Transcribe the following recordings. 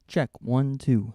Check 1, 2.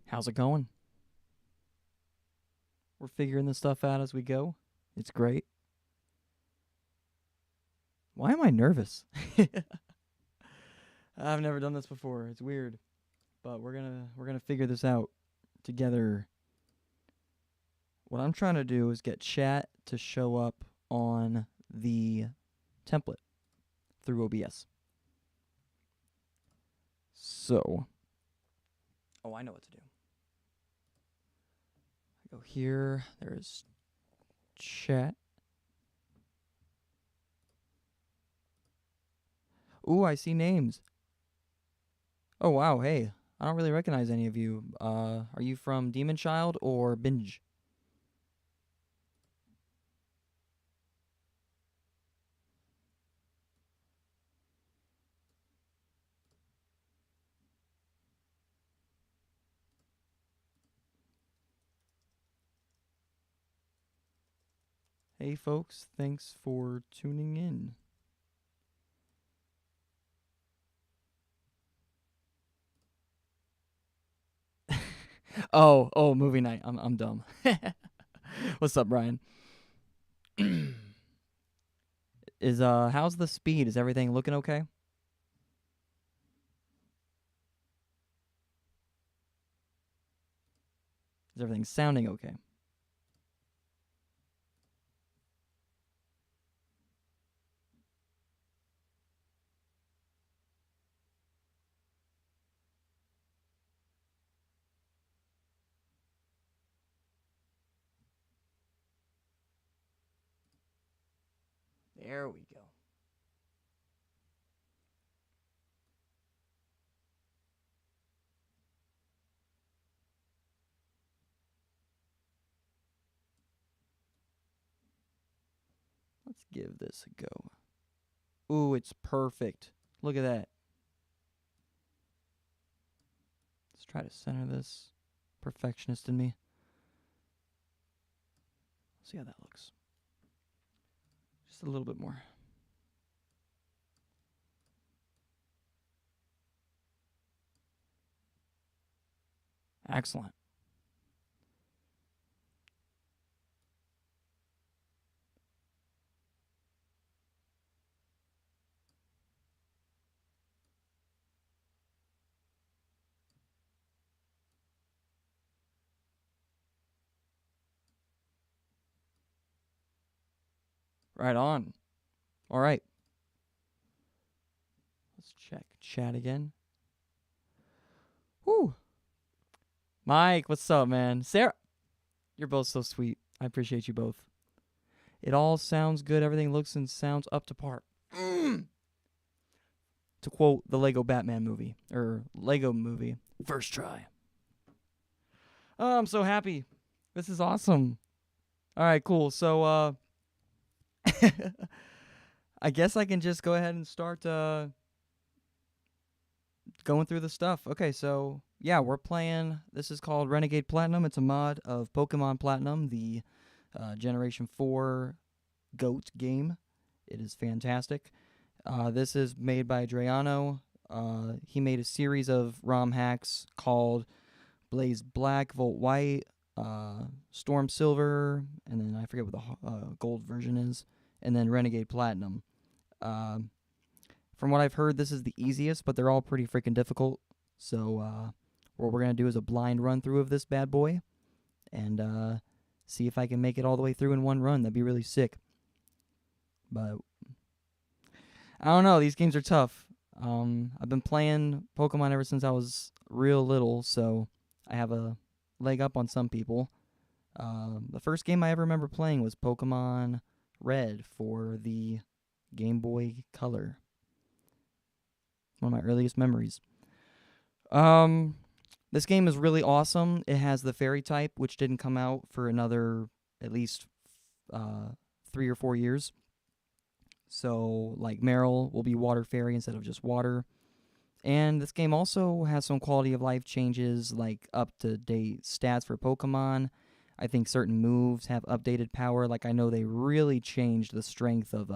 How's it going? We're figuring this stuff out as we go. It's great. Why am I nervous? I've never done this before. It's weird. But we're gonna figure this out together. What I'm trying to do is get chat to show up on the template through OBS. So, oh, I know what to do. I go here. There's chat. Ooh, I see names. Oh, wow. Hey, I don't really recognize any of you. Are you from Demon Child or Binge? Hey, folks. Thanks for tuning in. Oh, movie night. I'm dumb. What's up, Brian? How's the speed? Is everything looking okay? Is everything sounding okay? There we go. Let's give this a go. Ooh, it's perfect. Look at that. Let's try to center this. Perfectionist in me. See how that looks. Just a little bit more. Excellent. Right on. All right. Let's check chat again. Whew. Mike, what's up, man? Sarah, you're both so sweet. I appreciate you both. It all sounds good. Everything looks and sounds up to par. To quote the Lego Batman movie, or Lego movie, first try. Oh, I'm so happy. This is awesome. All right, cool. So, I guess I can just go ahead and start going through the stuff. Okay, so yeah, we're playing. This is called Renegade Platinum. It's a mod of Pokemon Platinum, the Generation 4 GOAT game. It is fantastic. This is made by Adriano. He made a series of ROM hacks called Blaze Black, Volt White, Storm Silver, and then I forget what the gold version is, and then Renegade Platinum. From what I've heard, this is the easiest, but they're all pretty freaking difficult. So what we're going to do is a blind run through of this bad boy and see if I can make it all the way through in one run. That'd be really sick. But I don't know. These games are tough. I've been playing Pokemon ever since I was real little, so I have a leg up on some people. The first game I ever remember playing was Pokemon Red for the Game Boy Color. One of my earliest memories. This game is really awesome. It has the fairy type, which didn't come out for another at least 3 or 4 years. So, like, Meryl will be water fairy instead of just water. And this game also has some quality of life changes, like up-to-date stats for Pokemon. I think certain moves have updated power. Like, I know they really changed the strength of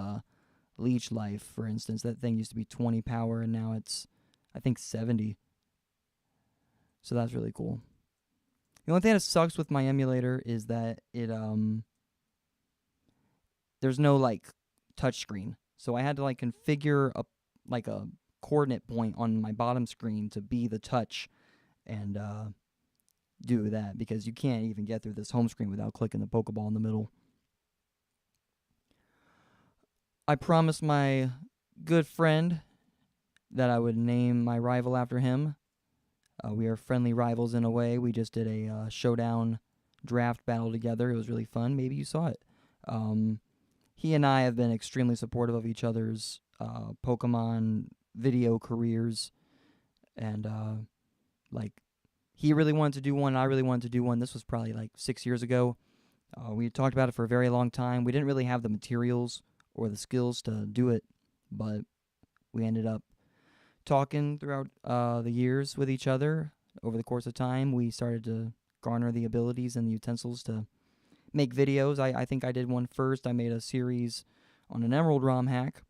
Leech Life, for instance. That thing used to be 20 power, and now it's, I think, 70. So that's really cool. The only thing that sucks with my emulator is that it there's no like touch screen. So I had to like configure a coordinate point on my bottom screen to be the touch and do that, because you can't even get through this home screen without clicking the Pokeball in the middle. I promised my good friend that I would name my rival after him. We are friendly rivals in a way. We just did a showdown draft battle together. It was really fun. Maybe you saw it. He and I have been extremely supportive of each other's Pokemon video careers. And, he really wanted to do one, and I really wanted to do one. This was probably like 6 years ago. We talked about it for a very long time. We didn't really have the materials or the skills to do it, but we ended up talking throughout the years with each other. Over the course of time, we started to garner the abilities and the utensils to make videos. I think I did one first. I made a series on an Emerald ROM hack,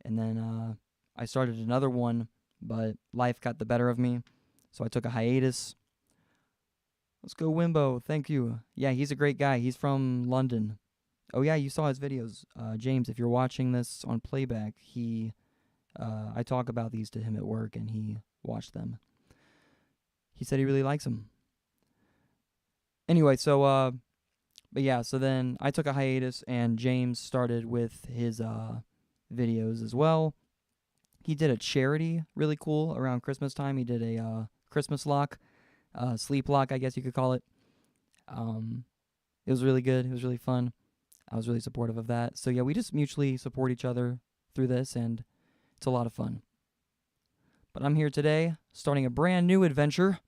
and then I started another one, but life got the better of me, so I took a hiatus. Let's go Wimbo, thank you. Yeah, he's a great guy. He's from London. Oh yeah, you saw his videos. James, if you're watching this on playback, I talk about these to him at work, and he watched them. He said he really likes them. Anyway, so, but yeah, so then I took a hiatus, and James started with his videos as well. He did a charity, really cool, around Christmas time. He did a Christmas lock, sleep lock, I guess you could call it. It was really good. It was really fun. I was really supportive of that. So yeah, we just mutually support each other through this, and it's a lot of fun. But I'm here today, starting a brand new adventure,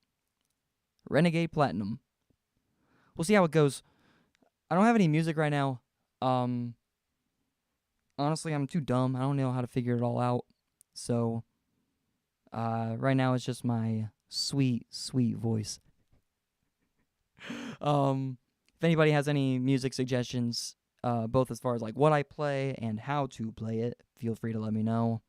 Renegade Platinum. We'll see how it goes. I don't have any music right now. Honestly, I'm too dumb. I don't know how to figure it all out. So, right now it's just my sweet, sweet voice. If anybody has any music suggestions, both as far as like what I play and how to play it, feel free to let me know.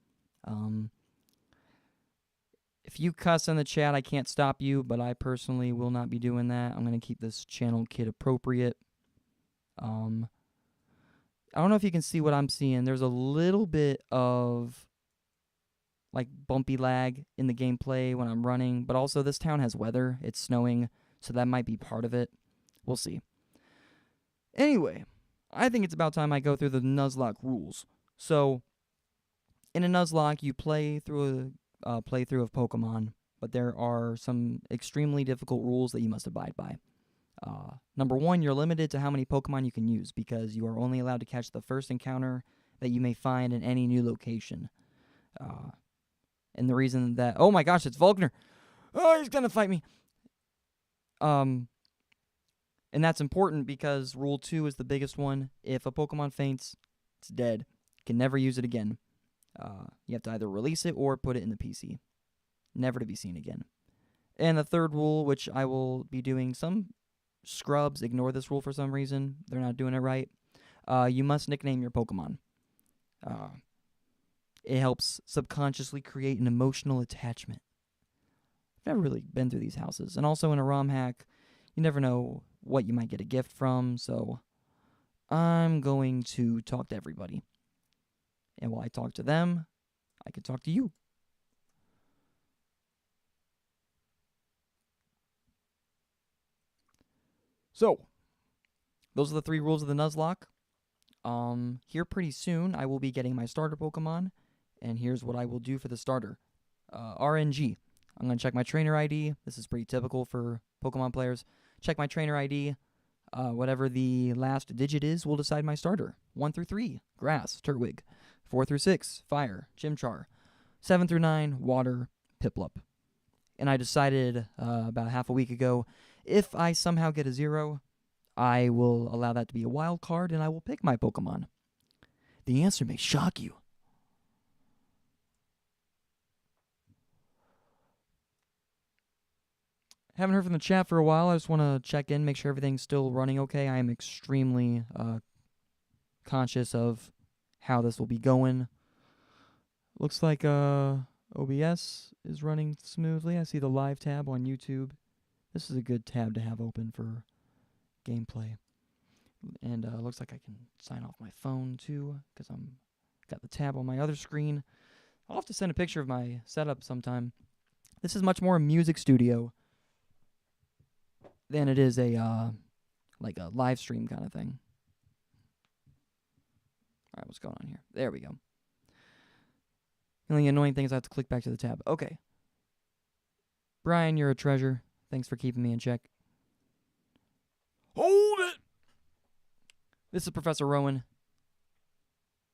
If you cuss in the chat, I can't stop you, but I personally will not be doing that. I'm going to keep this channel kid appropriate. I don't know if you can see what I'm seeing. There's a little bit of like bumpy lag in the gameplay when I'm running, but also this town has weather. It's snowing, so that might be part of it. We'll see. Anyway, I think it's about time I go through the Nuzlocke rules. So, in a Nuzlocke, you play through a playthrough of Pokemon, but there are some extremely difficult rules that you must abide by. Number one, you're limited to how many Pokemon you can use because you are only allowed to catch the first encounter that you may find in any new location. And the reason that... Oh my gosh, it's Volkner! Oh, he's gonna fight me! And that's important because Rule 2 is the biggest one. If a Pokemon faints, it's dead. You can never use it again. You have to either release it or put it in the PC. Never to be seen again. And the third rule, which I will be doing, some scrubs ignore this rule for some reason. They're not doing it right. You must nickname your Pokemon. It helps subconsciously create an emotional attachment. I've never really been through these houses. And also in a ROM hack, you never know what you might get a gift from, so I'm going to talk to everybody. And while I talk to them, I can talk to you. So, those are the 3 rules of the Nuzlocke. Here pretty soon, I will be getting my starter Pokemon, and here's what I will do for the starter. RNG. I'm going to check my trainer ID. This is pretty typical for Pokemon players. Check my trainer ID. Whatever the last digit is will decide my starter. 1 through 3, Grass, Turtwig. 4 through 6, Fire, Chimchar. 7 through 9, Water, Piplup. And I decided about half a week ago, if I somehow get a 0, I will allow that to be a wild card, and I will pick my Pokemon. The answer may shock you. Haven't heard from the chat for a while. I just want to check in, make sure everything's still running okay. I am extremely conscious of how this will be going. Looks like OBS is running smoothly. I see the live tab on YouTube. This is a good tab to have open for gameplay. And looks like I can sign off my phone too, because I'm got the tab on my other screen. I'll have to send a picture of my setup sometime. This is much more a music studio than it is a like a live stream kind of thing. All right, what's going on here? There we go. The only annoying thing is I have to click back to the tab. Okay. Brian, you're a treasure. Thanks for keeping me in check. Hold it! This is Professor Rowan.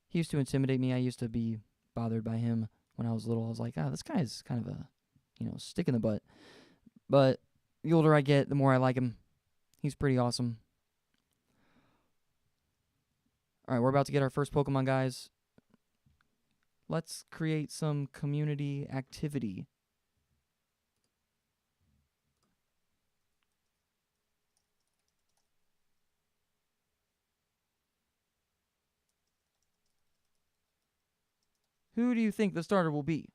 He used to intimidate me. I used to be bothered by him when I was little. I was like, this guy's kind of a, stick in the butt. But the older I get, the more I like him. He's pretty awesome. All right, we're about to get our first Pokemon, guys. Let's create some community activity. Who do you think the starter will be?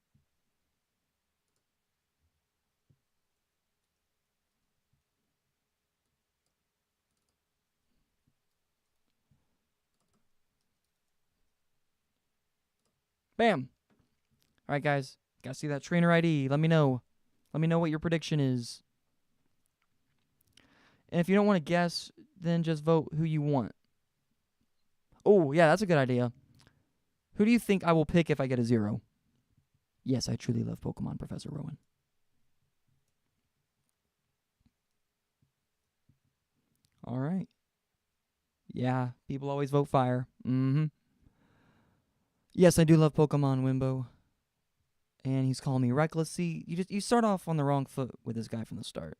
Bam. All right, guys. Gotta see that trainer ID. Let me know. Let me know what your prediction is. And if you don't want to guess, then just vote who you want. Oh, yeah, that's a good idea. Who do you think I will pick if I get a 0? Yes, I truly love Pokemon, Professor Rowan. All right. Yeah, people always vote fire. Yes, I do love Pokemon, Wimbo. And he's calling me reckless. See, you start off on the wrong foot with this guy from the start.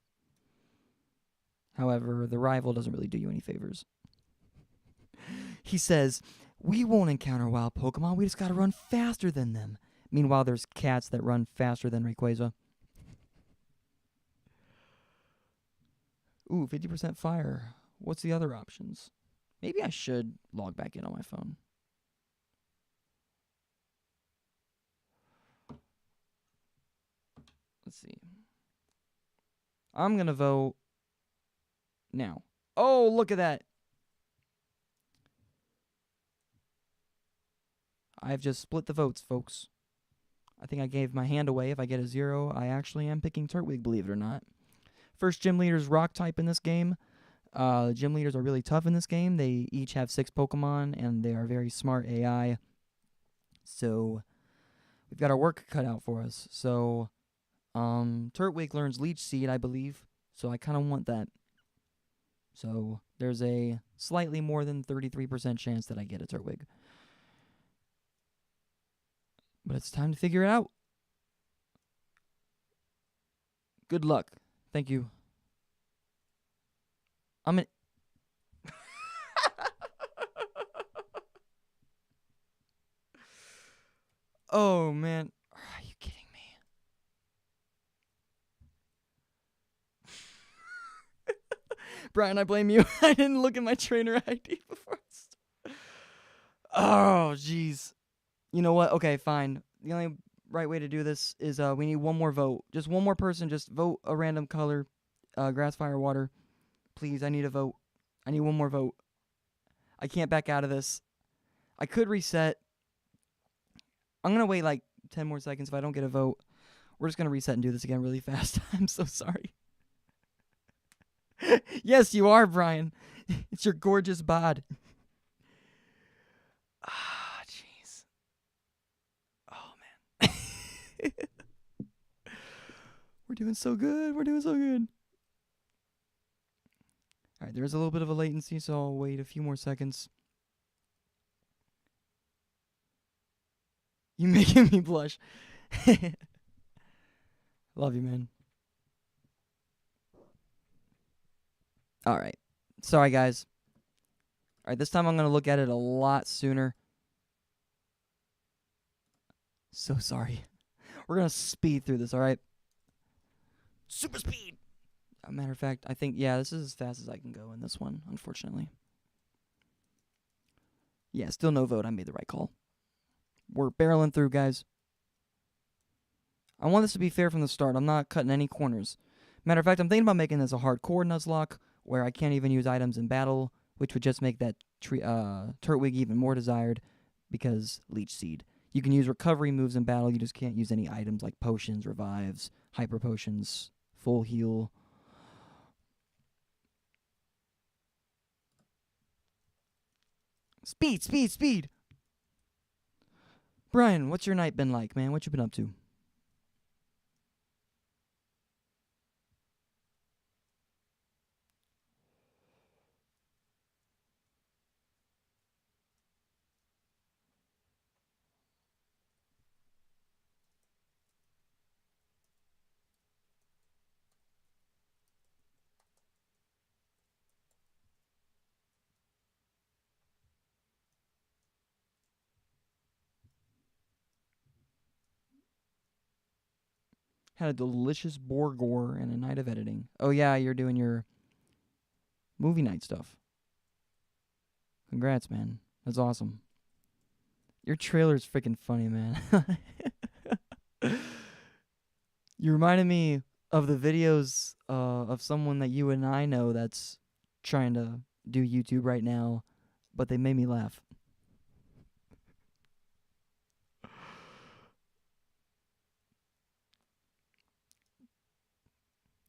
However, the rival doesn't really do you any favors. He says, we won't encounter wild Pokemon, we just gotta run faster than them. Meanwhile, there's cats that run faster than Rayquaza. Ooh, 50% fire. What's the other options? Maybe I should log back in on my phone. Let's see. I'm gonna vote now. Oh, look at that. I've just split the votes, folks. I think I gave my hand away. If I get a 0, I actually am picking Turtwig, believe it or not. First gym leader's rock type in this game. Gym leaders are really tough in this game. They each have 6 Pokemon, and they are very smart AI. So we've got our work cut out for us. So Turtwig learns Leech Seed, I believe. So I kind of want that. So there's a slightly more than 33% chance that I get a Turtwig. But it's time to figure it out. Good luck. Thank you. I'm an... Oh, man. Are you kidding me? Brian, I blame you. I didn't look at my trainer ID before. Oh, jeez. You know what? Okay, fine. The only right way to do this is we need one more vote. Just one more person. Just vote a random color. Grass, fire, water. Please, I need a vote. I need one more vote. I can't back out of this. I could reset. I'm going to wait like 10 more seconds if I don't get a vote. We're just going to reset and do this again really fast. I'm so sorry. Yes, you are, Brian. It's your gorgeous bod. Ah, jeez. Oh, man. We're doing so good. We're doing so good. All right, there's a little bit of a latency, so I'll wait a few more seconds. You making me blush. Love you, man. All right. Sorry, guys. All right, this time I'm going to look at it a lot sooner. So sorry. We're going to speed through this, all right? Super speed. As a matter of fact, I think, yeah, this is as fast as I can go in this one, unfortunately. Yeah, still no vote. I made the right call. We're barreling through, guys. I want this to be fair from the start. I'm not cutting any corners. Matter of fact, I'm thinking about making this a hardcore Nuzlocke where I can't even use items in battle, which would just make that Turtwig even more desired because Leech Seed. You can use recovery moves in battle. You just can't use any items like potions, revives, hyper potions, full heal. Speed, speed, speed! Brian, what's your night been like, man? What you been up to? Had a delicious Borgor and a night of editing. Oh, yeah, you're doing your movie night stuff. Congrats, man. That's awesome. Your trailer's freaking funny, man. You reminded me of the videos of someone that you and I know that's trying to do YouTube right now, but they made me laugh.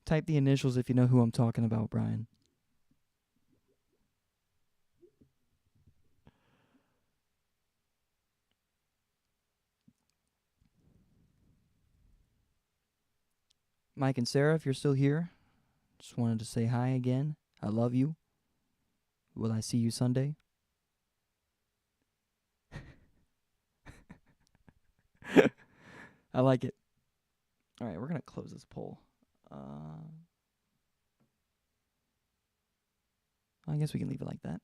Type the initials if you know who I'm talking about, Brian. Mike and Sarah, if you're still here, just wanted to say hi again. I love you. Will I see you Sunday? I like it. All right, we're going to close this poll. I guess we can leave it like that.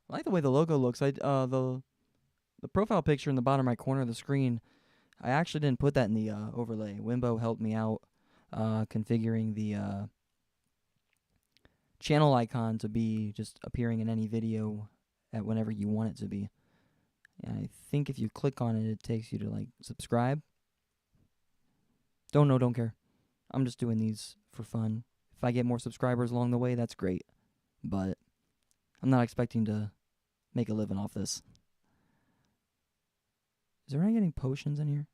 I like the way the logo looks. The profile picture in the bottom right corner of the screen, I actually didn't put that in the overlay. Wimbo helped me out configuring the channel icon to be just appearing in any video at whenever you want it to be. And I think if you click on it, it takes you to, like, subscribe. Don't know, don't care. I'm just doing these for fun. If I get more subscribers along the way, that's great. But I'm not expecting to make a living off this. Is there any getting potions in here?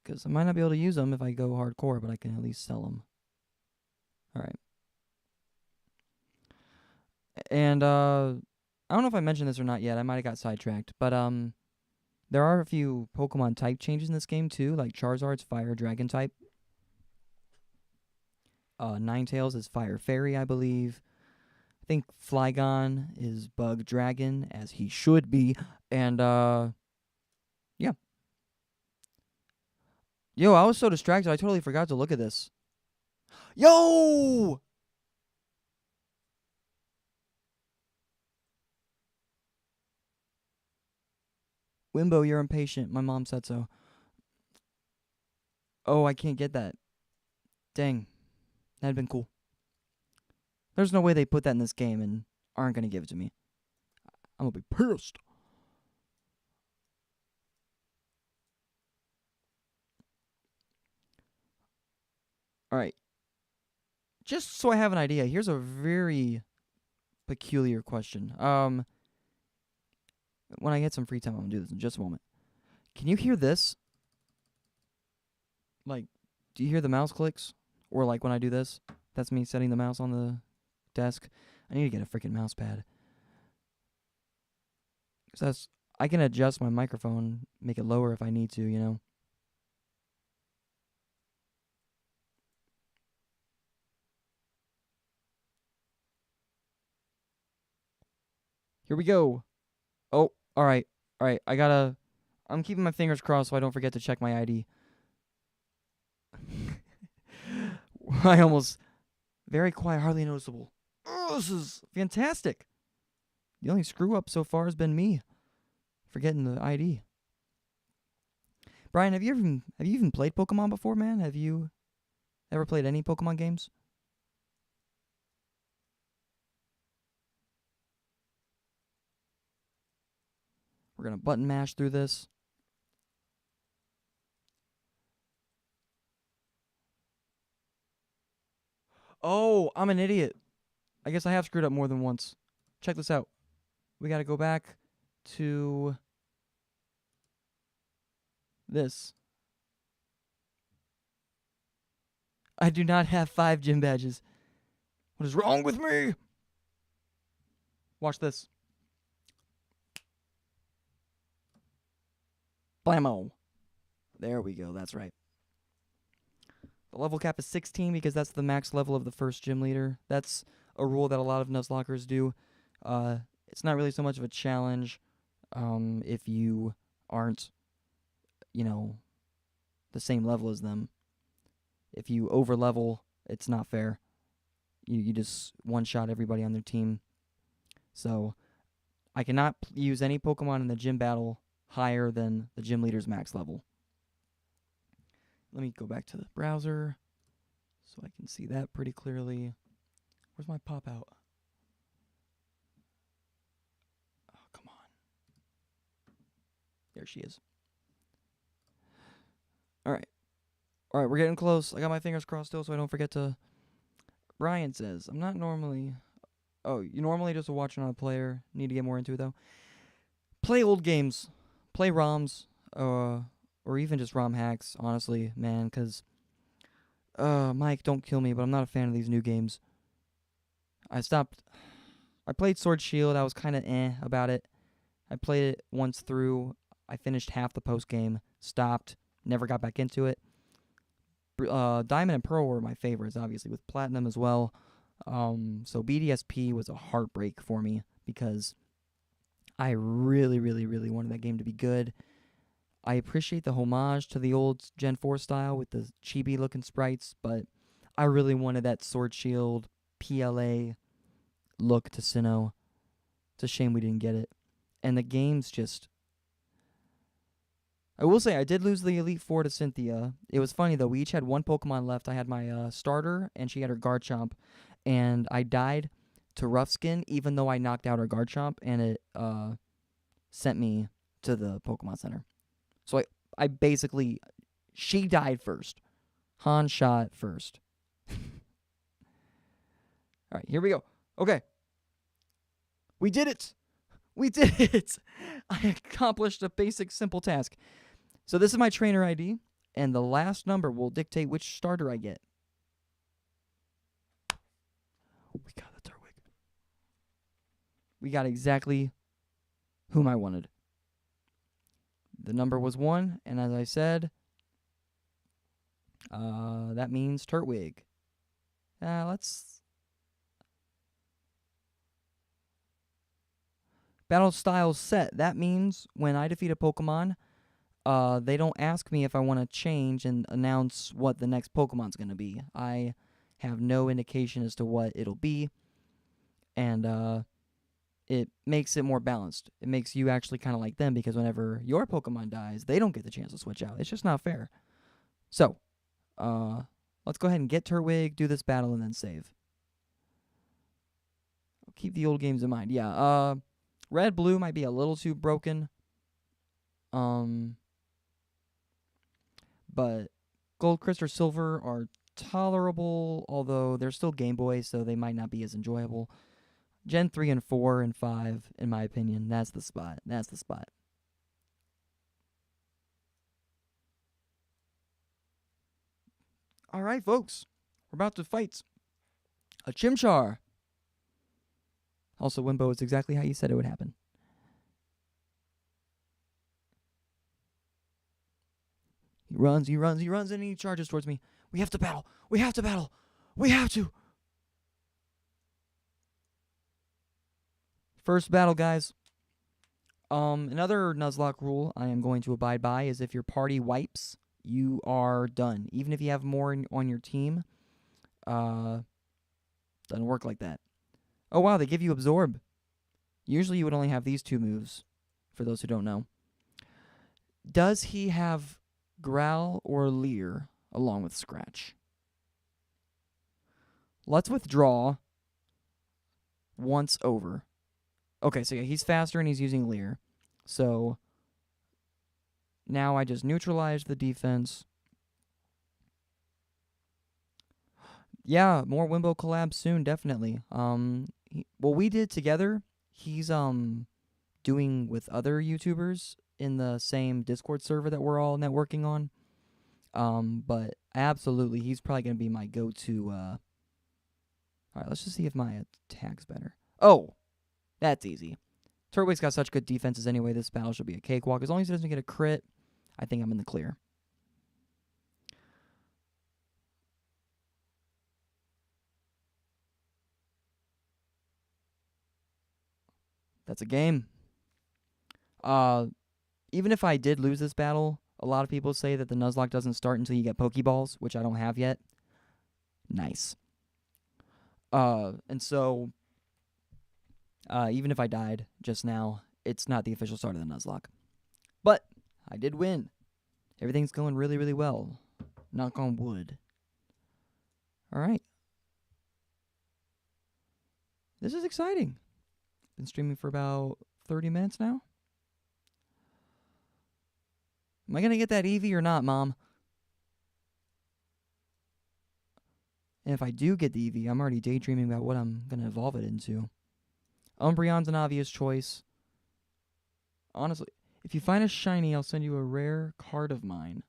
Because I might not be able to use them if I go hardcore, but I can at least sell them. All right. And I don't know if I mentioned this or not yet. I might have got sidetracked. But there are a few Pokemon type changes in this game, too. Like Charizard's Fire Dragon type. Ninetales is Fire Fairy, I believe. I think Flygon is Bug Dragon, as he should be. And, yeah. Yo, I was so distracted, I totally forgot to look at this. Yo! Wimbo, you're impatient. My mom said so. Oh, I can't get that. Dang. That'd been cool. There's no way they put that in this game and aren't going to give it to me. I'm going to be pissed. Alright. Just so I have an idea, here's a very peculiar question. When I get some free time, I'm going to do this in just a moment. Can you hear this? Like, do you hear the mouse clicks? Or like when I do this? That's me setting the mouse on the desk. I need to get a freaking mouse pad. 'Cause I can adjust my microphone, make it lower if I need to, you know. Here we go. Oh, alright. Alright, I'm keeping my fingers crossed so I don't forget to check my ID. I almost... Very quiet, hardly noticeable. Oh, this is fantastic. The only screw-up so far has been me. Forgetting the ID. Brian, have you even played Pokemon before, man? Have you ever played any Pokemon games? We're going to button mash through this. Oh, I'm an idiot. I guess I have screwed up more than once. Check this out. We got to go back to this. I do not have 5 gym badges. What is wrong with me? Watch this. Blammo. There we go. That's right. The level cap is 16 because that's the max level of the first gym leader. That's a rule that a lot of Nuzlockers do. It's not really so much of a challenge if you aren't, you know, the same level as them. If you over-level, it's not fair. You just one-shot everybody on their team. So I cannot use any Pokemon in the gym battle higher than the gym leader's max level. Let me go back to the browser so I can see that pretty clearly. Where's my pop-out? Oh, come on. There she is. Alright. Alright, we're getting close. I got my fingers crossed still so I don't forget to... Brian says, I'm not normally... Oh, you normally just watch another player. Need to get more into it, though. Play old games. Play ROMs. Or even just ROM hacks, honestly, man, because... Mike, don't kill me, but I'm not a fan of these new games. I played Sword Shield. I was kind of about it. I played it once through. I finished half the post-game. Stopped. Never got back into it. Diamond and Pearl were my favorites, obviously, with Platinum as well. So BDSP was a heartbreak for me because I really, really, really wanted that game to be good. I appreciate the homage to the old Gen 4 style with the chibi-looking sprites, but I really wanted that Sword Shield PLA look to Sinnoh. It's a shame we didn't get it. And the game's just... I will say, I did lose the Elite Four to Cynthia. It was funny, though. We each had one Pokemon left. I had my starter, and she had her Garchomp. And I died to Rough Skin, even though I knocked out her Garchomp, and it sent me to the Pokemon Center. So I basically... She died first. Han shot first. Alright, here we go. Okay. We did it! We did it! I accomplished a basic, simple task. So this is my trainer ID, and the last number will dictate which starter I get. We got the Turtwig. We got exactly whom I wanted. The number was 1, and as I said, that means Turtwig. Let's... Battle style set. That means when I defeat a Pokemon, they don't ask me if I want to change and announce what the next Pokemon's going to be. I have no indication as to what it'll be, and it makes it more balanced. It makes you actually kind of like them, because whenever your Pokemon dies, they don't get the chance to switch out. It's just not fair. So, let's go ahead and get Turtwig, do this battle, and then save. I'll keep the old games in mind. Yeah, Red, Blue might be a little too broken. But Gold, Crystal, Silver are tolerable, although they're still Game Boy, so they might not be as enjoyable. Gen 3 and 4 and 5, in my opinion, that's the spot. That's the spot. All right, folks. We're about to fight a Chimchar. Also, Wimbo, it's exactly how you said it would happen. He runs, and he charges towards me. We have to battle. We have to battle. We have to. First battle, guys. Another Nuzlocke rule I am going to abide by is if your party wipes, you are done. Even if you have more on your team, doesn't work like that. Oh, wow, they give you Absorb. Usually you would only have these 2 moves, for those who don't know. Does he have Growl or Leer along with Scratch? Let's withdraw once over. Okay, so yeah, he's faster and he's using Leer. So now I just neutralized the defense. Yeah, more Wimbo collabs soon, definitely. What we did together, he's doing with other YouTubers in the same Discord server that we're all networking on. But absolutely, he's probably going to be my go-to. All right, let's just see if my attack's better. Oh, that's easy. Turtwig's got such good defenses anyway, this battle should be a cakewalk. As long as he doesn't get a crit, I think I'm in the clear. That's a game. Even if I did lose this battle, a lot of people say that the Nuzlocke doesn't start until you get Pokeballs, which I don't have yet. Nice. And so, even if I died just now, it's not the official start of the Nuzlocke. But I did win. Everything's going really, really well. Knock on wood. All right. This is exciting. Been streaming for about 30 minutes now. Am I going to get that Eevee or not, Mom? And if I do get the Eevee, I'm already daydreaming about what I'm going to evolve it into. Umbreon's an obvious choice. Honestly, if you find a shiny, I'll send you a rare card of mine.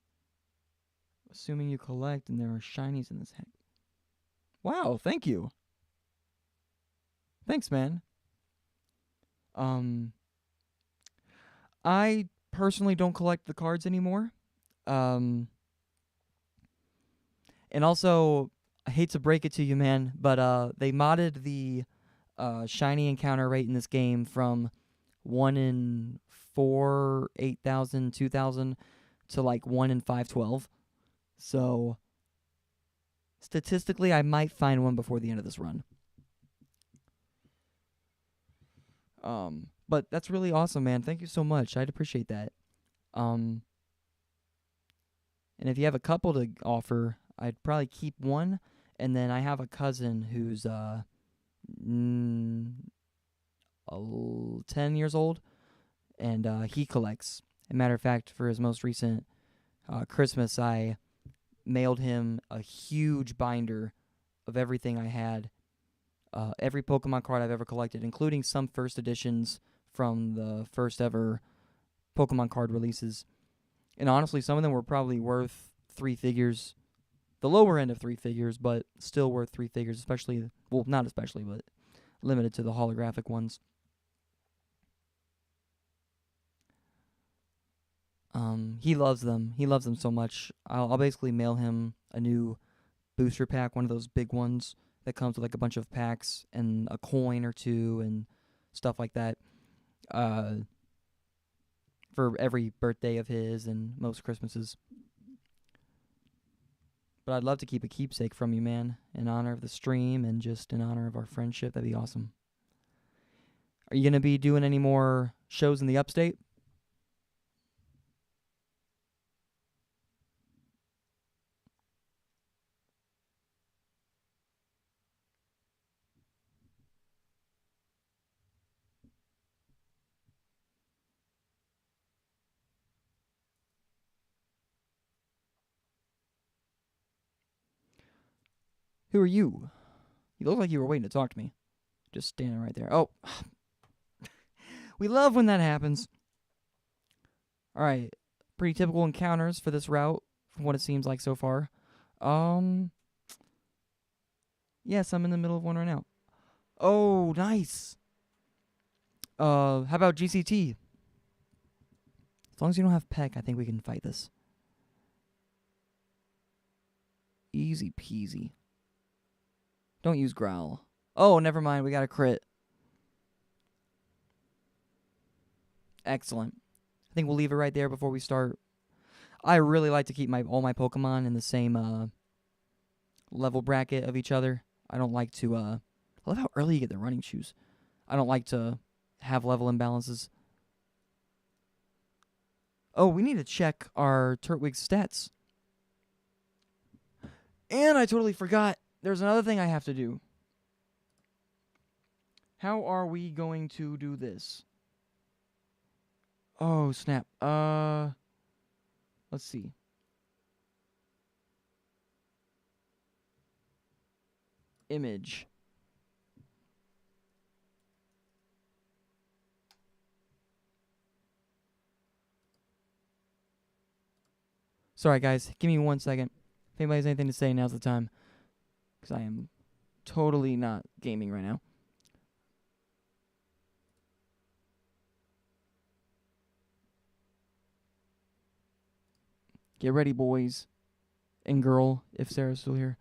Assuming you collect and there are shinies in this heck. Wow, thank you. Thanks, man. I personally don't collect the cards anymore. And also, I hate to break it to you, man, but they modded the shiny encounter rate in this game from 1 in 4, 8,000, 2,000 to like 1 in 512. So, statistically, I might find one before the end of this run. But that's really awesome, man. Thank you so much. I'd appreciate that. And if you have a couple to offer, I'd probably keep one. And then I have a cousin who's 10 years old, and he collects. As a matter of fact, for his most recent Christmas, I mailed him a huge binder of everything I had. Every Pokemon card I've ever collected, including some first editions from the first ever Pokemon card releases. And honestly, some of them were probably worth 3 figures. The lower end of 3 figures, but still worth 3 figures, especially, well, not especially, but limited to the holographic ones. He loves them. He loves them so much. I'll basically mail him a new booster pack, one of those big ones that comes with like a bunch of packs and a coin or two and stuff like that. For every birthday of his and most Christmases. But I'd love to keep a keepsake from you, man, in honor of the stream and just in honor of our friendship. That'd be awesome. Are you going to be doing any more shows in the upstate? Who are you? You look like you were waiting to talk to me. Just standing right there. Oh. We love when that happens. Alright. Pretty typical encounters for this route, from what it seems like so far. Yes, I'm in the middle of one right now. Oh, nice. How about GCT? As long as you don't have Peck, I think we can fight this. Easy peasy. Don't use Growl. Oh, never mind. We got a crit. Excellent. I think we'll leave it right there before we start. I really like to keep all my Pokemon in the same level bracket of each other. I don't like to... I love how early you get the running shoes. I don't like to have level imbalances. Oh, we need to check our Turtwig's stats. And I totally forgot. There's another thing I have to do. How are we going to do this? Oh, snap. Let's see. Image. Sorry, guys. Give me 1 second. If anybody has anything to say, now's the time. Because I am totally not gaming right now. Get ready, boys. And girl, if Sarah's still here.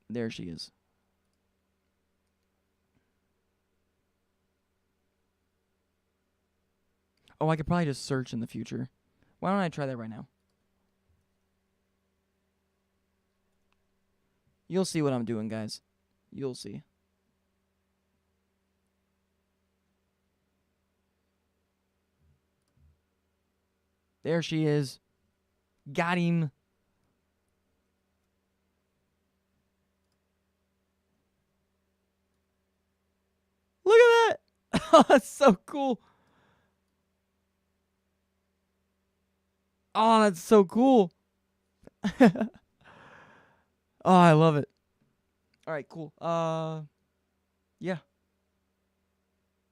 There she is. Oh, I could probably just search in the future. Why don't I try that right now? You'll see what I'm doing, guys. You'll see. There she is. Got him. Look at that. Oh, that's so cool. Oh, that's so cool. Oh, I love it. All right, cool. Yeah.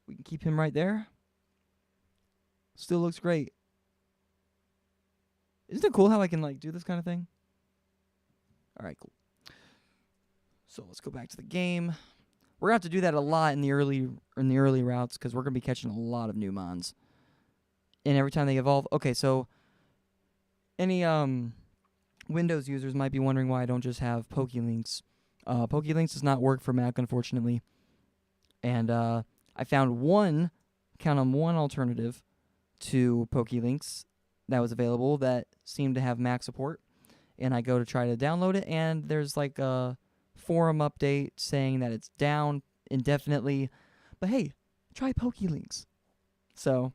We can keep him right there. Still looks great. Isn't it cool how I can like do this kind of thing? All right, cool. So let's go back to the game. We're gonna have to do that a lot in the early routes because we're gonna be catching a lot of new mons. And every time they evolve. Okay, so any Windows users might be wondering why I don't just have PokeLinks. PokeLinks does not work for Mac, unfortunately. And I found one alternative to PokeLinks that was available that seemed to have Mac support. And I go to try to download it, and there's like a forum update saying that it's down indefinitely. But hey, try PokeLinks. So,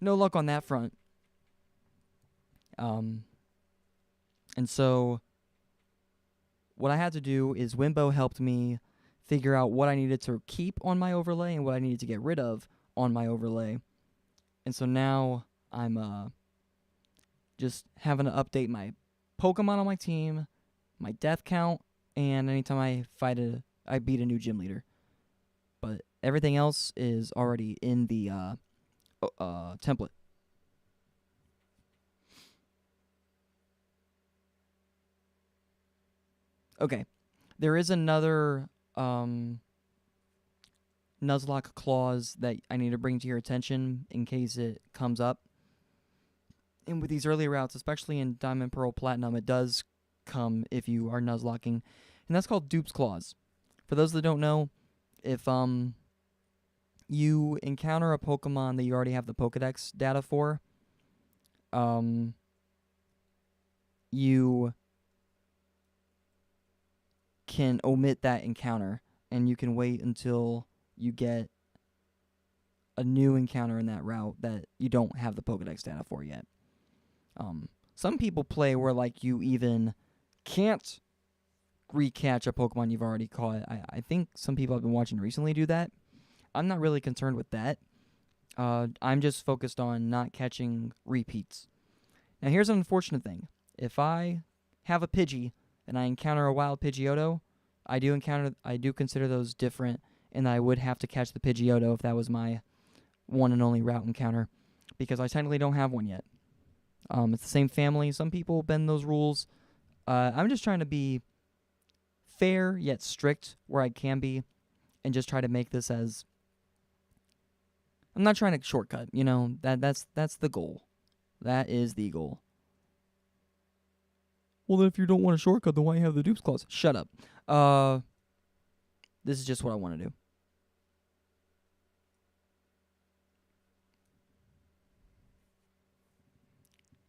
no luck on that front. And so what I had to do is Wimbo helped me figure out what I needed to keep on my overlay and what I needed to get rid of on my overlay. And so now I'm just having to update my Pokemon on my team, my death count, and anytime I beat a new gym leader. But everything else is already in the template. Okay. There is another Nuzlocke clause that I need to bring to your attention in case it comes up. And with these early routes, especially in Diamond, Pearl, Platinum, it does come if you are Nuzlocking. And that's called Dupe's Clause. For those that don't know, if you encounter a Pokemon that you already have the Pokedex data for, you can omit that encounter, and you can wait until you get a new encounter in that route that you don't have the Pokedex data for yet. Some people play where like you even can't recatch a Pokemon you've already caught. I think some people I've been watching recently do that. I'm not really concerned with that. I'm just focused on not catching repeats. Now here's an unfortunate thing. If I have a Pidgey and I encounter a wild Pidgeotto, I do consider those different, and I would have to catch the Pidgeotto if that was my one and only route encounter, because I technically don't have one yet. It's the same family. Some people bend those rules. I'm just trying to be fair yet strict where I can be, and just try to make this as. I'm not trying to shortcut. That's the goal. That is the goal. Well, then if you don't want a shortcut, then why have the dupes clause? Shut up. This is just what I want to do.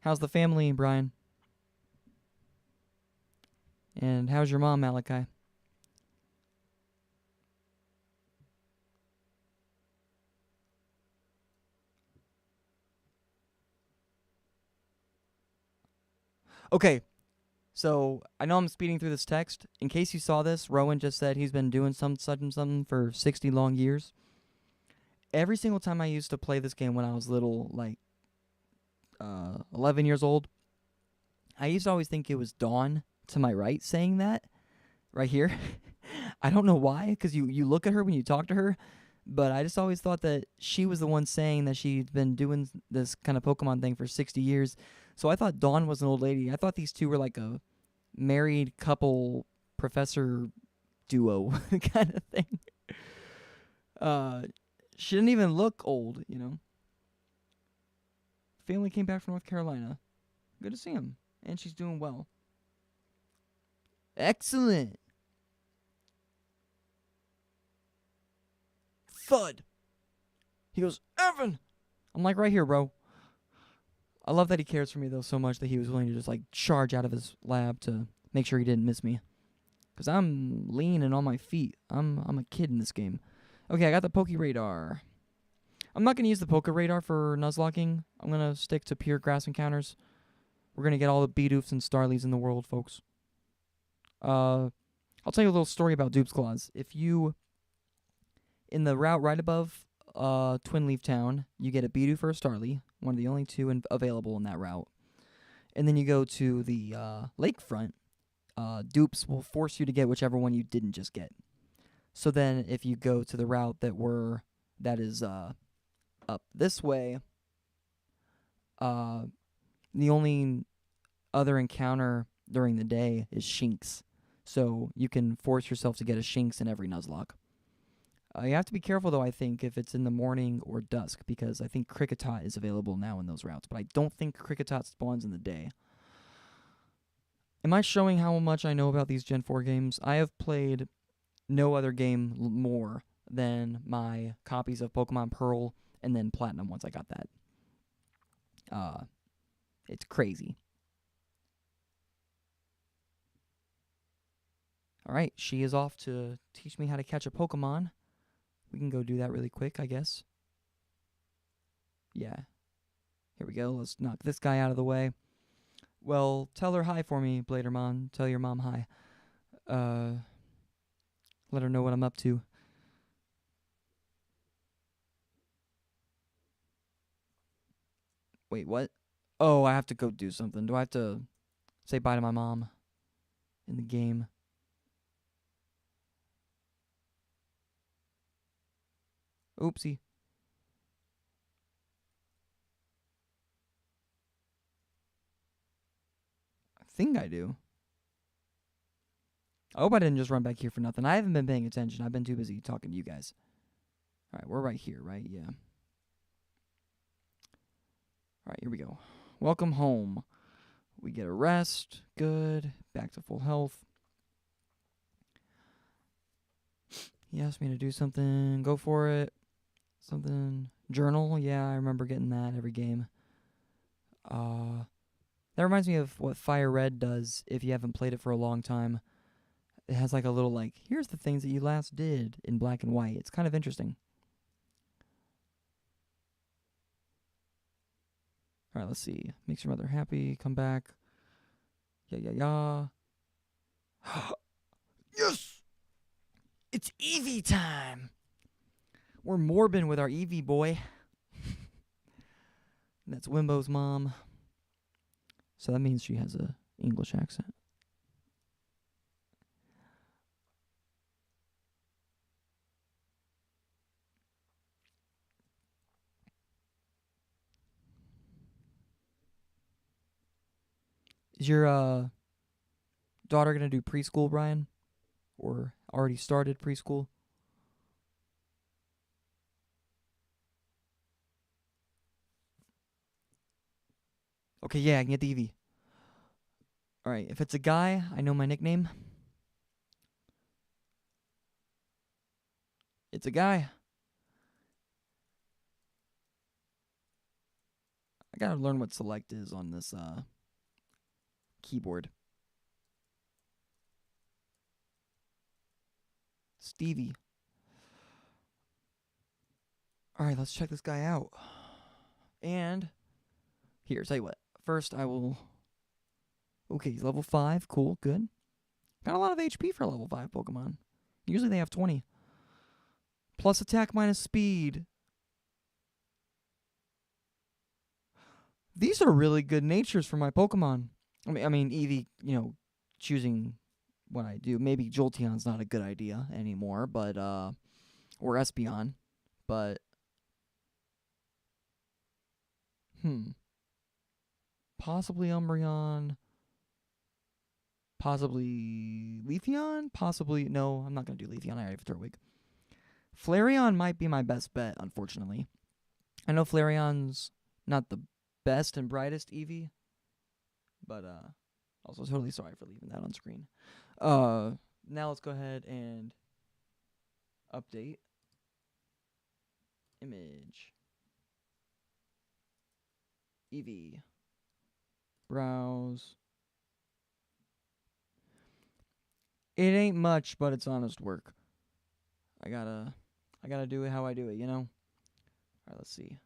How's the family, Brian? And how's your mom, Malachi? Okay, so I know I'm speeding through this text. In case you saw this, Rowan just said he's been doing something for 60 long years. Every single time I used to play this game when I was little, like 11 years old, I used to always think it was Dawn to my right saying that right here. I don't know why, because you look at her when you talk to her, but I just always thought that she was the one saying that she'd been doing this kind of Pokemon thing for 60 years. So I thought Dawn was an old lady. I thought these two were like a married couple professor duo kind of thing. She didn't even look old, Family came back from North Carolina. Good to see him. And she's doing well. Excellent. Thud. He goes, Evan. I'm like, right here, bro. I love that he cares for me, though, so much that he was willing to just, like, charge out of his lab to make sure he didn't miss me. Because I'm lean and on my feet. I'm a kid in this game. Okay, I got the Poke Radar. I'm not going to use the Poke Radar for Nuzlocking. I'm going to stick to pure grass encounters. We're going to get all the Bidoofs and Starlies in the world, folks. I'll tell you a little story about Dupe's Claws. If you, in the route right above Twin Leaf Town, you get a Bidoof or a Starly, one of the only two available in that route. And then you go to the lakefront, Dupes will force you to get whichever one you didn't just get. So then if you go to the route that is up this way, the only other encounter during the day is Shinx. So you can force yourself to get a Shinx in every Nuzlocke. You have to be careful, though, I think, if it's in the morning or dusk, because I think Kricketot is available now in those routes, but I don't think Kricketot spawns in the day. Am I showing how much I know about these Gen 4 games? I have played no other game more than my copies of Pokemon Pearl and then Platinum once I got that. It's crazy. Alright, she is off to teach me how to catch a Pokemon. We can go do that really quick, I guess. Yeah. Here we go. Let's knock this guy out of the way. Well, tell her hi for me, Bladermon. Tell your mom hi. Let her know what I'm up to. Wait, what? Oh, I have to go do something. Do I have to say bye to my mom in the game? Oopsie. I think I do. I hope I didn't just run back here for nothing. I haven't been paying attention. I've been too busy talking to you guys. All right, we're right here, right? Yeah. All right, here we go. Welcome home. We get a rest. Good. Back to full health. He asked me to do something. Go for it. Something. Journal. Yeah, I remember getting that every game. That reminds me of what Fire Red does if you haven't played it for a long time. It has like a little like, here's the things that you last did in black and white. It's kind of interesting. All right, let's see. Makes your mother happy. Come back. Yeah. Yes! It's Eevee time! We're Morbin with our Eevee boy. That's Wimbo's mom. So that means she has a English accent. Is your daughter going to do preschool, Brian? Or already started preschool? Okay, yeah, I can get the Eevee. Alright, if it's a guy, I know my nickname. It's a guy. I gotta learn what select is on this keyboard. Stevie. Alright, let's check this guy out. And here, tell you what. First, I will... Okay, he's level 5. Cool, good. Got a lot of HP for a level 5 Pokemon. Usually they have 20. Plus attack minus speed. These are really good natures for my Pokemon. I mean, Eevee, choosing what I do. Maybe Jolteon's not a good idea anymore, but, or Espeon, but, possibly Umbreon, possibly Leafeon, possibly, no, I'm not going to do Leafeon, I already have Turtwig. Flareon might be my best bet, unfortunately. I know Flareon's not the best and brightest Eevee, but, also totally sorry for leaving that on screen. Now let's go ahead and update image. Eevee. Browse. It ain't much, but it's honest work. I gotta do it how I do it, Alright, let's see.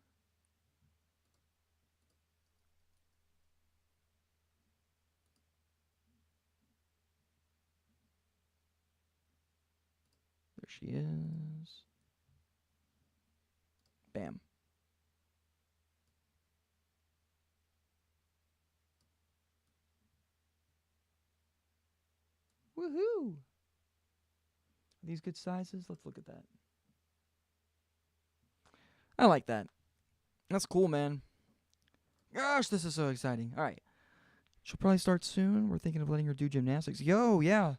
There she is. Bam. Woohoo! Are these good sizes? Let's look at that. I like that. That's cool, man. Gosh, this is so exciting. All right. She'll probably start soon. We're thinking of letting her do gymnastics. Yo, yeah.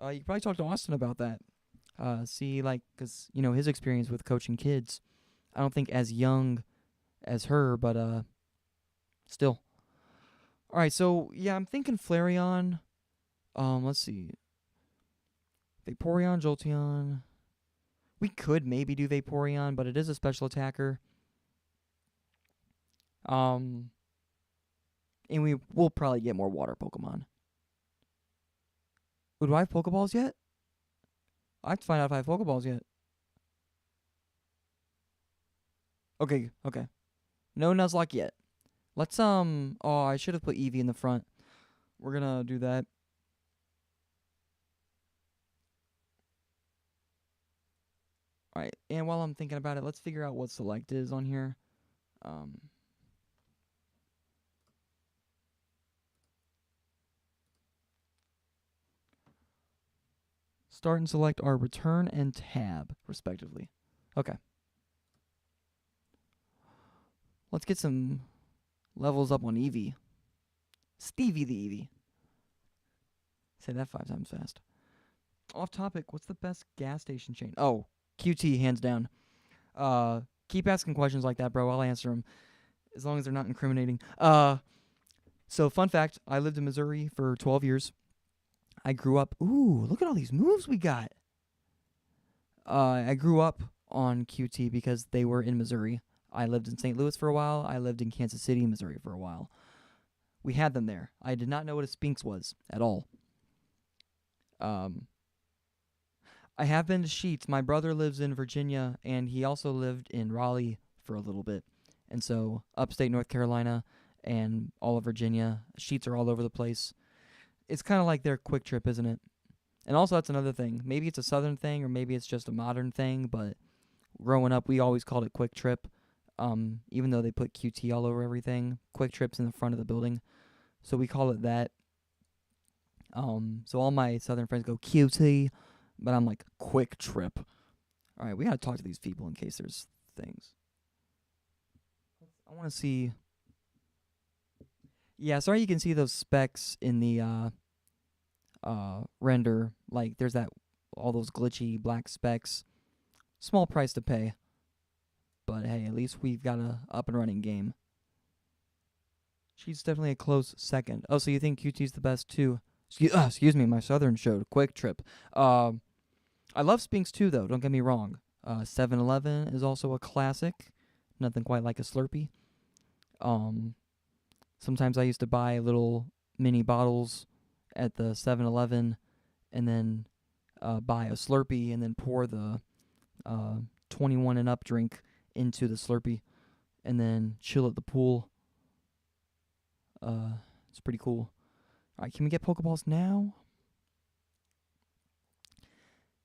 You can probably talk to Austin about that. See, because, his experience with coaching kids. I don't think as young as her, but, still. All right, so, yeah, I'm thinking Flareon. Let's see. Vaporeon, Jolteon. We could maybe do Vaporeon, but it is a special attacker. And we will probably get more water Pokemon. Do I have Pokeballs yet? I have to find out if I have Pokeballs yet. Okay. No Nuzlocke yet. Let's, oh, I should have put Eevee in the front. We're gonna do that. Alright, and while I'm thinking about it, let's figure out what select is on here. Start and select are return and tab, respectively. Okay. Let's get some levels up on Eevee. Stevie the Eevee. Say that 5 times fast. Off topic, what's the best gas station chain? Oh, QT, hands down. Keep asking questions like that, bro. I'll answer them as long as they're not incriminating. So fun fact, I lived in Missouri for 12 years. I grew up. Ooh, look at all these moves we got. I grew up on QT because they were in Missouri. I lived in St. Louis for a while. I lived in Kansas City, Missouri for a while. We had them there. I did not know what a Spinks was at all. I have been to Sheetz. My brother lives in Virginia, and he also lived in Raleigh for a little bit. And so upstate North Carolina and all of Virginia, Sheetz are all over the place. It's kind of like their Quick Trip, isn't it? And also, that's another thing. Maybe it's a southern thing, or maybe it's just a modern thing, but growing up, we always called it Quick Trip, even though they put QT all over everything. Quick Trip's in the front of the building, so we call it that. So all my southern friends go QT, but I'm like, Quick Trip. All right, we got to talk to these people in case there's things. I want to see. Yeah, sorry you can see those specs in the render. Like, there's all those glitchy black specks. Small price to pay. But hey, at least we've got a up and running game. She's definitely a close second. Oh, so you think QT's the best too? Excuse me, my southern showed Quick Trip. I love Spinks too, though. Don't get me wrong. 7-Eleven is also a classic. Nothing quite like a Slurpee. Sometimes I used to buy little mini bottles at the 7-Eleven and then buy a Slurpee and then pour the 21 and up drink into the Slurpee and then chill at the pool. It's pretty cool. All right, can we get Pokeballs now?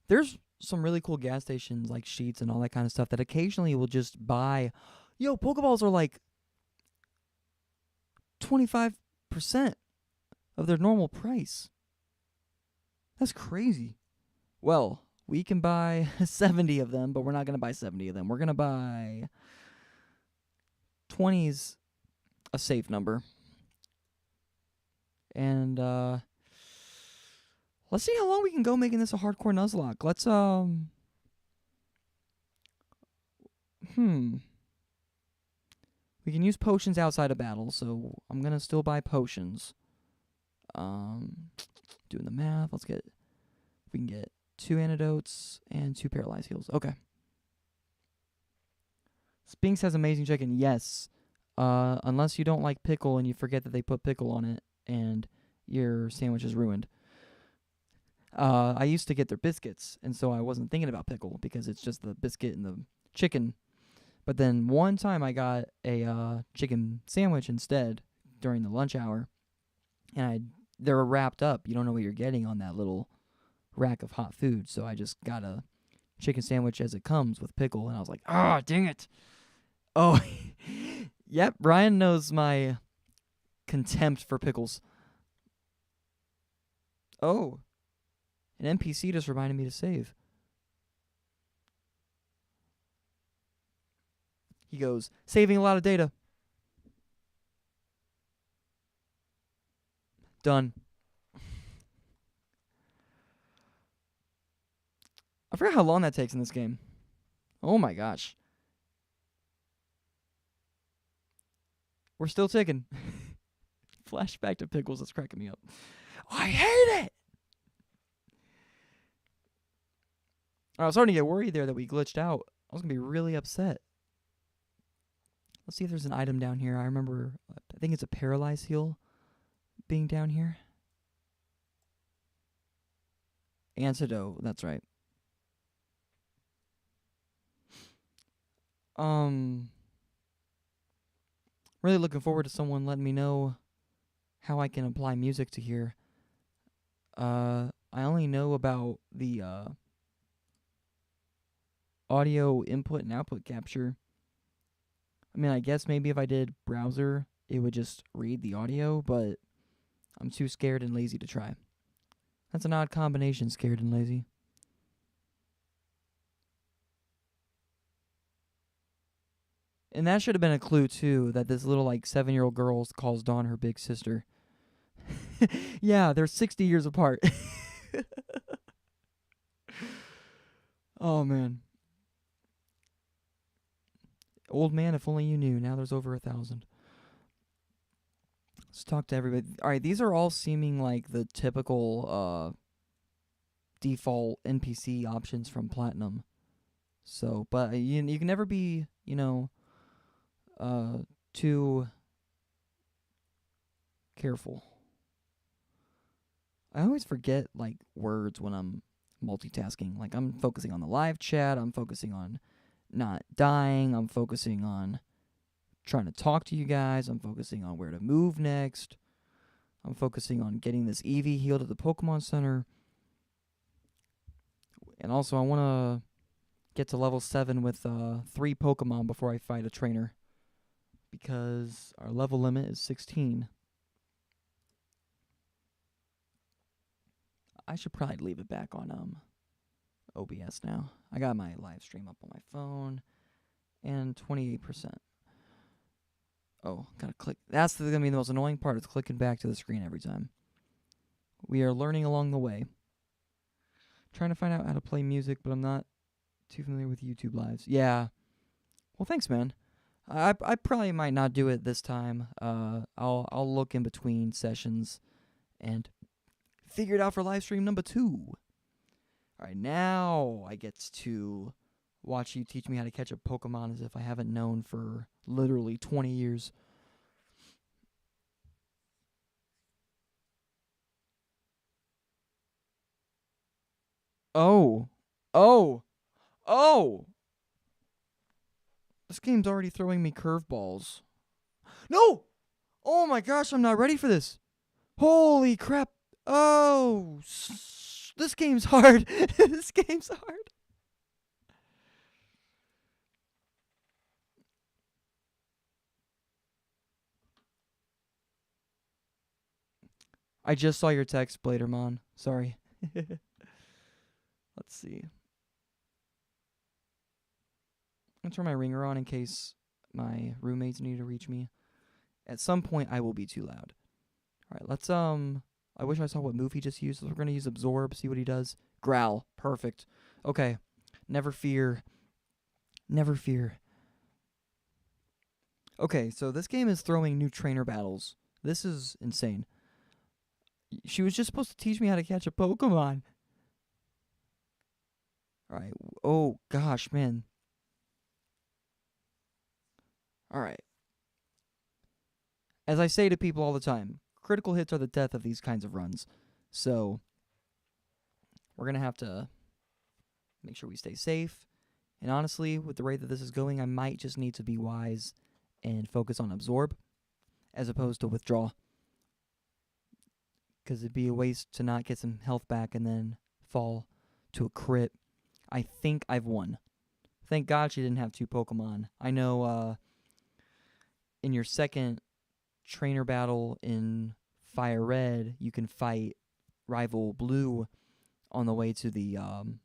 There's some really cool gas stations like Sheetz and all that kind of stuff that occasionally will just buy. Yo, Pokeballs are like 25% of their normal price. That's crazy. Well, we can buy 70 of them, but we're not going to buy 70 of them. We're going to buy 20's a safe number. And let's see how long we can go making this a hardcore Nuzlocke. Let's we can use potions outside of battle, so I'm gonna still buy potions. Doing the math, we can get 2 antidotes and 2 paralyzed heals. Okay. Spinks has amazing chicken, yes. Unless you don't like pickle and you forget that they put pickle on it and your sandwich is ruined. I used to get their biscuits, and so I wasn't thinking about pickle because it's just the biscuit and the chicken. But then one time I got a chicken sandwich instead during the lunch hour, and they were wrapped up. You don't know what you're getting on that little rack of hot food, so I just got a chicken sandwich as it comes with pickle, and I was like, dang it. Oh, yep, Brian knows my contempt for pickles. Oh, an NPC just reminded me to save. He goes, saving a lot of data. Done. I forgot how long that takes in this game. Oh my gosh. We're still ticking. Flashback to pickles, that's cracking me up. I hate it! I was starting to get worried there that we glitched out. I was going to be really upset. Let's see if there's an item down here. I think it's a paralyzed heal being down here. Antidote, that's right. Really looking forward to someone letting me know how I can apply music to here. I only know about the audio input and output capture. I mean, I guess maybe if I did browser, it would just read the audio, but I'm too scared and lazy to try. That's an odd combination, scared and lazy. And that should have been a clue, too, that this little, 7-year-old girl calls Dawn her big sister. Yeah, they're 60 years apart. Oh, man. Old man, if only you knew. Now there's over 1,000. Let's talk to everybody. All right, these are all seeming like the typical default NPC options from Platinum. So, but you can never be, too careful. I always forget like words when I'm multitasking. Like I'm focusing on the live chat, I'm focusing on not dying, I'm focusing on trying to talk to you guys, I'm focusing on where to move next. I'm focusing on getting this Eevee healed at the Pokemon Center. And also I want to get to level 7 with 3 Pokemon before I fight a trainer, because our level limit is 16. I should probably leave it back on OBS now. I got my live stream up on my phone, and 28%. Oh, gotta click. That's gonna be the most annoying part, is clicking back to the screen every time. We are learning along the way. Trying to find out how to play music, but I'm not too familiar with YouTube lives. Yeah. Well, thanks, man. I probably might not do it this time. I'll look in between sessions and figure it out for live stream number 2. All right, now I get to watch you teach me how to catch a Pokemon as if I haven't known for literally 20 years. Oh. Oh. Oh. This game's already throwing me curveballs. No! Oh my gosh, I'm not ready for this. Holy crap. Oh. This game's hard. This game's hard. I just saw your text, Bladermon. Sorry. Let's see. I'm gonna turn my ringer on in case my roommates need to reach me. At some point, I will be too loud. All right, let's I wish I saw what move he just used. We're gonna use Absorb. See what he does. Growl. Perfect. Okay. Never fear. Never fear. Okay, so this game is throwing new trainer battles. This is insane. She was just supposed to teach me how to catch a Pokemon. Alright. Oh, gosh, man. Alright. As I say to people all the time, critical hits are the death of these kinds of runs. So, we're going to have to make sure we stay safe. And honestly, with the rate that this is going, I might just need to be wise and focus on Absorb as opposed to Withdraw. Because it'd be a waste to not get some health back and then fall to a crit. I think I've won. Thank God she didn't have 2 Pokemon. I know in your second trainer battle in Fire Red, you can fight Rival Blue on the way to the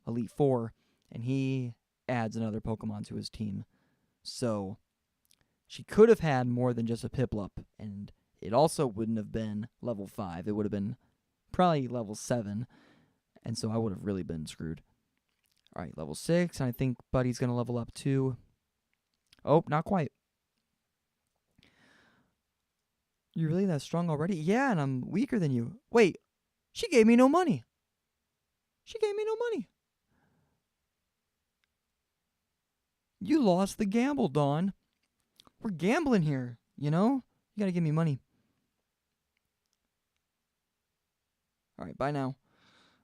Elite Four, and he adds another Pokemon to his team. So she could have had more than just a Piplup, and it also wouldn't have been level 5. It would have been probably level 7, and so I would have really been screwed. All right, level 6, and I think Buddy's going to level up too. Oh, not quite. You're really that strong already? Yeah, and I'm weaker than you. Wait, she gave me no money. She gave me no money. You lost the gamble, Dawn. We're gambling here, you know? You gotta give me money. Alright, bye now.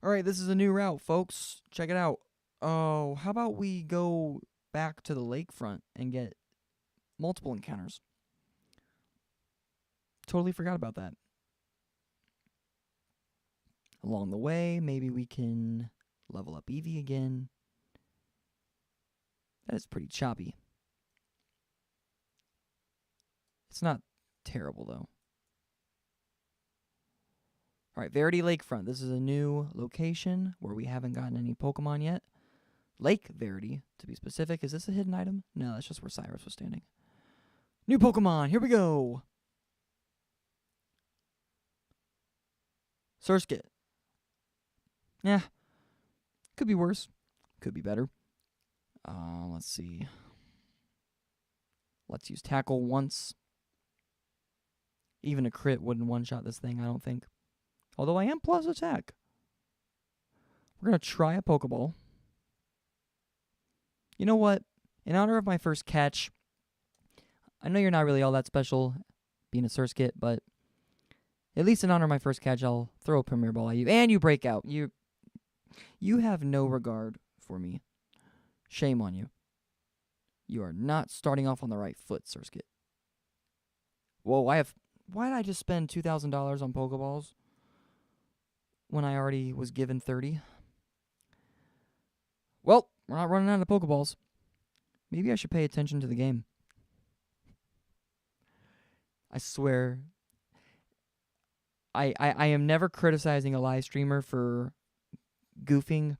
Alright, this is a new route, folks. Check it out. Oh, how about we go back to the lakefront and get multiple encounters? Totally forgot about that. Along the way, maybe we can level up Eevee again. That is pretty choppy. It's not terrible, though. Alright, Verity Lakefront. This is a new location where we haven't gotten any Pokemon yet. Lake Verity, to be specific. Is this a hidden item? No, that's just where Cyrus was standing. New Pokemon, here we go! Surskit. Yeah. Could be worse. Could be better. Let's see. Let's use tackle once. Even a crit wouldn't one-shot this thing, I don't think. Although I am plus attack. We're going to try a Pokeball. You know what? In honor of my first catch, I know you're not really all that special being a Surskit, but at least in honor of my first catch, I'll throw a Premier Ball at you. And you break out. You have no regard for me. Shame on you. You are not starting off on the right foot, Surskit. Whoa, why did I just spend $2,000 on Pokeballs when I already was given 30? Well, we're not running out of Pokeballs. Maybe I should pay attention to the game. I swear. I am never criticizing a live streamer for goofing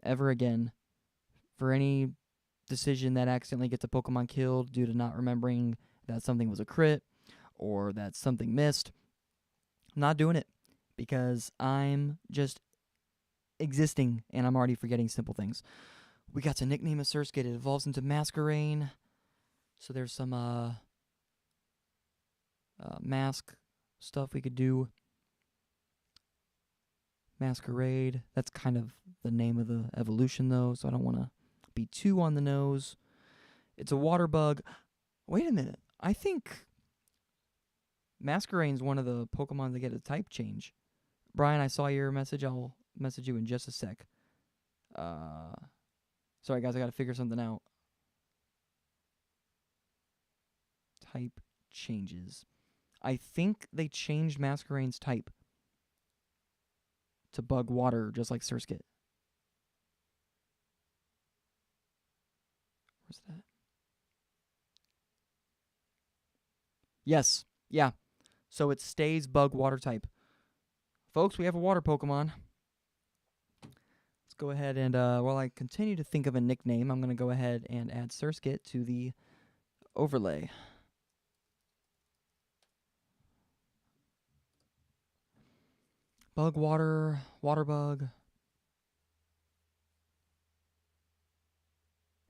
ever again. For any decision that accidentally gets a Pokemon killed due to not remembering that something was a crit or that something missed. I'm not doing it because I'm just existing and I'm already forgetting simple things. We got to nickname a Surskit. It evolves into Masquerain. So there's some mask stuff we could do. Masquerade. That's kind of the name of the evolution, though, so I don't want to be too on the nose. It's a water bug. Wait a minute. I think Masquerain's one of the Pokemon that get a type change. Brian, I saw your message. I'll message you in just a sec. Sorry, guys. I got to figure something out. Type changes. I think they changed Masquerain's type to bug water, just like Surskit. Where's that? Yes. Yeah. So it stays bug water type. Folks, we have a water Pokemon. Let's go ahead and, while I continue to think of a nickname, I'm going to go ahead and add Surskit to the overlay. Bug water, water bug.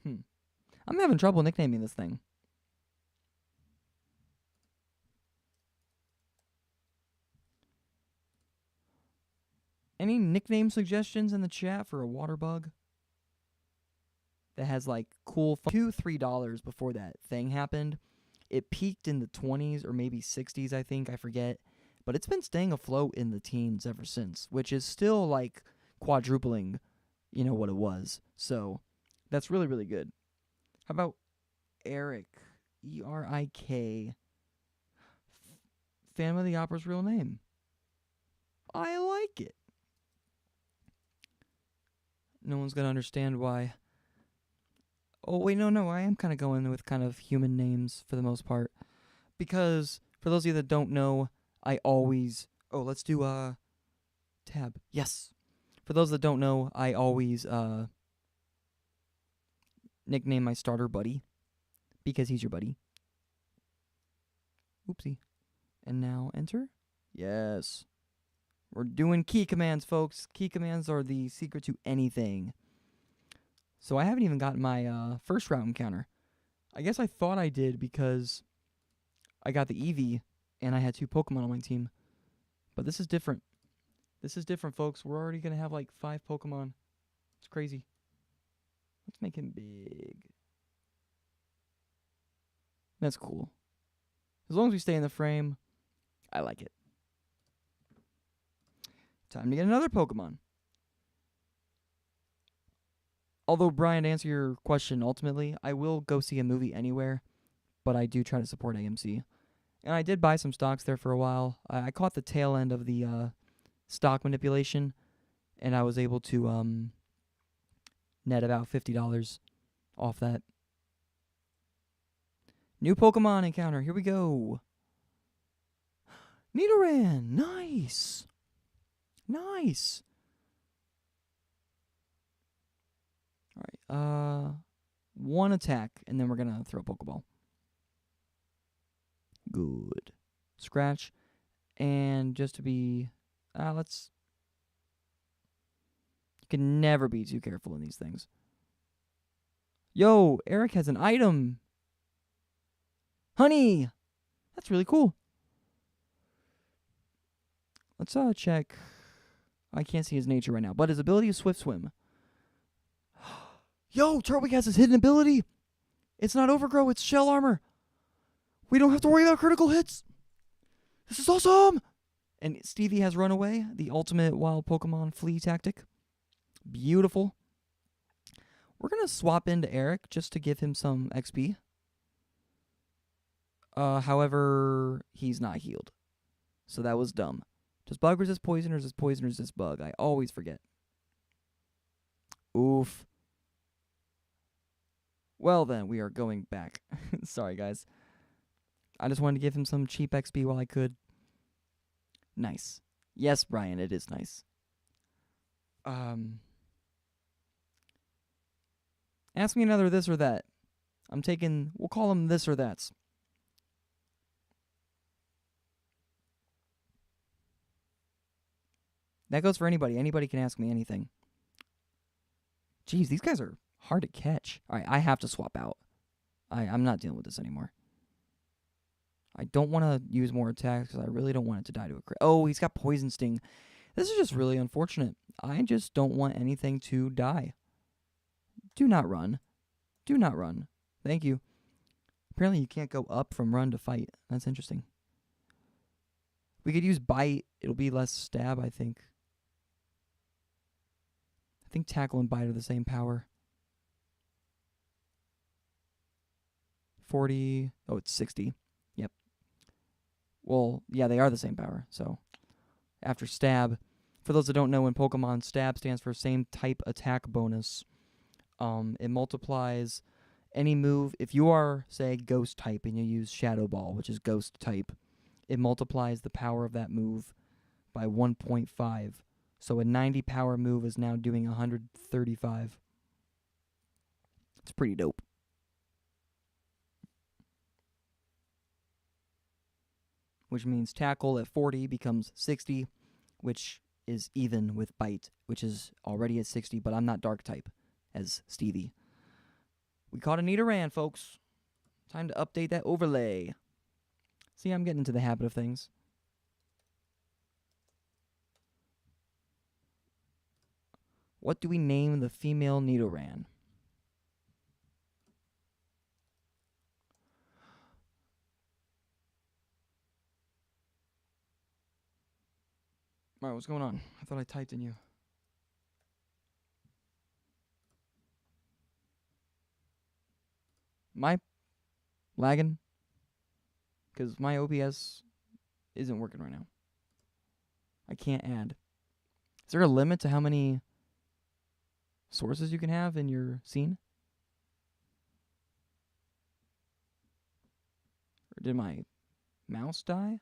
I'm having trouble nicknaming this thing. Any nickname suggestions in the chat for a water bug that has like cool $2-3 before that thing happened? It peaked in the 20s or maybe 60s, I think, I forget. But it's been staying afloat in the teens ever since, which is still like quadrupling, what it was. So that's really, really good. How about Eric? E-R-I-K. Phantom of the Opera's real name. I like it. No one's going to understand why. Oh, wait, no. I am kind of going with kind of human names for the most part. Because for those of you that don't know, I always... Oh, let's do tab. Yes. For those that don't know, I always nickname my starter Buddy. Because he's your buddy. Oopsie. And now enter. Yes. We're doing key commands, folks. Key commands are the secret to anything. So I haven't even gotten my first route encounter. I guess I thought I did because I got the Eevee and I had 2 Pokemon on my team. But this is different. This is different, folks. We're already going to have like 5 Pokemon. It's crazy. Let's make him big. That's cool. As long as we stay in the frame, I like it. Time to get another Pokemon. Although, Brian, to answer your question, ultimately, I will go see a movie anywhere, but I do try to support AMC. And I did buy some stocks there for a while. I caught the tail end of the stock manipulation, and I was able to net about $50 off that. New Pokemon encounter. Here we go. Nidoran. Nice. Nice. All right. 1 attack, and then we're going to throw a Pokeball. Good. Scratch. And just to be... let's... You can never be too careful in these things. Yo, Eric has an item. Honey. That's really cool. Let's check. I can't see his nature right now, but his ability is Swift Swim. Yo, Turtwig has his hidden ability. It's not Overgrow, it's Shell Armor. We don't have to worry about critical hits. This is awesome. And Stevie has Runaway, the ultimate wild Pokemon flee tactic. Beautiful. We're going to swap into Eric just to give him some XP. However, he's not healed. So that was dumb. Does bug resist poison or does poison resist bug? I always forget. Oof. Well then, we are going back. Sorry, guys. I just wanted to give him some cheap XP while I could. Nice. Yes, Brian, it is nice. Ask me another this or that. We'll call them this or that's. That goes for anybody. Anybody can ask me anything. Jeez, these guys are hard to catch. All right, I have to swap out. I'm not dealing with this anymore. I don't want to use more attacks because I really don't want it to die to a crit. Oh, he's got Poison Sting. This is just really unfortunate. I just don't want anything to die. Do not run. Do not run. Thank you. Apparently you can't go up from run to fight. That's interesting. We could use Bite. It'll be less stab, I think. I think Tackle and Bite are the same power. 40. Oh, it's 60. Yep. Well, yeah, they are the same power. So, after Stab, for those that don't know, in Pokemon, Stab stands for same type attack bonus. It multiplies any move. If you are, say, Ghost type and you use Shadow Ball, which is Ghost type, it multiplies the power of that move by 1.5. So a 90 power move is now doing 135. It's pretty dope. Which means Tackle at 40 becomes 60, which is even with Bite, which is already at 60, but I'm not Dark type, as Stevie. We caught a Nidoran, folks. Time to update that overlay. See, I'm getting into the habit of things. What do we name the female Nidoran? Alright, what's going on? I thought I typed in you. Am I lagging? Because my OBS isn't working right now. I can't add. Is there a limit to how many sources you can have in your scene? Or did my mouse die?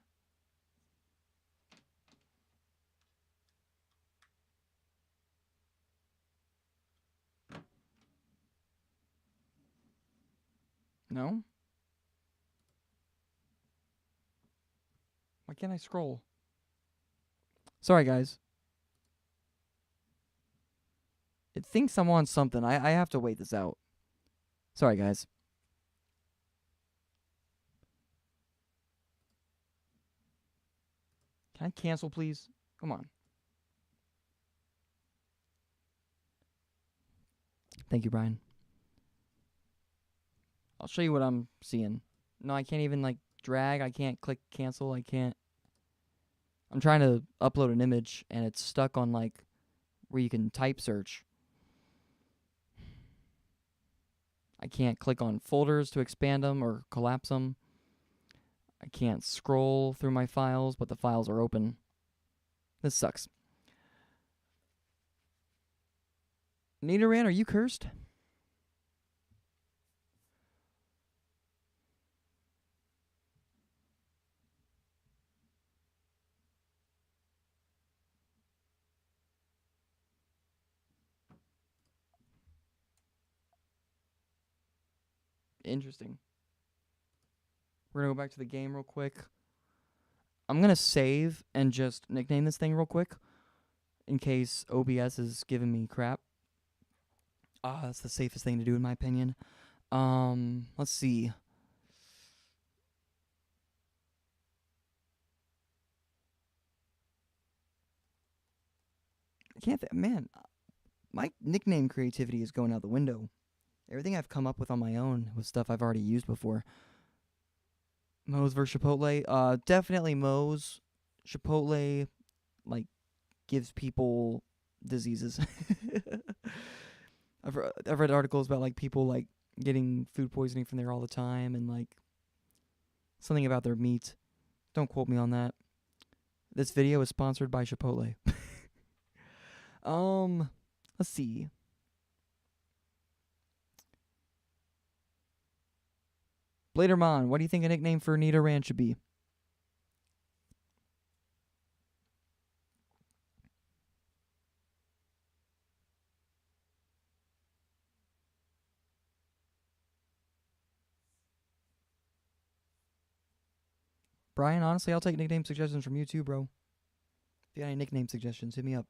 No? Why can't I scroll? Sorry, guys. It thinks I'm on something. I have to wait this out. Sorry, guys. Can I cancel, please? Come on. Thank you, Brian. I'll show you what I'm seeing. No, I can't even, like, drag. I can't click cancel. I can't. I'm trying to upload an image, and it's stuck on, like, where you can type search. I can't click on folders to expand them or collapse them. I can't scroll through my files, but the files are open. This sucks. Nidoran, are you cursed? Interesting. We're going to go back to the game real quick. I'm going to save and just nickname this thing real quick in case OBS is giving me crap. That's the safest thing to do in my opinion. Let's see. I can't man, my nickname creativity is going out the window. Everything I've come up with on my own was stuff I've already used before. Moe's versus Chipotle. Definitely Moe's. Chipotle, like, gives people diseases. I've read articles about, like, people, like, getting food poisoning from there all the time, and, like, something about their meat. Don't quote me on that. This video is sponsored by Chipotle. Let's see. Bladermon, what do you think a nickname for Nita Ranch should be? Brian, honestly, I'll take nickname suggestions from you too, bro. If you got any nickname suggestions, hit me up.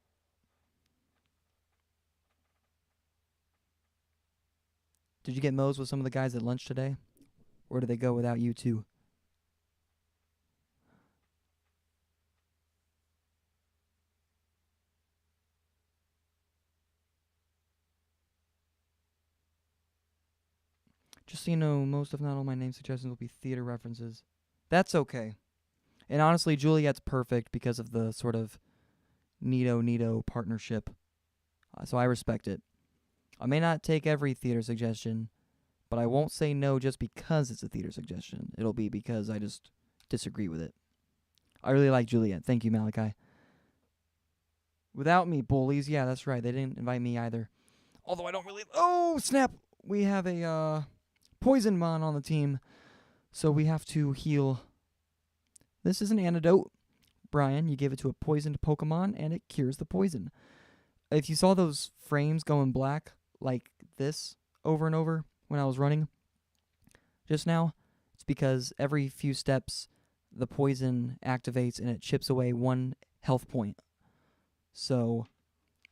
Did you get Moe's with some of the guys at lunch today? Or did they go without you too? Just so you know, most if not all my name suggestions will be theater references. That's okay. And honestly, Juliet's perfect because of the sort of Nito partnership. So I respect it. I may not take every theater suggestion, but I won't say no just because it's a theater suggestion. It'll be because I just disagree with it. I really like Juliet. Thank you, Malachi. Without me, bullies. Yeah, that's right. They didn't invite me either. Although I don't really... Oh, snap! We have a poison mon on the team, so we have to heal. This is an antidote. Brian, you give it to a poisoned Pokemon, and it cures the poison. If you saw those frames going black like this over and over when I was running just now, it's because every few steps the poison activates and it chips away 1 health point. So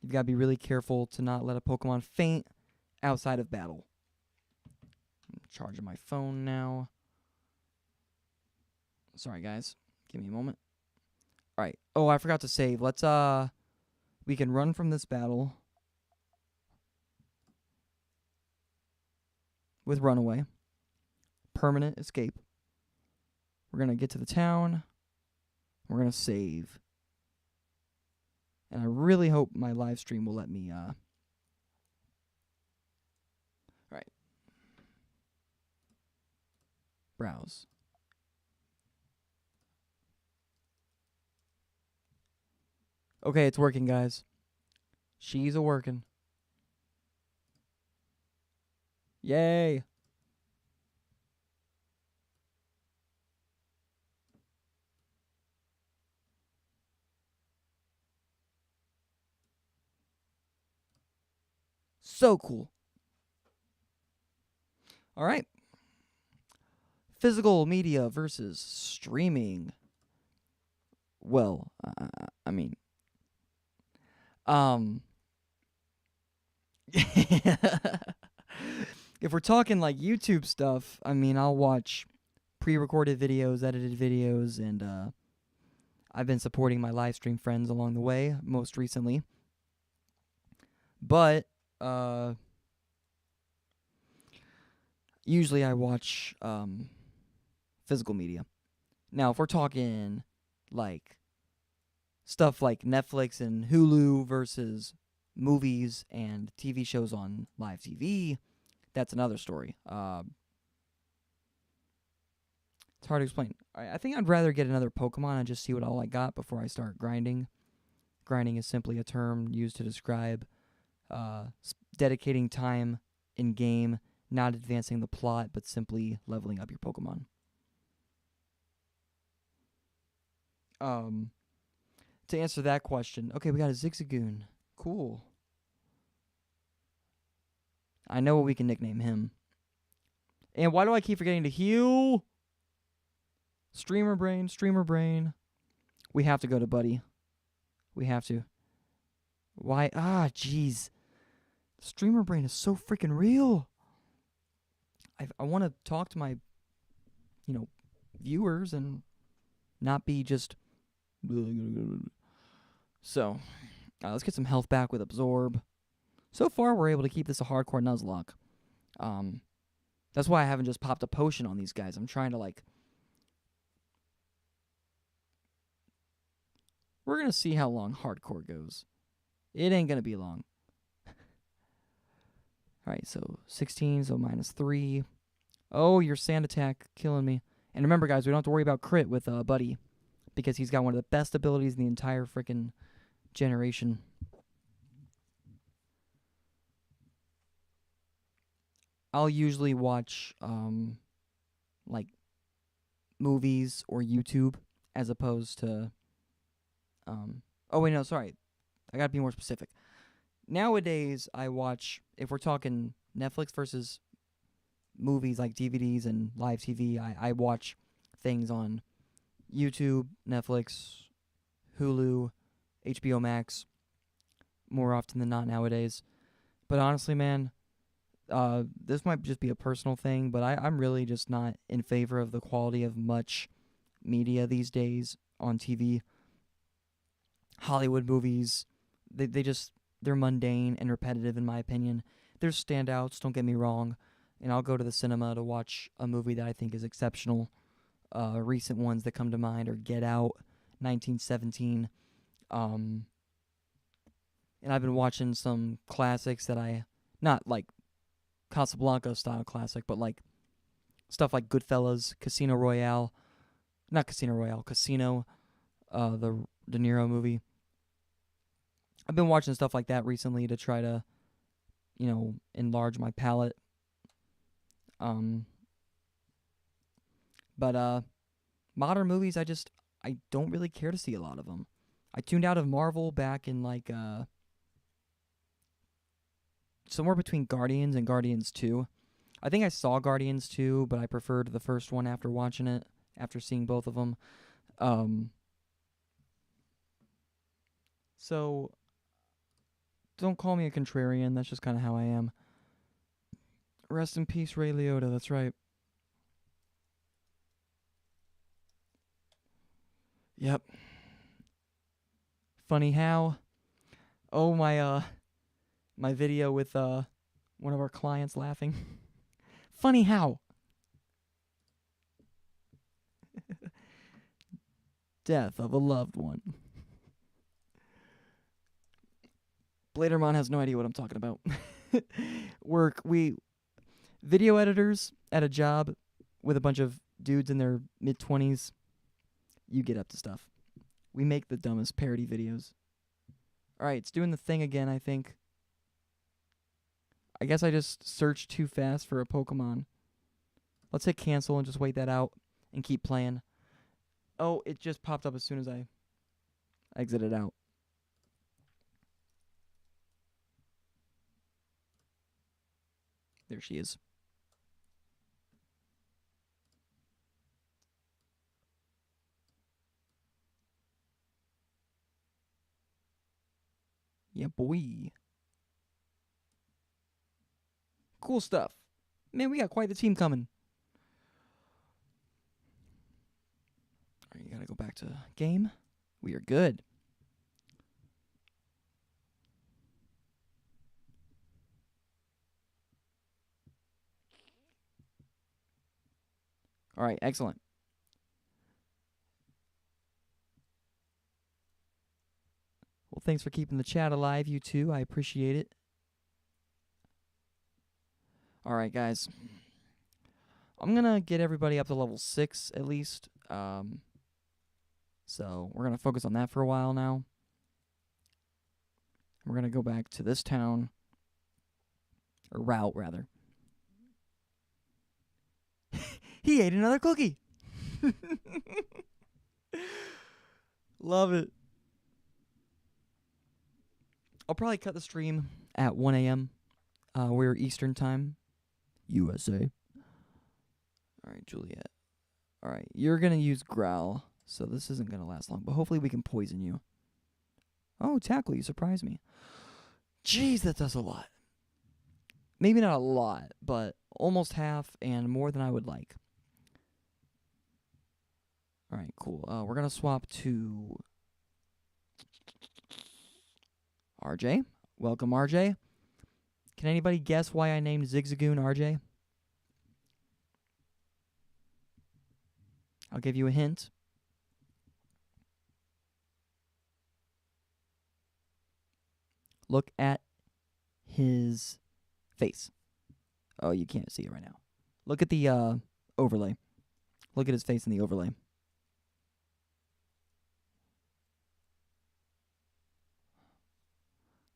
you've got to be really careful to not let a Pokemon faint outside of battle. I'm charging my phone now. Sorry, guys. Give me a moment. All right. Oh, I forgot to save. Let's, we can run from this battle with Runaway. Permanent escape. We're going to get to the town. We're going to save. And I really hope my live stream will let me, All right. Browse. Okay, it's working, guys. She's a-working. Yay! So cool. All right. Physical media versus streaming. Well, I mean... If we're talking like YouTube stuff, I mean, I'll watch pre-recorded videos, edited videos, and I've been supporting my live stream friends along the way, most recently. But usually I watch physical media. Now, if we're talking like stuff like Netflix and Hulu versus movies and TV shows on live TV, that's another story. It's hard to explain. I think I'd rather get another Pokemon and just see what all I got before I start grinding. Grinding is simply a term used to describe dedicating time in game, not advancing the plot, but simply leveling up your Pokemon. To answer that question, okay, we got a Zigzagoon. Cool. I know what we can nickname him. And why do I keep forgetting to heal? Streamer brain, streamer brain. We have to go to Buddy. We have to. Why? Ah, jeez. Streamer brain is so freaking real. I want to talk to my, viewers and not be just. So, let's get some health back with Absorb. So far, we're able to keep this a hardcore Nuzlocke. That's why I haven't just popped a potion on these guys. I'm trying to, we're going to see how long hardcore goes. It ain't going to be long. Alright, so 16, so -3. Oh, your sand attack killing me. And remember, guys, we don't have to worry about crit with Buddy, because he's got one of the best abilities in the entire freaking generation. I'll usually watch, movies or YouTube as opposed to, oh, wait, no, sorry. I gotta be more specific. Nowadays, I watch, if we're talking Netflix versus movies like DVDs and live TV, I watch things on YouTube, Netflix, Hulu, HBO Max, more often than not nowadays. But honestly, man, this might just be a personal thing, but I'm really just not in favor of the quality of much media these days on TV. Hollywood movies, they're mundane and repetitive in my opinion. There's standouts, don't get me wrong, and I'll go to the cinema to watch a movie that I think is exceptional. Recent ones that come to mind are Get Out, 1917, and I've been watching some classics that not like Casablanca style classic, but like stuff like Goodfellas, Casino Royale, Casino, the De Niro movie. I've been watching stuff like that recently to try to, enlarge my palate. But modern movies, I don't really care to see a lot of them. I tuned out of Marvel back in somewhere between Guardians and Guardians 2. I think I saw Guardians 2, but I preferred the first one after watching it, after seeing both of them. So don't call me a contrarian. That's just kind of how I am. Rest in peace, Ray Liotta. That's right. Yep. Funny how? Oh, my video with one of our clients laughing. Funny how? Death of a loved one. Bladermon has no idea what I'm talking about. Video editors at a job with a bunch of dudes in their mid-20s, you get up to stuff. We make the dumbest parody videos. Alright, it's doing the thing again, I think. I guess I just searched too fast for a Pokemon. Let's hit cancel and just wait that out and keep playing. Oh, it just popped up as soon as I exited out. There she is. Yeah, boy. Cool stuff. Man, we got quite the team coming. Alright, you gotta go back to game. We are good. Alright, excellent. Well, thanks for keeping the chat alive, you two. I appreciate it. Alright, guys. I'm gonna get everybody up to level 6, at least. So, we're gonna focus on that for a while now. We're gonna go back to this town. Or route, rather. He ate another cookie! Love it. I'll probably cut the stream at 1 a.m. We're Eastern time. USA. Alright, Juliet. Alright, you're going to use Growl, so this isn't going to last long, but hopefully we can poison you. Oh, Tackle, you surprised me. Jeez, that does a lot. Maybe not a lot, but almost half and more than I would like. All right, cool. We're going to swap to RJ. Welcome, RJ. Can anybody guess why I named Zigzagoon RJ? I'll give you a hint. Look at his face. Oh, you can't see it right now. Look at the overlay. Look at his face in the overlay.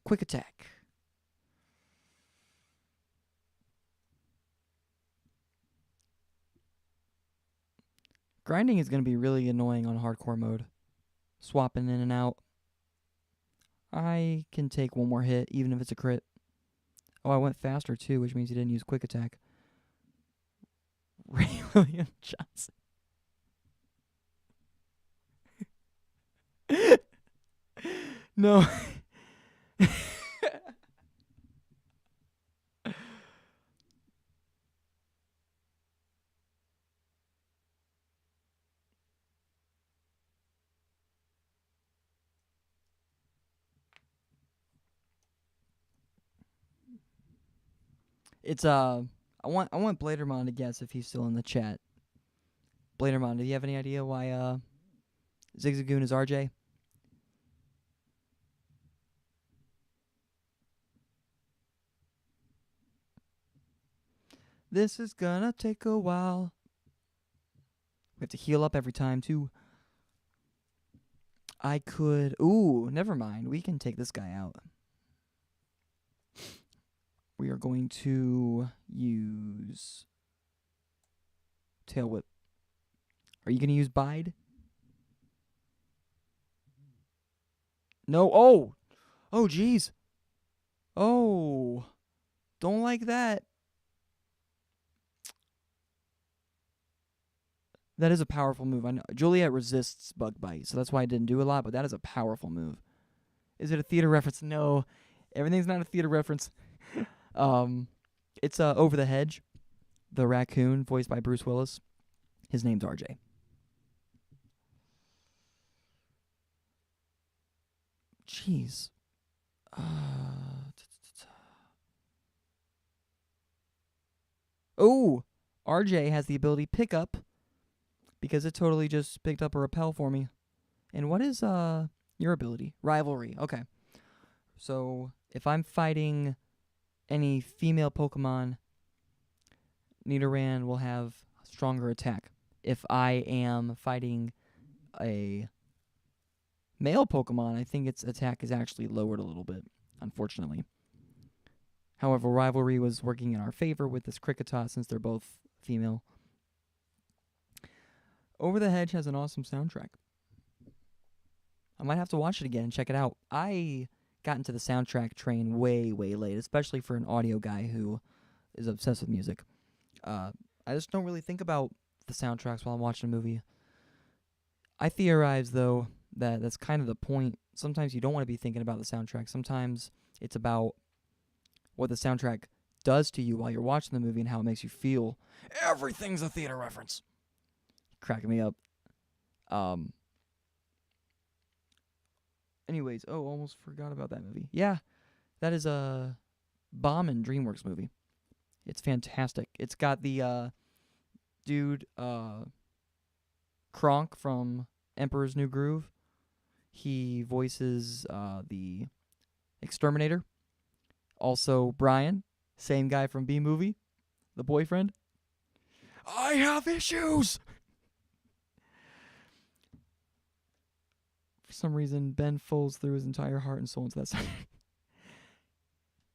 Quick attack. Grinding is going to be really annoying on hardcore mode. Swapping in and out. I can take one more hit, even if it's a crit. Oh, I went faster, too, which means he didn't use quick attack. Ray William Johnson. No. It's I want Bladermon to guess if he's still in the chat. Bladermon, do you have any idea why Zigzagoon is RJ? This is gonna take a while. We have to heal up every time too. I could never mind. We can take this guy out. We are going to use Tail Whip. Are you going to use Bide? No. Oh, jeez. Oh, don't like that. That is a powerful move. I know Juliet resists Bug Bite, so that's why I didn't do a lot, but that is a powerful move. Is it a theater reference? No. Everything's not a theater reference. It's Over the Hedge, the raccoon voiced by Bruce Willis. His name's RJ. Jeez. Oh, RJ has the ability pick up because it totally just picked up a repel for me. And what is your ability? Rivalry. Okay. So if I'm fighting any female Pokemon, Nidoran will have stronger attack. If I am fighting a male Pokemon, I think its attack is actually lowered a little bit, unfortunately. However, Rivalry was working in our favor with this Kricketot since they're both female. Over the Hedge has an awesome soundtrack. I might have to watch it again and check it out. I got into the soundtrack train way, way late, especially for an audio guy who is obsessed with music. I just don't really think about the soundtracks while I'm watching a movie. I theorize, though, that that's kind of the point. Sometimes you don't want to be thinking about the soundtrack. Sometimes it's about what the soundtrack does to you while you're watching the movie and how it makes you feel. Everything's a theater reference. Cracking me up. Anyways, almost forgot about that movie. Yeah, that is a Bomb and DreamWorks movie. It's fantastic. It's got the dude Kronk from Emperor's New Groove. He voices the Exterminator. Also Brian, same guy from B-Movie, the boyfriend. I have issues! For some reason, Ben Folds threw his entire heart and soul into that song.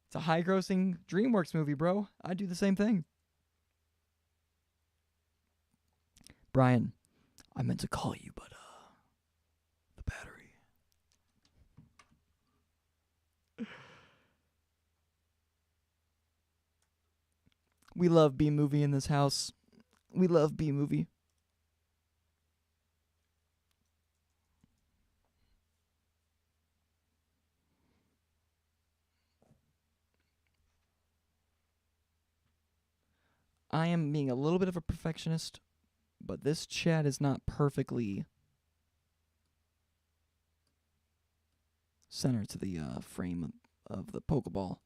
It's a high-grossing DreamWorks movie, bro. I'd do the same thing. Brian, I meant to call you, but the battery. We love B-Movie in this house. We love B-Movie. I am being a little bit of a perfectionist, but this chat is not perfectly centered to the frame of the Pokeball.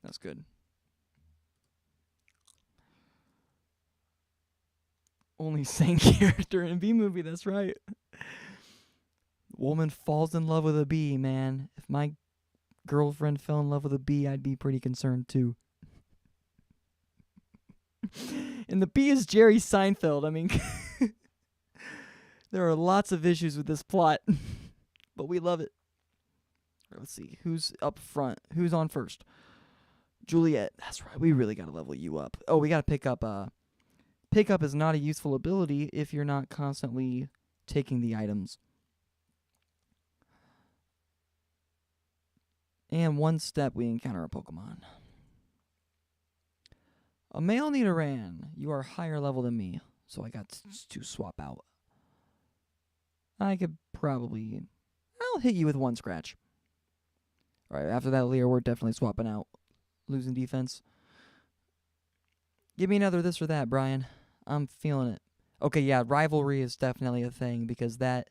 That's good. Only sane character in a B movie, that's right. Woman falls in love with a bee, man. If my girlfriend fell in love with a bee, I'd be pretty concerned too. And the bee is Jerry Seinfeld. I mean, there are lots of issues with this plot, but we love it. Let's see. Who's up front? Who's on first? Juliet. That's right. We really got to level you up. Oh, we got to pick up. Pickup is not a useful ability if you're not constantly taking the items. And one step, we encounter a Pokemon. A male Nidoran. You are higher level than me, so I got to swap out. I could probably... I'll hit you with one scratch. Alright, after that, Leer, we're definitely swapping out. Losing defense. Give me another this or that, Brian. I'm feeling it. Okay, yeah, rivalry is definitely a thing because that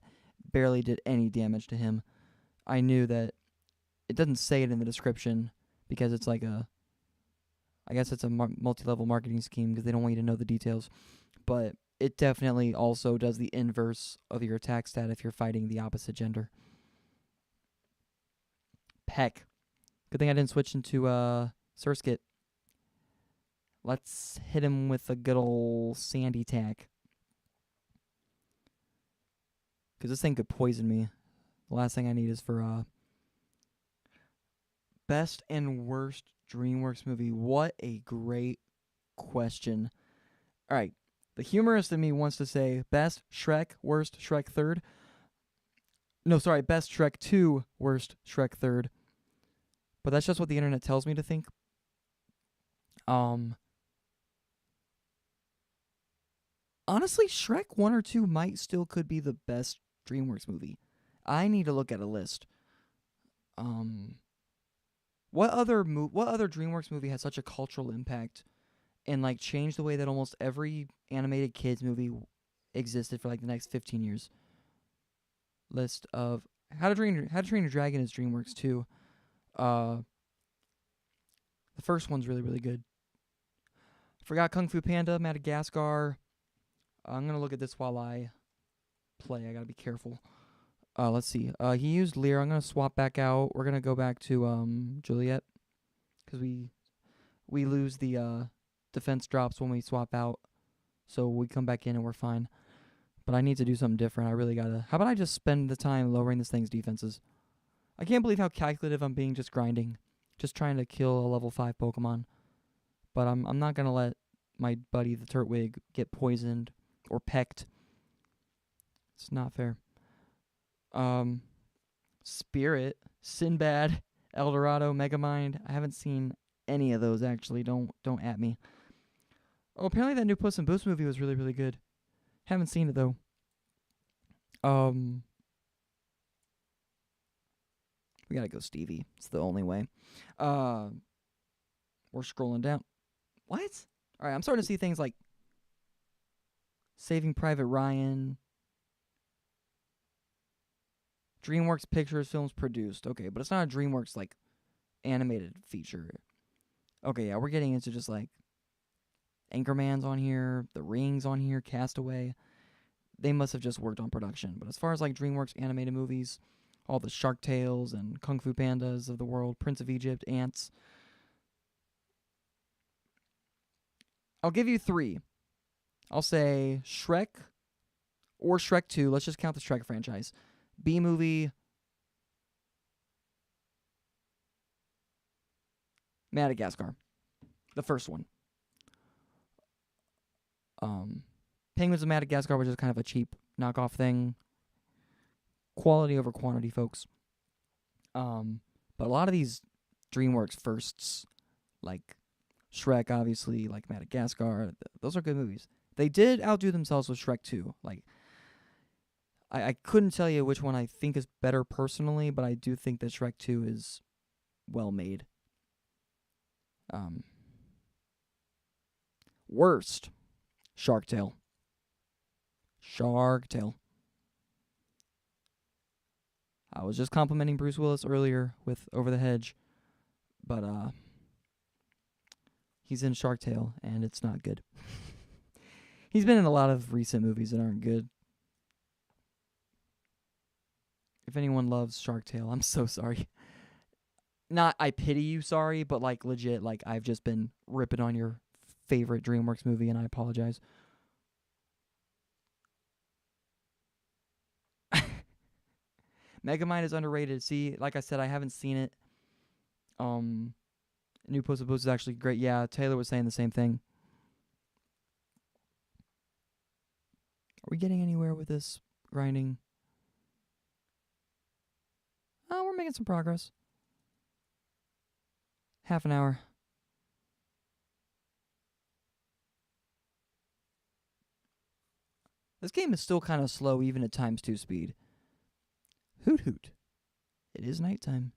barely did any damage to him. I knew that it doesn't say it in the description because it's like a... I guess it's a multi-level marketing scheme because they don't want you to know the details. But it definitely also does the inverse of your attack stat if you're fighting the opposite gender. Peck. Good thing I didn't switch into Surskit. Let's hit him with a good old Sandy tack. Because this thing could poison me. The last thing I need is for best and worst DreamWorks movie. What a great question. All right. The humorist in me wants to say best Shrek, worst Shrek third. No, sorry, best Shrek 2, worst Shrek third. But that's just what the internet tells me to think. Honestly, Shrek 1 or 2 might still could be the best DreamWorks movie. I need to look at a list. What other DreamWorks movie has such a cultural impact and like changed the way that almost every animated kids movie existed for like the next 15 years? List of How to Train Your Dragon is DreamWorks too. The first one's really, really good. Forgot Kung Fu Panda, Madagascar. I'm going to look at this while I play. I got to be careful. Let's see. He used Leer. I'm going to swap back out. We're going to go back to Juliet. Because we lose the defense drops when we swap out. So we come back in and we're fine. But I need to do something different. I really got to... How about I just spend the time lowering this thing's defenses? I can't believe how calculative I'm being just grinding. Just trying to kill a level 5 Pokemon. But I'm not going to let my buddy, the Turtwig, get poisoned or pecked. It's not fair. Spirit, Sinbad, Eldorado, Megamind. I haven't seen any of those, actually. Don't at me. Oh, apparently that new Puss in Boots movie was really, really good. Haven't seen it, though. We gotta go Stevie. It's the only way. We're scrolling down. What? Alright, I'm starting to see things like Saving Private Ryan, DreamWorks Pictures Films produced. Okay, but it's not a DreamWorks, like, animated feature. Okay, yeah, we're getting into just, like, Anchorman's on here, The Ring's on here, Castaway. They must have just worked on production. But as far as, like, DreamWorks animated movies, all the Shark Tales and Kung Fu Pandas of the world, Prince of Egypt, Ants. I'll give you 3. I'll say Shrek or Shrek 2. Let's just count the Shrek franchise. B movie, Madagascar. The first one. Penguins of Madagascar was just kind of a cheap knockoff thing. Quality over quantity, folks. But a lot of these DreamWorks firsts, like Shrek, obviously, like Madagascar, those are good movies. They did outdo themselves with Shrek 2. Like, I couldn't tell you which one I think is better personally, but I do think that Shrek 2 is well made. Worst, Shark Tale. Shark Tale. I was just complimenting Bruce Willis earlier with Over the Hedge, but he's in Shark Tale, and it's not good. He's been in a lot of recent movies that aren't good. If anyone loves Shark Tale, I'm so sorry. Not I pity you, sorry, but like legit, like I've just been ripping on your favorite DreamWorks movie, and I apologize. Megamind is underrated. See, like I said, I haven't seen it. New Puss in Boots is actually great. Yeah, Taylor was saying the same thing. Are we getting anywhere with this grinding? Oh, we're making some progress. Half an hour. This game is still kind of slow, even at ×2 speed. Hoot hoot. It is nighttime.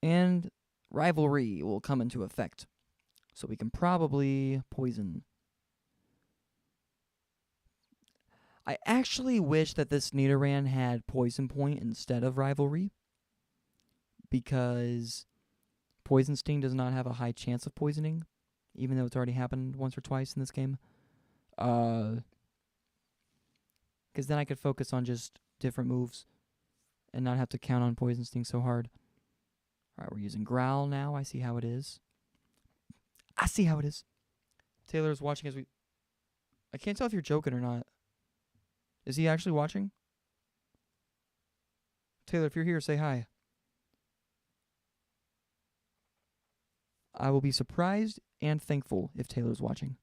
And rivalry will come into effect. So we can probably poison. I actually wish that this Nidoran had Poison Point instead of Rivalry, because Poison Sting does not have a high chance of poisoning, even though it's already happened once or twice in this game. Because then I could focus on just different moves and not have to count on Poison Sting so hard. Alright, we're using Growl now. I see how it is. Taylor's watching as we... I can't tell if you're joking or not. Is he actually watching? Taylor, if you're here, say hi. I will be surprised and thankful if Taylor's watching.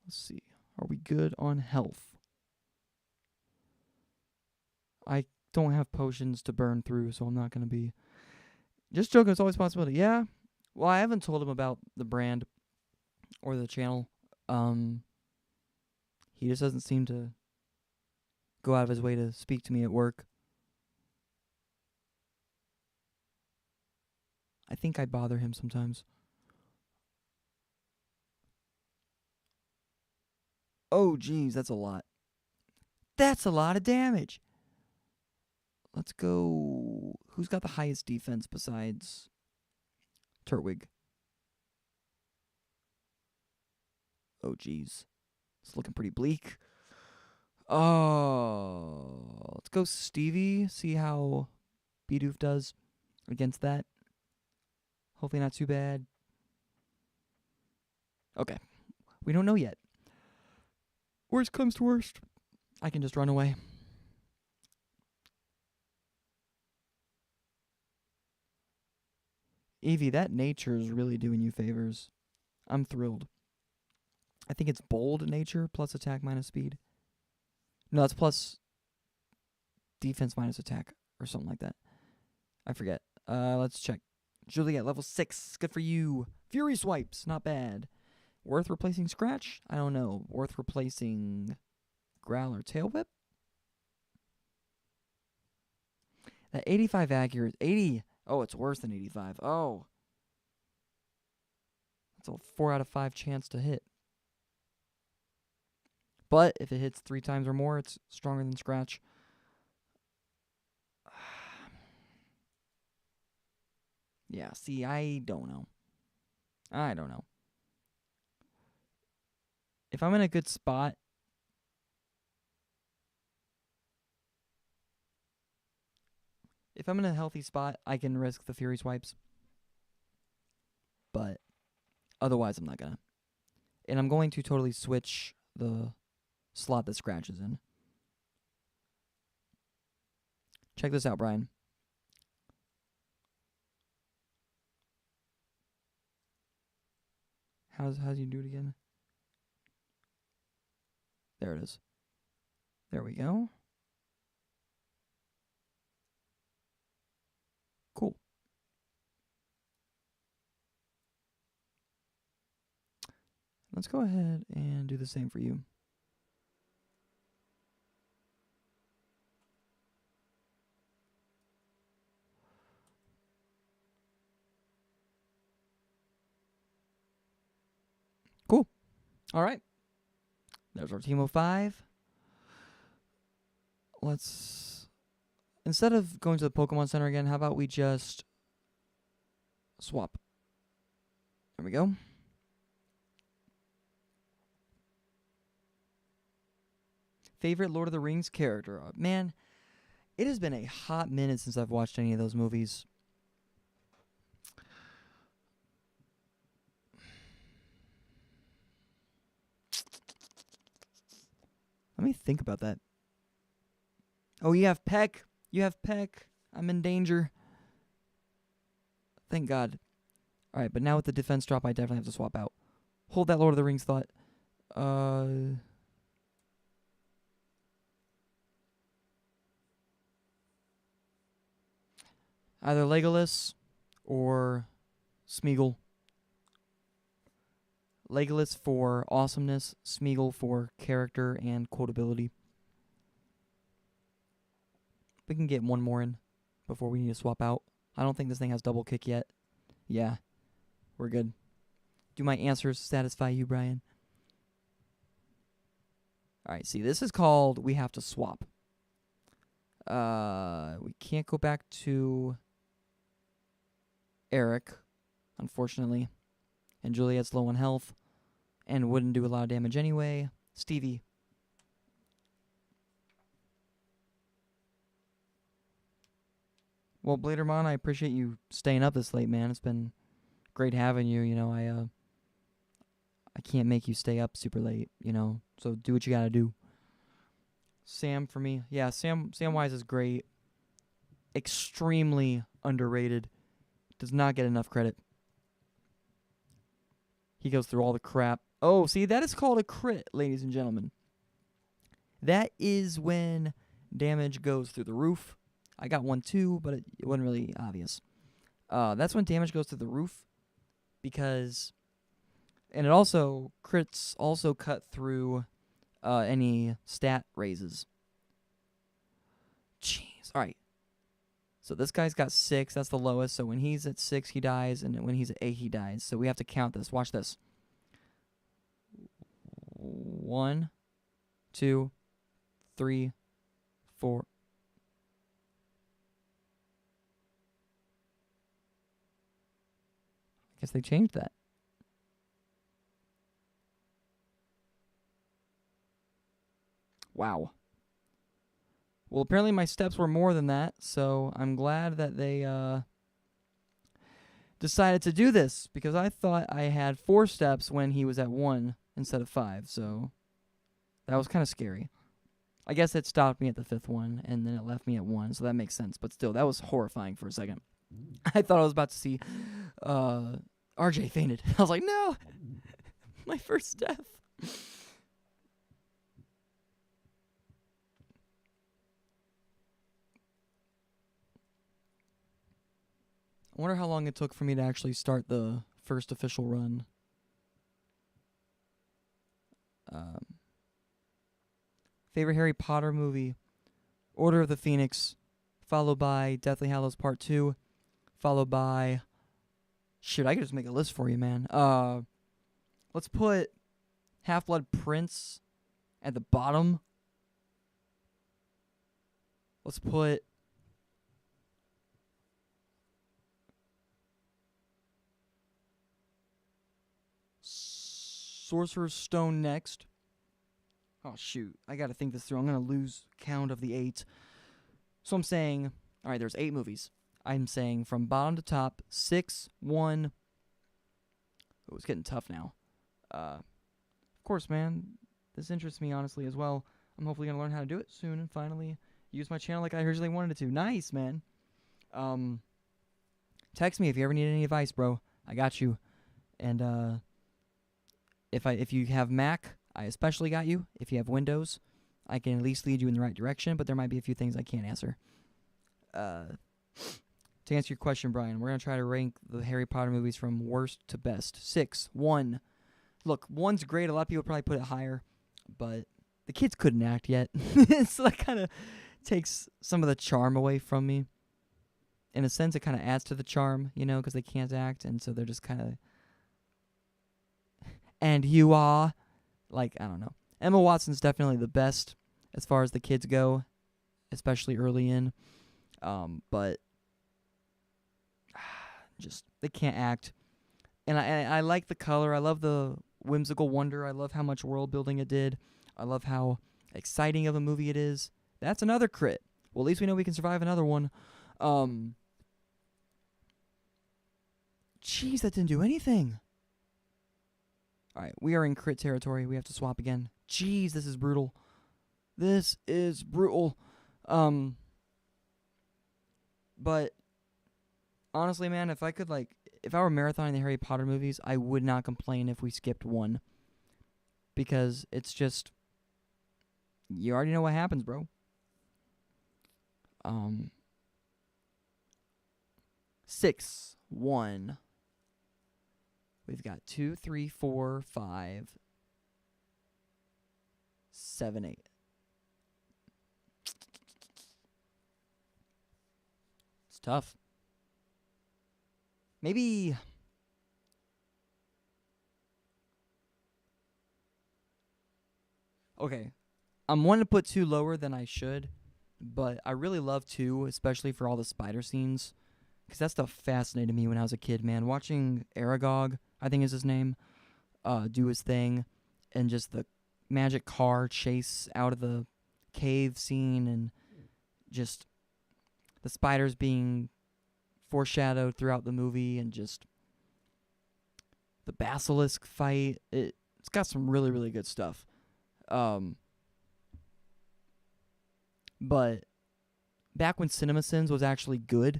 Let's see. Are we good on health? I don't have potions to burn through, so I'm not going to be... Just joking, it's always a possibility. Yeah. Well, I haven't told him about the brand or the channel. He just doesn't seem to go out of his way to speak to me at work. I think I bother him sometimes. Oh, geez, that's a lot. That's a lot of damage. Let's go... Who's got the highest defense besides Turtwig? Oh, geez. It's looking pretty bleak. Oh, let's go Stevie. See how Bidoof does against that. Hopefully not too bad. Okay. We don't know yet. Worst comes to worst, I can just run away. Eevee, that nature is really doing you favors. I'm thrilled. I think it's bold nature plus attack minus speed. No, it's plus defense minus attack or something like that. I forget. Let's check. Juliet, level 6. Good for you. Fury swipes. Not bad. Worth replacing Scratch? I don't know. Worth replacing Growl or Tail Whip? That 85 accurate. 80. Oh, it's worse than 85. Oh. That's a 4 out of 5 chance to hit. But if it hits 3 times or more, it's stronger than Scratch. Yeah, see, I don't know. If I'm in a good spot, if I'm in a healthy spot, I can risk the Fury Swipes. But otherwise, I'm not gonna. And I'm going to totally switch the slot that Scratch is in. Check this out, Brian. How's you do it again? There it is. There we go. Cool. Let's go ahead and do the same for you. Cool. All right. There's our team of 5. Let's, instead of going to the Pokemon Center again, how about we just swap? There we go. Favorite Lord of the Rings character? Man, it has been a hot minute since I've watched any of those movies. Let me think about that. Oh, you have Peck. You have Peck. I'm in danger. Thank God. All right, but now with the defense drop, I definitely have to swap out. Hold that Lord of the Rings thought. Either Legolas or Smeagol. Legolas for awesomeness, Smeagol for character and quotability. We can get one more in before we need to swap out. I don't think this thing has double kick yet. Yeah, we're good. Do my answers satisfy you, Brian? All right, see, this is called we have to swap. We can't go back to Eric, unfortunately. And Juliet's low on health and wouldn't do a lot of damage anyway. Stevie. Well, Bladermon, I appreciate you staying up this late, man. It's been great having you. You know, I can't make you stay up super late, you know, so do what you gotta do. Sam for me. Yeah, Samwise is great. Extremely underrated. Does not get enough credit. He goes through all the crap. Oh, see, that is called a crit, ladies and gentlemen. That is when damage goes through the roof. I got one too, but it wasn't really obvious. That's when damage goes through the roof. Because, and it also, crits also cut through any stat raises. Jeez. All right. So this guy's got 6. That's the lowest. So when he's at 6, he dies. And when he's at 8, he dies. So we have to count this. Watch this. 1, 2, 3, 4. I guess they changed that. Wow. Well, apparently my steps were more than that, so I'm glad that they decided to do this, because I thought I had 4 steps when he was at 1 instead of 5, so that was kind of scary. I guess it stopped me at the 5th one, and then it left me at 1, so that makes sense, but still, that was horrifying for a second. I thought I was about to see RJ fainted. I was like, no! My first death. I wonder how long it took for me to actually start the first official run. Favorite Harry Potter movie? Order of the Phoenix, followed by Deathly Hallows Part 2, followed by... Shit, I could just make a list for you, man. Let's put Half-Blood Prince at the bottom. Let's put... Sorcerer's Stone next. Oh, shoot. I gotta think this through. I'm gonna lose count of the 8. So I'm saying... Alright, there's 8 movies. I'm saying from bottom to top, 6, 1... Oh, it's getting tough now. Of course, man. This interests me, honestly, as well. I'm hopefully gonna learn how to do it soon and finally use my channel like I originally wanted it to. Nice, man. Text me if you ever need any advice, bro. I got you. And if you have Mac, I especially got you. If you have Windows, I can at least lead you in the right direction, but there might be a few things I can't answer. To answer your question, Brian, we're going to try to rank the Harry Potter movies from worst to best. 6, 1. Look, 1's great. A lot of people probably put it higher, but the kids couldn't act yet. So that kind of takes some of the charm away from me. In a sense, it kind of adds to the charm, you know, because they can't act, and so they're just kind of... And you are... Like, I don't know. Emma Watson's definitely the best as far as the kids go, especially early in. But just, they can't act. And I like the color. I love the whimsical wonder. I love how much world building it did. I love how exciting of a movie it is. That's another crit. Well, at least we know we can survive another one. Jeez, that didn't do anything. Alright, we are in crit territory. We have to swap again. Jeez, this is brutal. This is brutal. But honestly, man, if I were marathoning the Harry Potter movies, I would not complain if we skipped one. Because it's just, you already know what happens, bro. 6, 1. We've got 2, 3, 4, 5, 7, 8. It's tough. Maybe... Okay. I'm wanting to put 2 lower than I should, but I really love 2, especially for all the spider scenes, because that stuff fascinated me when I was a kid, man. Watching Aragog, I think is his name, do his thing, and just the magic car chase out of the cave scene, and just the spiders being foreshadowed throughout the movie, and just the basilisk fight. It's got some really, really good stuff. But back when CinemaSins was actually good,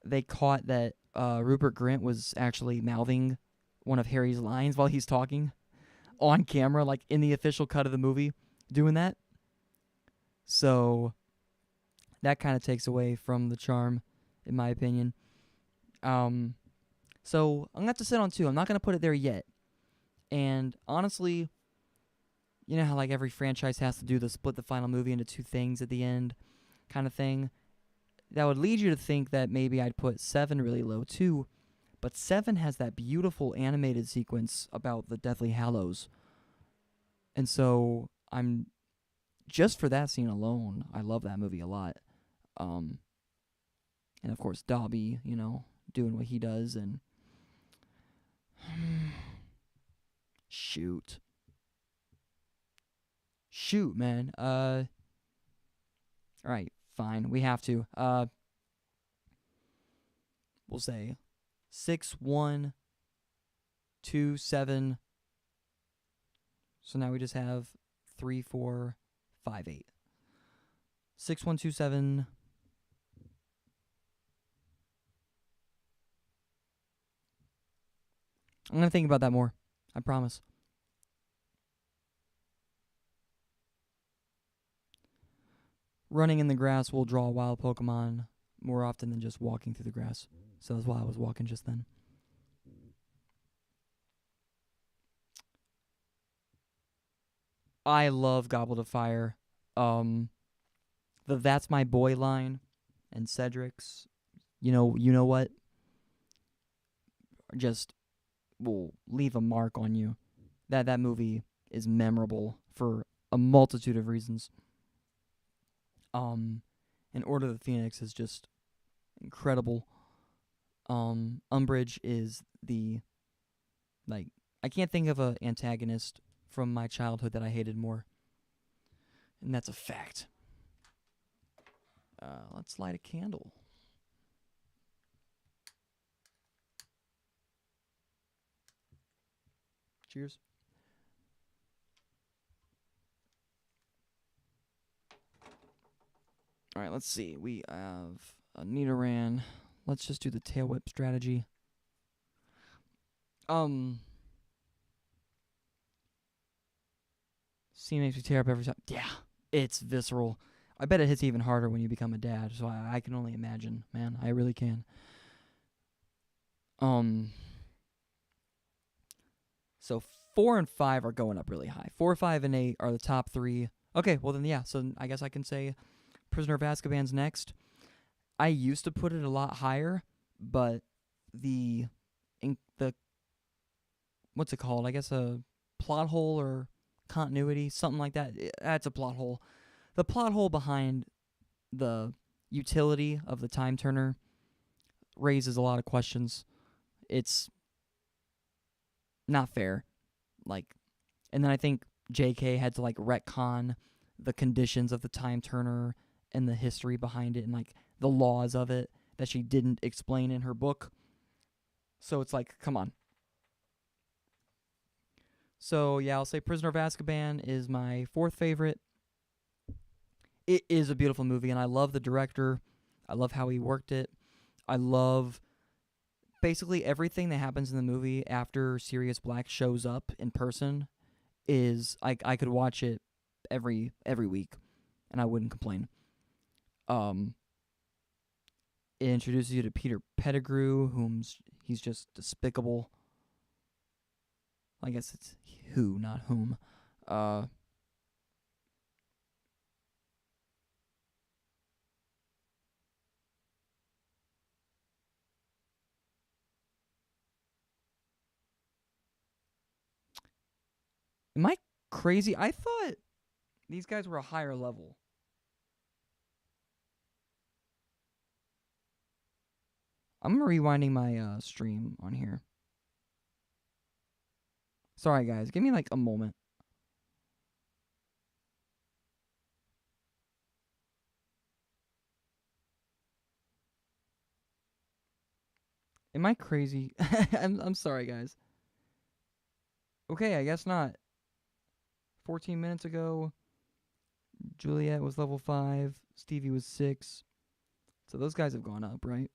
they caught that Rupert Grint was actually mouthing one of Harry's lines while he's talking on camera, like in the official cut of the movie, doing that. So that kind of takes away from the charm, in my opinion. So I'm going to have to sit on 2. I'm not going to put it there yet. And honestly, you know how like every franchise has to do the split the final movie into 2 things at the end kind of thing? That would lead you to think that maybe I'd put 7 really low too. But 7 has that beautiful animated sequence about the Deathly Hallows. And so I'm... Just for that scene alone, I love that movie a lot. And of course, Dobby, you know, doing what he does, and... Shoot, man. Alright, fine. We have to. We'll say 6, 1, 2, 7. So now we just have 3, 4, 5, 8. 6, 1, 2, 7. I'm going to think about that more. I promise. Running in the grass will draw wild Pokemon more often than just walking through the grass. So that's why I was walking just then. I love Goblet of Fire. The That's My Boy line and Cedric's, you know what? Just will leave a mark on you. That movie is memorable for a multitude of reasons. And Order of the Phoenix is just incredible. Umbridge is the, like, I can't think of an antagonist from my childhood that I hated more. And that's a fact. Let's light a candle. Cheers. All right, let's see. We have a Nidoran. Let's just do the tail whip strategy. C makes me tear up every time. Yeah, it's visceral. I bet it hits even harder when you become a dad, so I can only imagine, man. I really can. So 4 and 5 are going up really high. 4, 5, and 8 are the top 3. Okay, well then, yeah, so I guess I can say Prisoner of Azkaban's next. I used to put it a lot higher, but the what's it called? I guess a plot hole or continuity, something like that. That's a plot hole. The plot hole behind the utility of the time turner raises a lot of questions. It's not fair. And then I think JK had to retcon the conditions of the time turner and the history behind it and the laws of it that she didn't explain in her book. So it's come on. So yeah, I'll say Prisoner of Azkaban is my 4th favorite. It is a beautiful movie, and I love the director. I love how he worked it. I love basically everything that happens in the movie after Sirius Black shows up in person. I could watch it every week, and I wouldn't complain. It introduces you to Peter Pettigrew, he's just despicable. I guess it's who, not whom. Am I crazy? I thought these guys were a higher level. I'm rewinding my stream on here. Sorry, guys. Give me a moment. Am I crazy? I'm sorry, guys. Okay, I guess not. 14 minutes ago, Juliet was level 5. Stevie was 6. So those guys have gone up, right?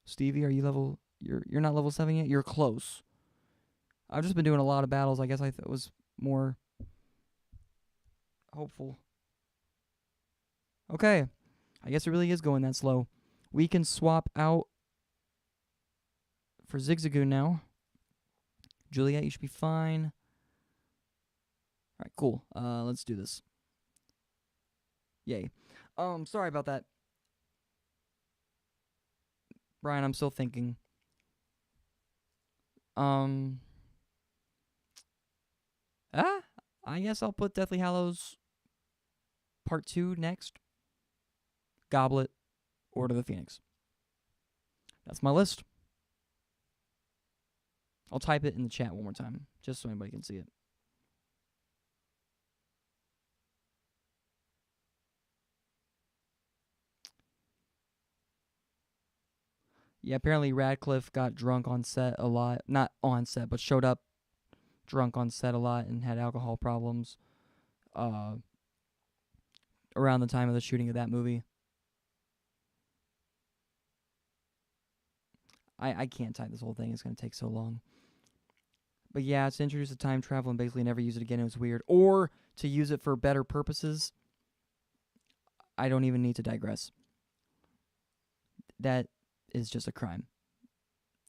Stevie, are you level... You're not level 7 yet? You're close. I've just been doing a lot of battles. I guess I was more hopeful. Okay. I guess it really is going that slow. We can swap out for Zigzagoon now. Juliet, you should be fine. Alright, cool. Let's do this. Yay. Sorry about that. Brian, I'm still thinking. I guess I'll put Deathly Hallows Part 2 next. Goblet, Order of the Phoenix. That's my list. I'll type it in the chat one more time, just so anybody can see it. Yeah, apparently Radcliffe got drunk on set a lot. Not on set, but showed up drunk on set a lot and had alcohol problems around the time of the shooting of that movie. I can't type this whole thing. It's going to take so long. But yeah, it's introduced to time travel and basically never use it again. It was weird. Or to use it for better purposes. I don't even need to digress. That is just a crime.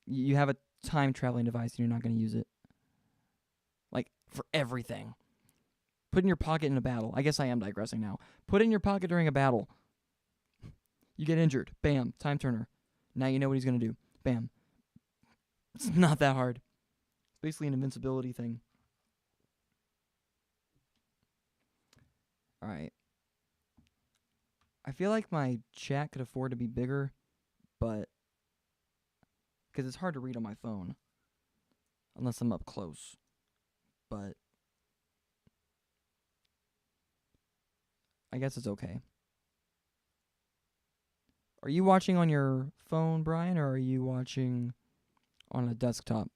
You have a time traveling device and you're not going to use it. For everything. Put in your pocket in a battle. I guess I am digressing now. Put it in your pocket during a battle. You get injured. Bam. Time turner. Now you know what he's going to do. Bam. It's not that hard. It's basically an invincibility thing. Alright. I feel like my chat could afford to be bigger, but... because it's hard to read on my phone. Unless I'm up close. But... I guess it's okay. Are you watching on your phone, Brian, or are you watching on a desktop?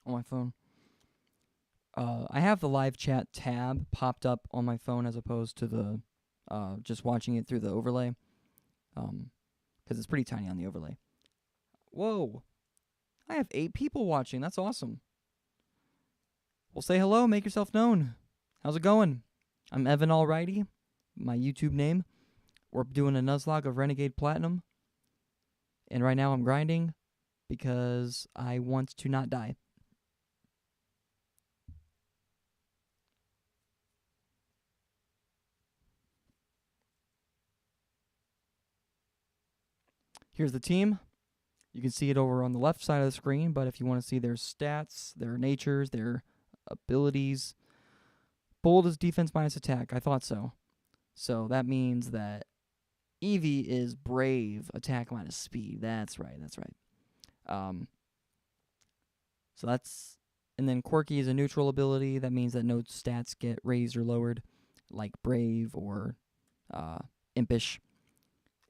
on my phone. I have the live chat tab popped up on my phone as opposed to the just watching it through the overlay, because it's pretty tiny on the overlay. Whoa, I have 8 people watching. That's awesome. Well, say hello. Make yourself known. How's it going? I'm Evan Alrighty, my YouTube name. We're doing a Nuzlocke of Renegade Platinum, and right now I'm grinding because I want to not die. Here's the team. You can see it over on the left side of the screen, but if you want to see their stats, their natures, their abilities, bold is defense minus attack. I thought so. So that means that Eevee is brave, attack minus speed. That's right. So that's, and then quirky is a neutral ability. That means that no stats get raised or lowered, like brave or impish.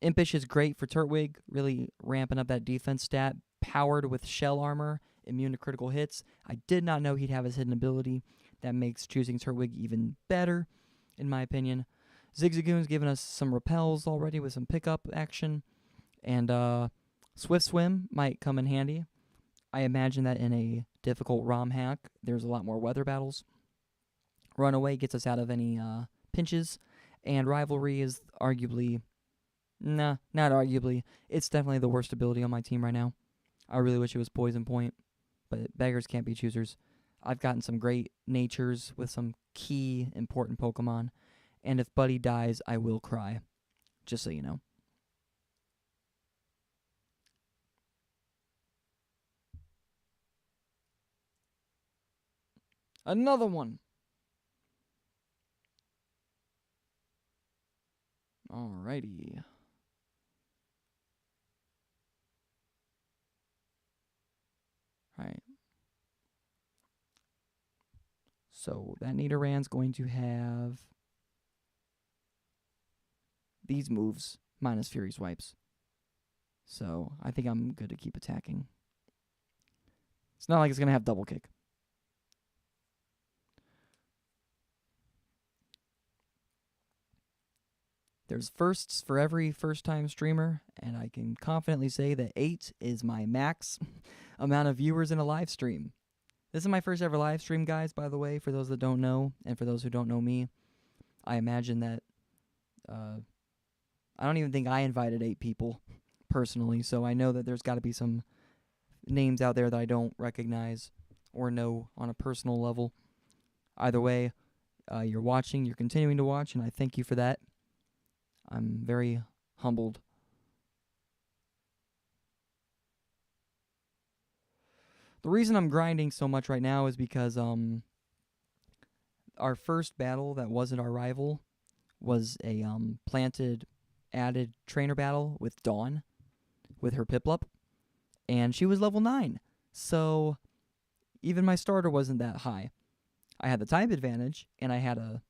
Impish is great for Turtwig, really ramping up that defense stat. Powered with shell armor, immune to critical hits. I did not know he'd have his hidden ability. That makes choosing Turtwig even better, in my opinion. Zigzagoon's given us some repels already with some pickup action. And Swift Swim might come in handy. I imagine that in a difficult ROM hack, there's a lot more weather battles. Runaway gets us out of any pinches. And Rivalry is arguably... Nah, not arguably. It's definitely the worst ability on my team right now. I really wish it was Poison Point, but beggars can't be choosers. I've gotten some great natures with some key important Pokemon, and if Buddy dies, I will cry. Just so you know. Another one. Alrighty. Alright. So that Nidoran's going to have these moves minus Fury Swipes. So I think I'm good to keep attacking. It's not like it's going to have double kick. There's firsts for every first-time streamer, and I can confidently say that 8 is my max amount of viewers in a live stream. This is my first ever live stream, guys, by the way, for those that don't know, and for those who don't know me. I imagine that I don't even think I invited 8 people personally, so I know that there's got to be some names out there that I don't recognize or know on a personal level. Either way, you're watching, you're continuing to watch, and I thank you for that. I'm very humbled. The reason I'm grinding so much right now is because our first battle that wasn't our rival was a planted added trainer battle with Dawn with her Piplup, and she was level 9. So even my starter wasn't that high. I had the type advantage, and I had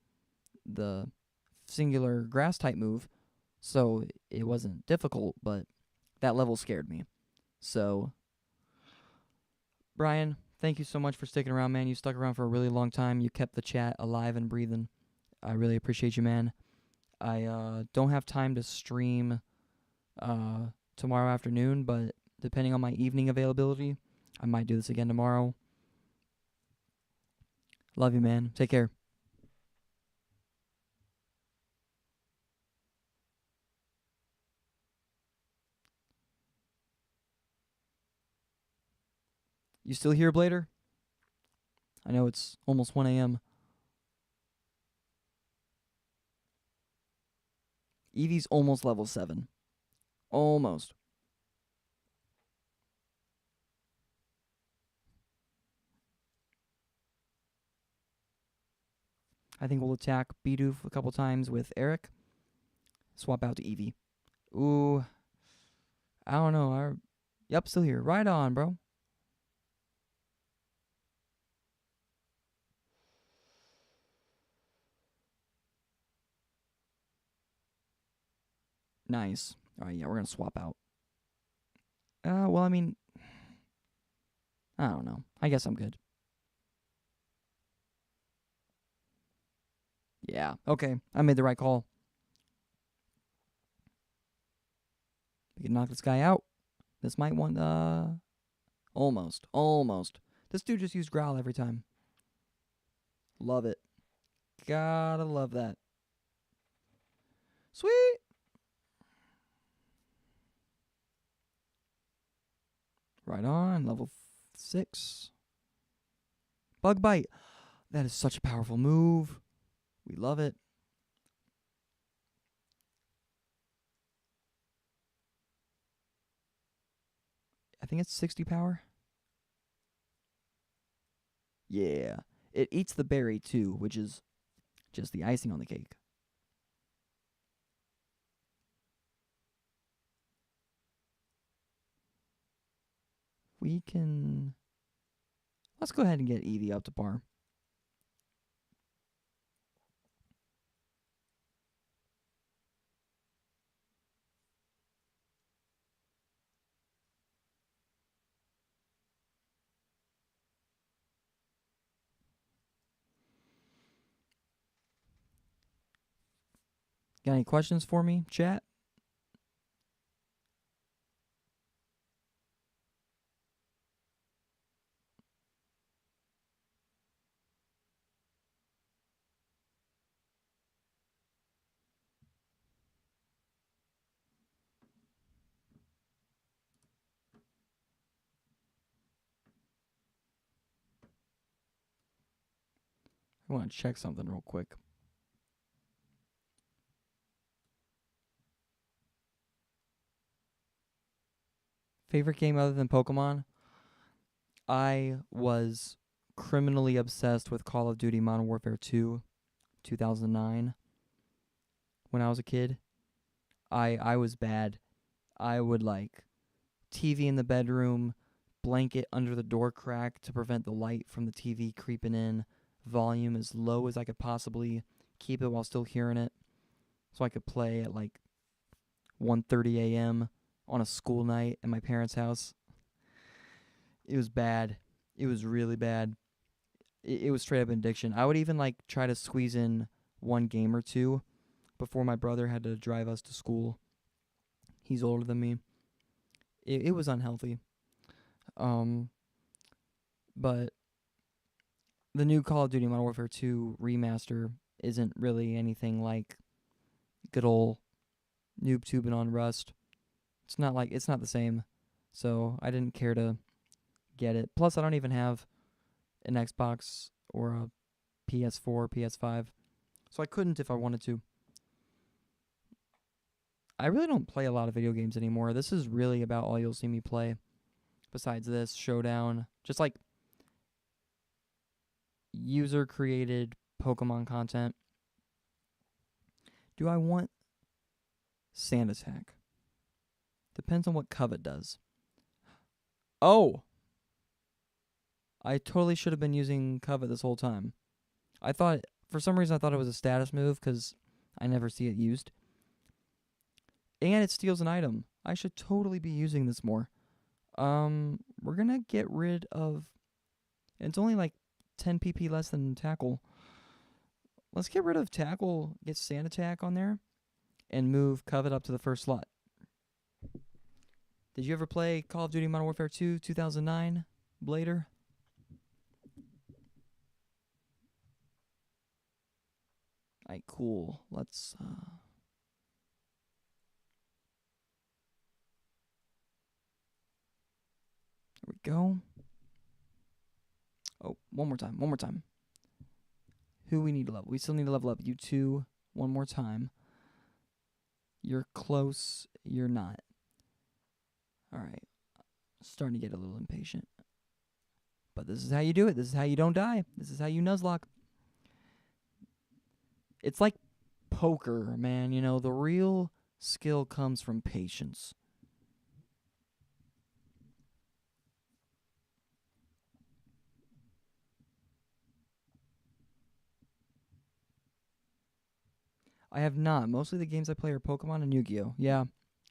the singular grass type move, so it wasn't difficult, but that level scared me. So Brian, thank you so much for sticking around, man. You stuck around for a really long time. You kept the chat alive and breathing. I really appreciate you, man. I don't have time to stream tomorrow afternoon, but depending on my evening availability, I might do this again tomorrow. Love you, man. Take care. You still here, Blader? I know it's almost 1 a.m. Eevee's almost level 7. Almost. I think we'll attack Bidoof a couple times with Eric. Swap out to Eevee. Ooh. I don't know. Yep, still here. Right on, bro. Nice. All right, yeah, we're going to swap out. Well, I mean, I don't know. I guess I'm good. Yeah. Okay. I made the right call. We can knock this guy out. This might want, almost. Almost. This dude just used growl every time. Love it. Gotta love that. Sweet. Right on. Level 6. Bug bite. That is such a powerful move. We love it. I think it's 60 power. Yeah. It eats the berry too, which is just the icing on the cake. We can... Let's go ahead and get Eevee up to par. Got any questions for me, chat? I want to check something real quick. Favorite game other than Pokemon? I was criminally obsessed with Call of Duty Modern Warfare 2, 2009. When I was a kid, I was bad. I would like TV in the bedroom, blanket under the door crack to prevent the light from the TV creeping in, volume as low as I could possibly keep it while still hearing it, so I could play at like 1:30 a.m. on a school night at my parents' house. It was bad. It was really bad. It was straight up an addiction. I would even like try to squeeze in one game or two before my brother had to drive us to school. He's older than me. It was unhealthy. But the new Call of Duty Modern Warfare 2 remaster isn't really anything like good old noob tubing on Rust. It's not the same. So I didn't care to get it. Plus I don't even have an Xbox or a PS4, PS5. So I couldn't if I wanted to. I really don't play a lot of video games anymore. This is really about all you'll see me play. Besides this, Showdown. Just like user-created Pokemon content. Do I want Sand Attack? Depends on what Covet does. Oh! I totally should have been using Covet this whole time. For some reason I thought it was a status move because I never see it used. And it steals an item. I should totally be using this more. We're gonna get rid of... It's only like 10 PP less than Tackle. Let's get rid of Tackle, get Sand Attack on there, and move Covet up to the first slot. Did you ever play Call of Duty Modern Warfare 2, 2009, Blader? Alright, cool. Let's, There we go. Oh, one more time. Who we need to level? We still need to level up you two one more time. You're close. You're not. Alright. Starting to get a little impatient. But this is how you do it. This is how you don't die. This is how you Nuzlocke. It's like poker, man. You know, the real skill comes from patience. I have not. Mostly the games I play are Pokemon and Yu-Gi-Oh! Yeah,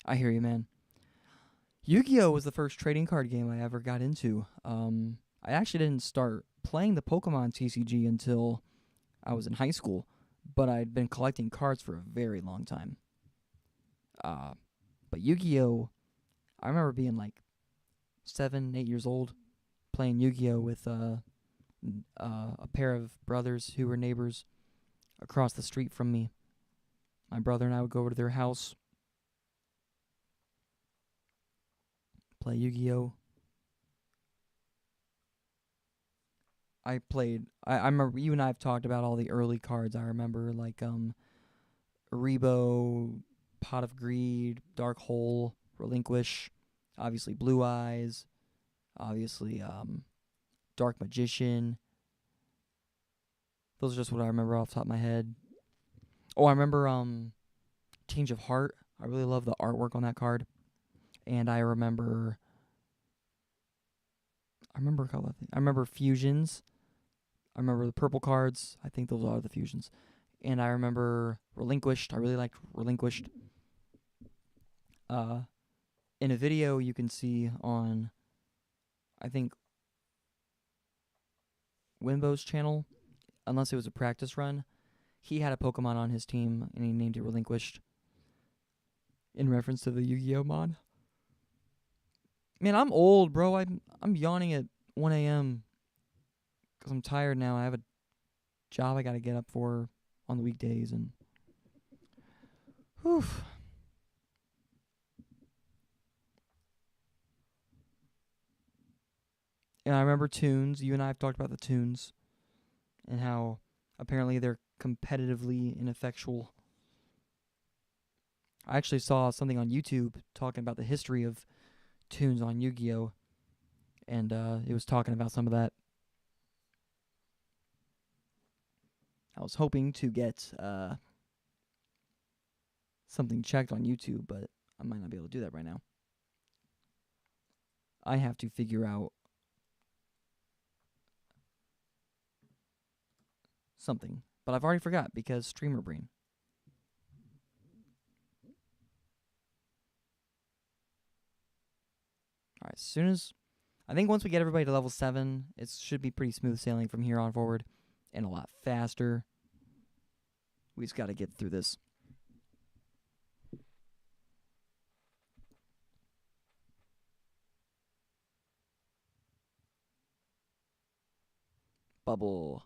I hear you, man. Yu-Gi-Oh was the first trading card game I ever got into. I actually didn't start playing the Pokemon TCG until I was in high school, but I'd been collecting cards for a very long time. But Yu-Gi-Oh, I remember being like 7, 8 years old, playing Yu-Gi-Oh with a pair of brothers who were neighbors across the street from me. My brother and I would go over to their house, play Yu-Gi-Oh. I remember you and I have talked about all the early cards. I remember like Rebo, Pot of Greed, Dark Hole, Relinquish, obviously Blue Eyes, obviously Dark Magician. Those are just what I remember off the top of my head. Oh, I remember Change of Heart. I really love the artwork on that card. And I remember a couple of things. I remember Fusions. I remember the purple cards. I think those are the Fusions. And I remember Relinquished. I really liked Relinquished. In a video you can see on, I think, Wimbo's channel, unless it was a practice run, he had a Pokemon on his team, and he named it Relinquished in reference to the Yu-Gi-Oh mod. Man, I'm old, bro. I'm yawning at 1 a.m. because I'm tired now. I have a job I got to get up for on the weekdays, and whew. And I remember tunes. You and I have talked about the tunes and how apparently they're competitively ineffectual. I actually saw something on YouTube talking about the history of tunes on Yu-Gi-Oh! And it was talking about some of that. I was hoping to get something checked on YouTube, but I might not be able to do that right now. I have to figure out something, but I've already forgot because streamer brain. All right, as soon as I think once we get everybody to level 7, it should be pretty smooth sailing from here on forward, and a lot faster. We just got to get through this. Bubble.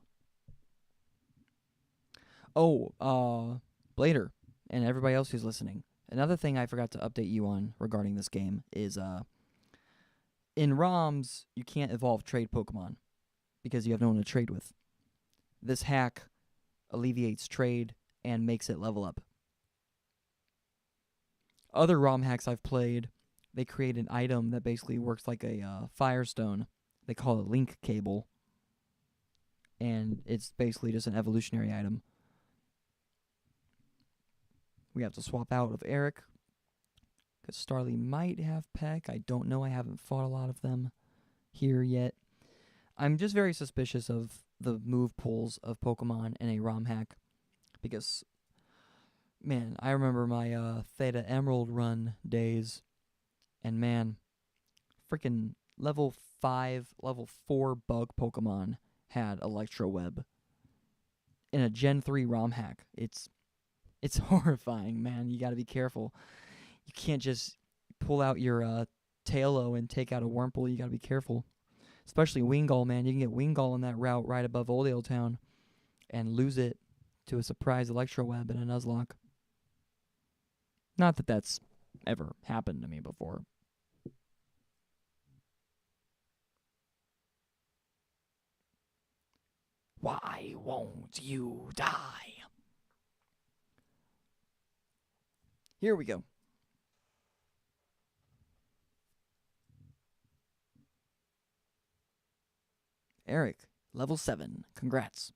Oh, Blader, and everybody else who's listening. Another thing I forgot to update you on regarding this game is in ROMs, you can't evolve trade Pokemon because you have no one to trade with. This hack alleviates trade and makes it level up. Other ROM hacks I've played, they create an item that basically works like a Firestone. They call it Link Cable. And it's basically just an evolutionary item. We have to swap out of Eric, because Starly might have Peck. I don't know. I haven't fought a lot of them here yet. I'm just very suspicious of the move pools of Pokemon in a ROM hack, because, man, I remember my Theta Emerald run days, and man, freaking level 5, level 4 bug Pokemon had Electro Web in a Gen 3 ROM hack. It's horrifying, man. You got to be careful. You can't just pull out your Tailo and take out a Wurmple. You got to be careful. Especially Wingull, man. You can get Wingull on that route right above Oldale Town and lose it to a surprise Electro Web in a Nuzlocke. Not that that's ever happened to me before. Why won't you die? Here we go. Eric, level 7. Congrats.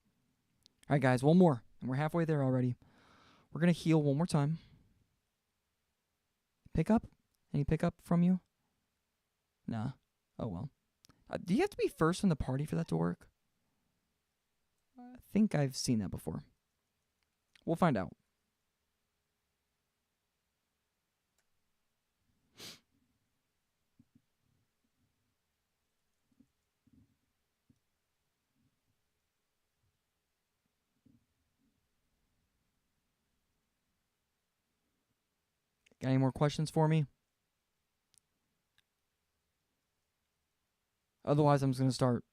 All right, guys, one more. And we're halfway there already. We're going to heal one more time. Pick up? Any pickup from you? Nah. Oh, well. Do you have to be first in the party for that to work? I think I've seen that before. We'll find out. Got any more questions for me? Otherwise, I'm just going to start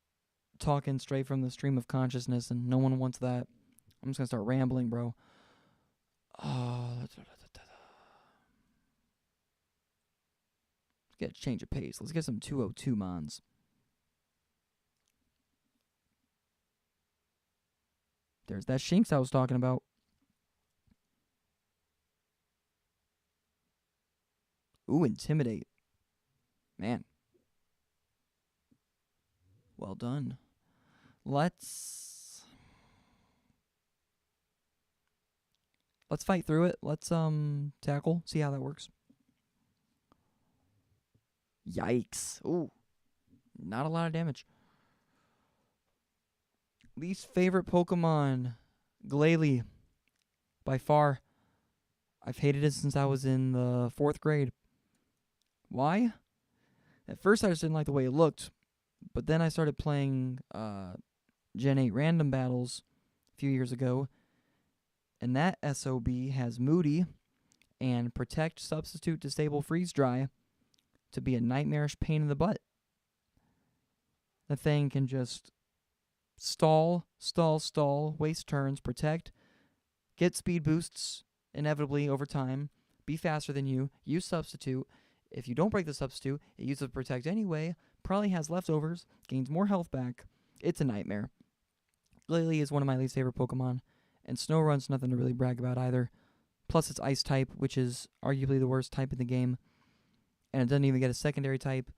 talking straight from the stream of consciousness, and no one wants that. I'm just going to start rambling, bro. Let's get a change of pace. Let's get some 202 mons. There's that Shinx I was talking about. Ooh, Intimidate. Man. Well done. Let's fight through it. Let's tackle. See how that works. Yikes. Ooh. Not a lot of damage. Least favorite Pokemon. Glalie. By far. I've hated it since I was in the 4th grade. Why? At first I just didn't like the way it looked. But then I started playing Gen 8 random battles a few years ago. And that SOB has Moody and Protect, Substitute, Disable, Freeze Dry to be a nightmarish pain in the butt. The thing can just stall, waste turns, protect, get speed boosts inevitably over time, be faster than you, use Substitute. If you don't break the Substitute, it uses Protect anyway, probably has leftovers, gains more health back. It's a nightmare. Glalie is one of my least favorite Pokemon, and Snowrunt's nothing to really brag about either. Plus it's Ice type, which is arguably the worst type in the game, and it doesn't even get a secondary type.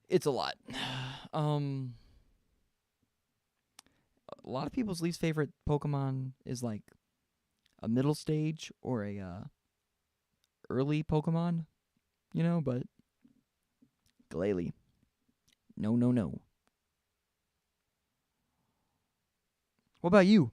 It's a lot. A lot of people's least favorite Pokemon is like a middle stage or a early Pokemon, you know, but Glalie. No, no, no. What about you?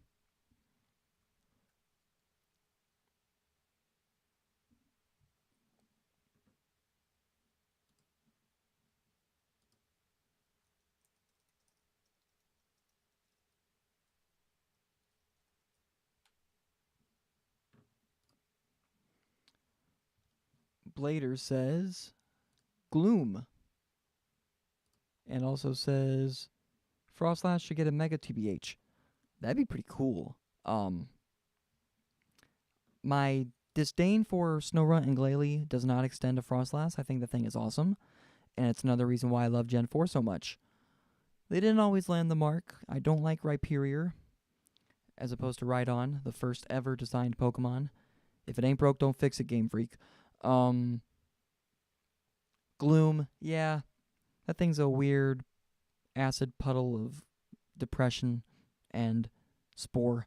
Blader says Gloom. And also says Frostlass should get a Mega TBH. That'd be pretty cool. My disdain for Snorunt and Glalie does not extend to Frostlass. I think the thing is awesome. And it's another reason why I love Gen 4 so much. They didn't always land the mark. I don't like Rhyperior, as opposed to Rhydon, the first ever designed Pokemon. If it ain't broke, don't fix it, Game Freak. Gloom, yeah. That thing's a weird acid puddle of depression and spore.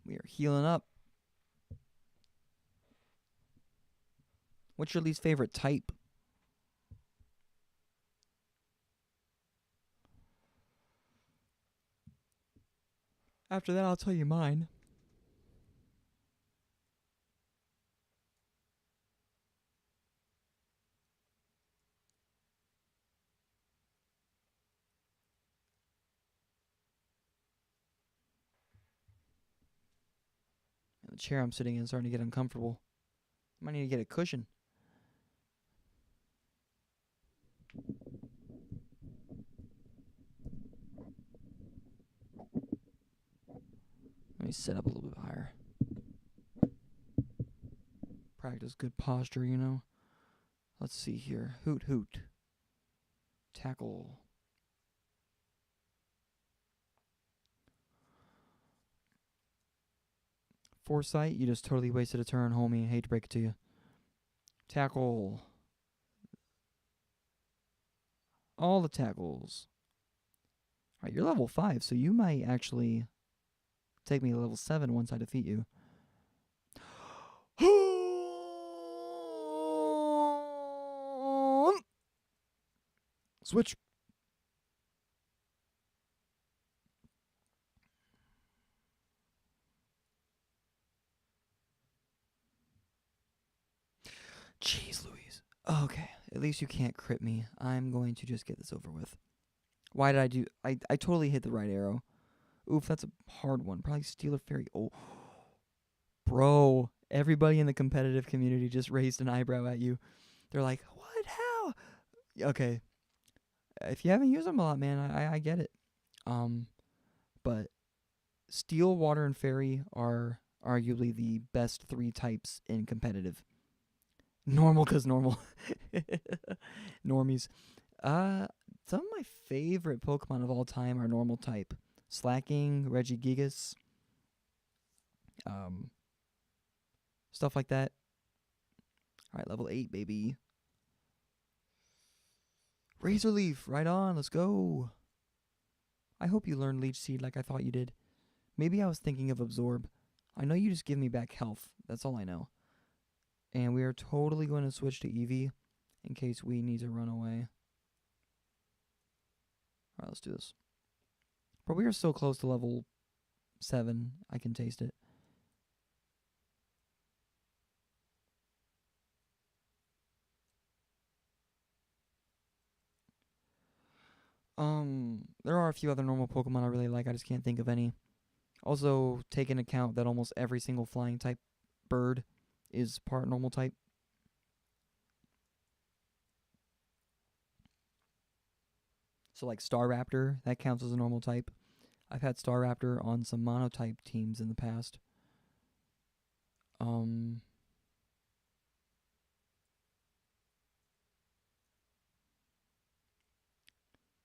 We are healing up. What's your least favorite type? After that, I'll tell you mine. The chair I'm sitting in is starting to get uncomfortable. I might need to get a cushion. Let me sit up a little bit higher. Practice good posture, you know. Let's see here. Hoot hoot. Tackle. Foresight, you just totally wasted a turn, homie. I hate to break it to you. Tackle. All the tackles. Alright, you're level 5, so you might actually take me to level 7 once I defeat you. Switch. Jeez Louise. Okay, at least you can't crit me. I'm going to just get this over with. Why did I do... I totally hit the right arrow. Oof, that's a hard one. Probably Stealer Fairy. Oh, bro. Everybody in the competitive community just raised an eyebrow at you. They're like, what? How? Okay. If you haven't used them a lot, man, I get it. But Steel, Water, and Fairy are arguably the best 3 types in competitive. Normal, cause normal. Normies. Some of my favorite Pokemon of all time are normal type. Slacking, Regigigas, stuff like that. Alright, level 8, baby. Razor Leaf, right on, let's go. I hope you learned Leech Seed like I thought you did. Maybe I was thinking of Absorb. I know you just give me back health. That's all I know. And we are totally going to switch to Eevee in case we need to run away. Alright, let's do this. But we are so close to level 7. I can taste it. There are a few other normal Pokemon I really like. I just can't think of any. Also, take into account that almost every single flying type bird is part normal type. So like Staraptor, that counts as a normal type. I've had Staraptor on some monotype teams in the past.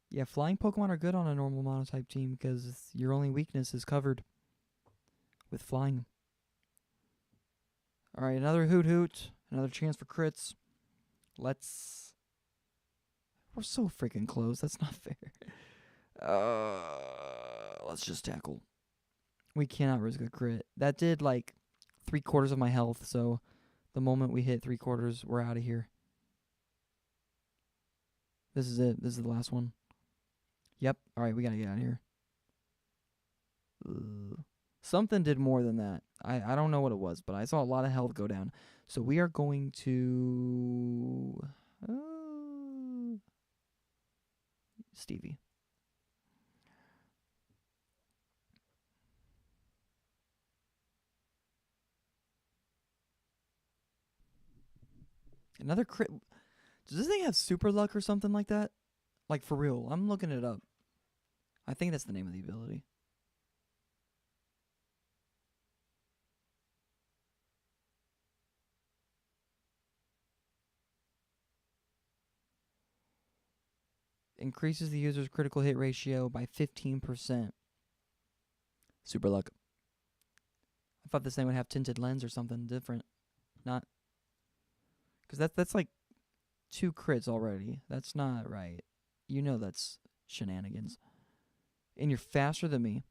Yeah, flying Pokemon are good on a normal monotype team because your only weakness is covered with flying. Alright, another Hoot Hoot. Another chance for crits. Let's... We're so freaking close. That's not fair. Let's just tackle. We cannot risk a crit. That did like 3/4 of my health, so the moment we hit 3/4, we're out of here. This is it. This is the last one. Yep. Alright, we gotta get out of here. Something did more than that. I don't know what it was, but I saw a lot of health go down. So we are going to... Stevie. Another crit. Does this thing have super luck or something like that? Like for real. I'm looking it up. I think that's the name of the ability. Increases the user's critical hit ratio by 15%. Super luck. I thought this thing would have tinted lens or something different. Not. Because that's like 2 crits already. That's not right. You know that's shenanigans. And you're faster than me.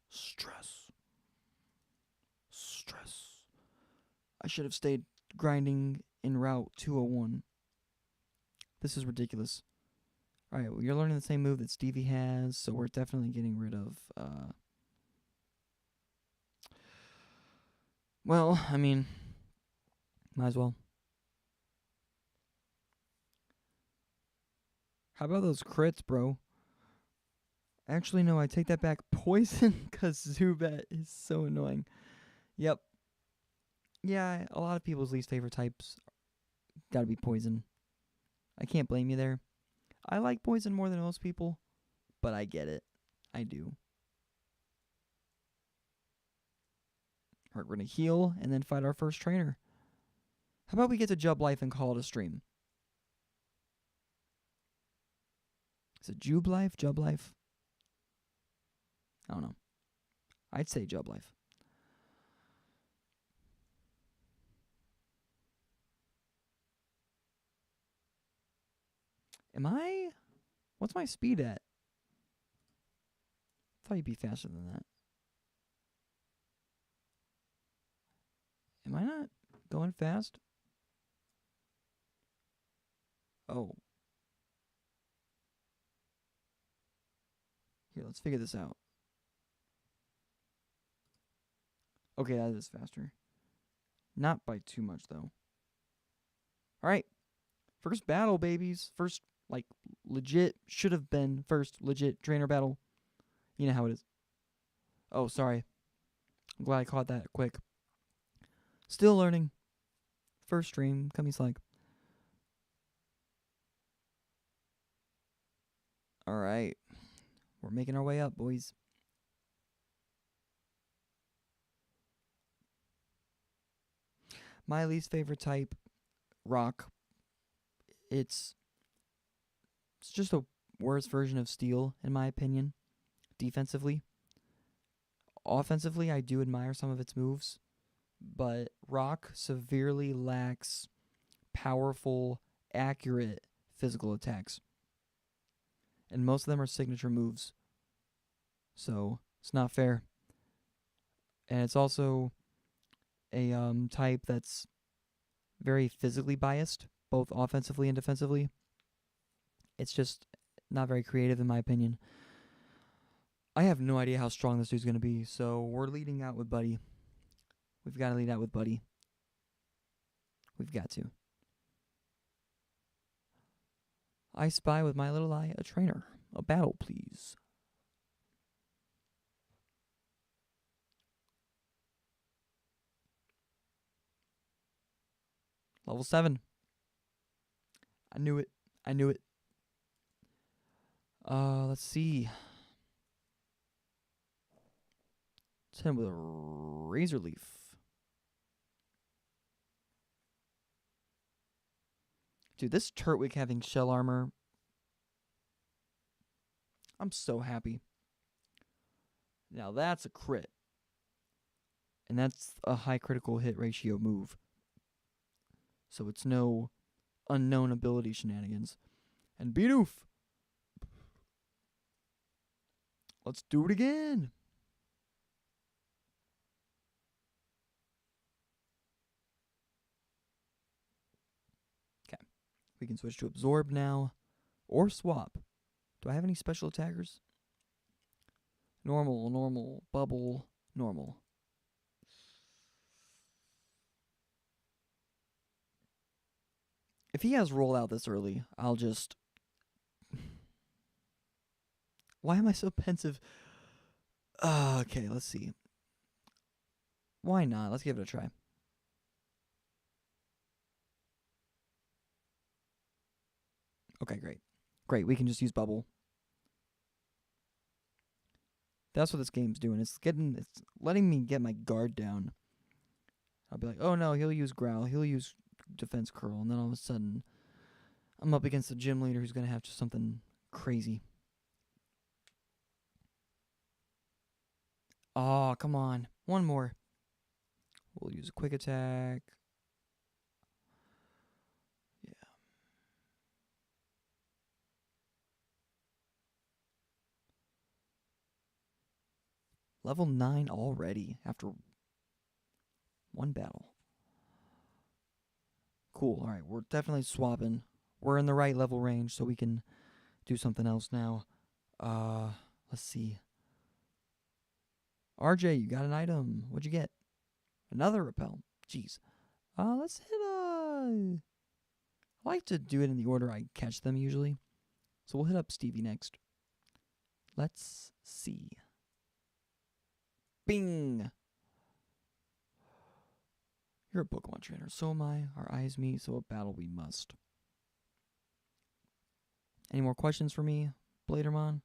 Stress. I should have stayed grinding in Route 201. This is ridiculous. Alright, well, you're learning the same move that Stevie has, so we're definitely getting rid of... Well, I mean... Might as well. How about those crits, bro? Actually, no, I take that back. Poison, because Zubat is so annoying. Yep. Yeah, a lot of people's least favorite types gotta be poison. I can't blame you there. I like poison more than most people, but I get it. I do. Alright, we're gonna heal and then fight our first trainer. How about we get to Jub Life and call it a stream? Is it Jub Life? Jub Life? I don't know. I'd say Jub Life. Am I? What's my speed at? I thought you'd be faster than that. Am I not going fast? Oh. Here, let's figure this out. Okay, that is faster. Not by too much, though. Alright. First battle, babies. First, like, legit, should have been first legit trainer battle. You know how it is. Oh, sorry. I'm glad I caught that quick. Still learning. First stream, cut me slack. Alright. We're making our way up, boys. My least favorite type, rock. It's just a worse version of steel, in my opinion, defensively. Offensively, I do admire some of its moves, but rock severely lacks powerful, accurate physical attacks. And most of them are signature moves. So, it's not fair. And it's also a type that's very physically biased, both offensively and defensively. It's just not very creative, in my opinion. I have no idea how strong this dude's going to be, so we're leading out with Buddy. We've got to lead out with Buddy. We've got to. I spy with my little eye a trainer. A battle, please. Level 7. I knew it. I knew it. Let's see. Let's hit him with a Razor Leaf. Dude, this Turtwig having shell armor, I'm so happy. Now that's a crit. And that's a high critical hit ratio move. So it's no unknown ability shenanigans. And Bidoof! Let's do it again! Okay. We can switch to Absorb now. Or Swap. Do I have any special attackers? Normal, normal, bubble, normal. If he has roll out this early, I'll just... Why am I so pensive? Okay, let's see. Why not? Let's give it a try. Okay, great. Great, we can just use bubble. That's what this game's doing. It's letting me get my guard down. I'll be like, oh no, he'll use growl, he'll use defense curl, and then all of a sudden, I'm up against a gym leader who's gonna have just something crazy. Oh, come on. One more. We'll use a quick attack. Yeah. Level 9 already after one battle. Cool. All right, we're definitely swapping. We're in the right level range, so we can do something else now. Let's see. RJ, you got an item. What'd you get? Another repel. Jeez. Let's hit I like to do it in the order I catch them usually. So we'll hit up Stevie next. Let's see. Bing! You're a Pokemon trainer. So am I. Our eyes meet, so a battle we must. Any more questions for me, Bladermon?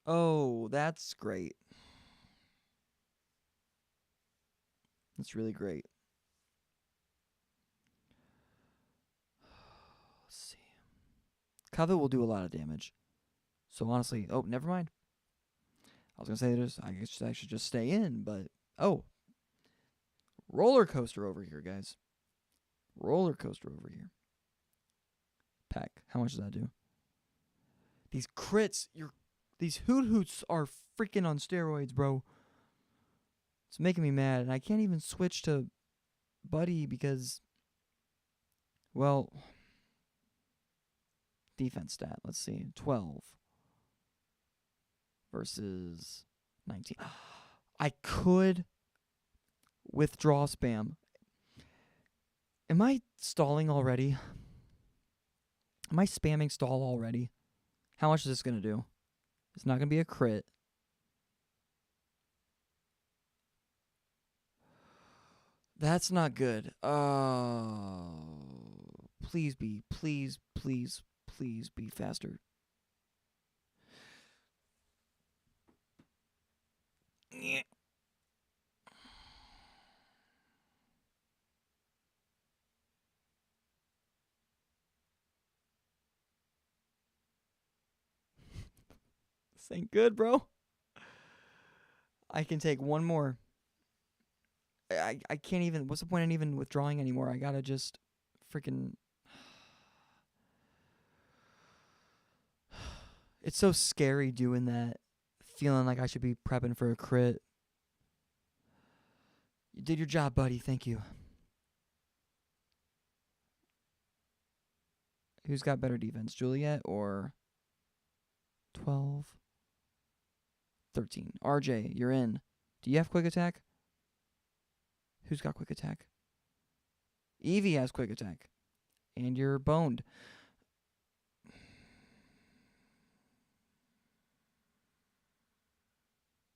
Oh, that's great. That's really great. Let's see. Covet will do a lot of damage. So honestly, oh, never mind. I was going to say I guess I should just stay in, but oh. Roller coaster over here, guys. Roller coaster over here. Pack. How much does that do? These crits, these hoot-hoots are freaking on steroids, bro. It's making me mad, and I can't even switch to Buddy because, well, defense stat. Let's see. 12 versus 19. I could withdraw spam. Am I stalling already? Am I spamming stall already? How much is this going to do? It's not going to be a crit. That's not good. Please be faster. Yeah. This ain't good, bro. I can take one more. I can't even. What's the point in even withdrawing anymore? I gotta just freaking. It's so scary doing that. Feeling like I should be prepping for a crit. You did your job, buddy. Thank you. Who's got better defense, Juliet or 12? 13. RJ, you're in. Do you have quick attack? Who's got quick attack? Evie has quick attack. And you're boned.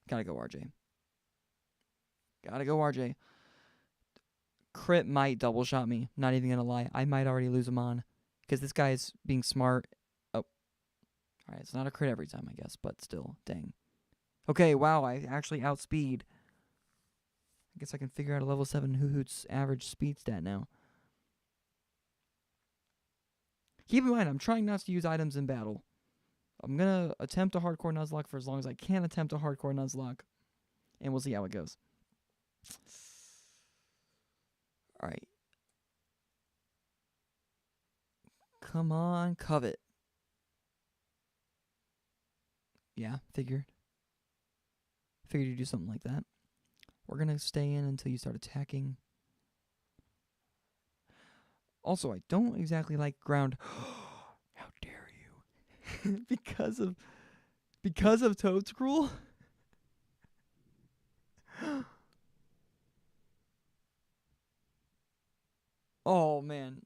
Gotta go, RJ. Gotta go, RJ. Crit might double shot me. Not even gonna lie. I might already lose him on. Because this guy's being smart. Oh. Alright, it's not a crit every time, I guess. But still, dang. Okay, wow, I actually outspeed. I guess I can figure out a level 7 Hoot's average speed stat now. Keep in mind, I'm trying not to use items in battle. I'm going to attempt a hardcore Nuzlocke for as long as I can attempt a hardcore Nuzlocke. And we'll see how it goes. Alright. Come on, Covet. Yeah, figured. Figured you'd do something like that. We're going to stay in until you start attacking. Also, I don't exactly like ground. How dare you? because of Toad Scroll? Oh, man.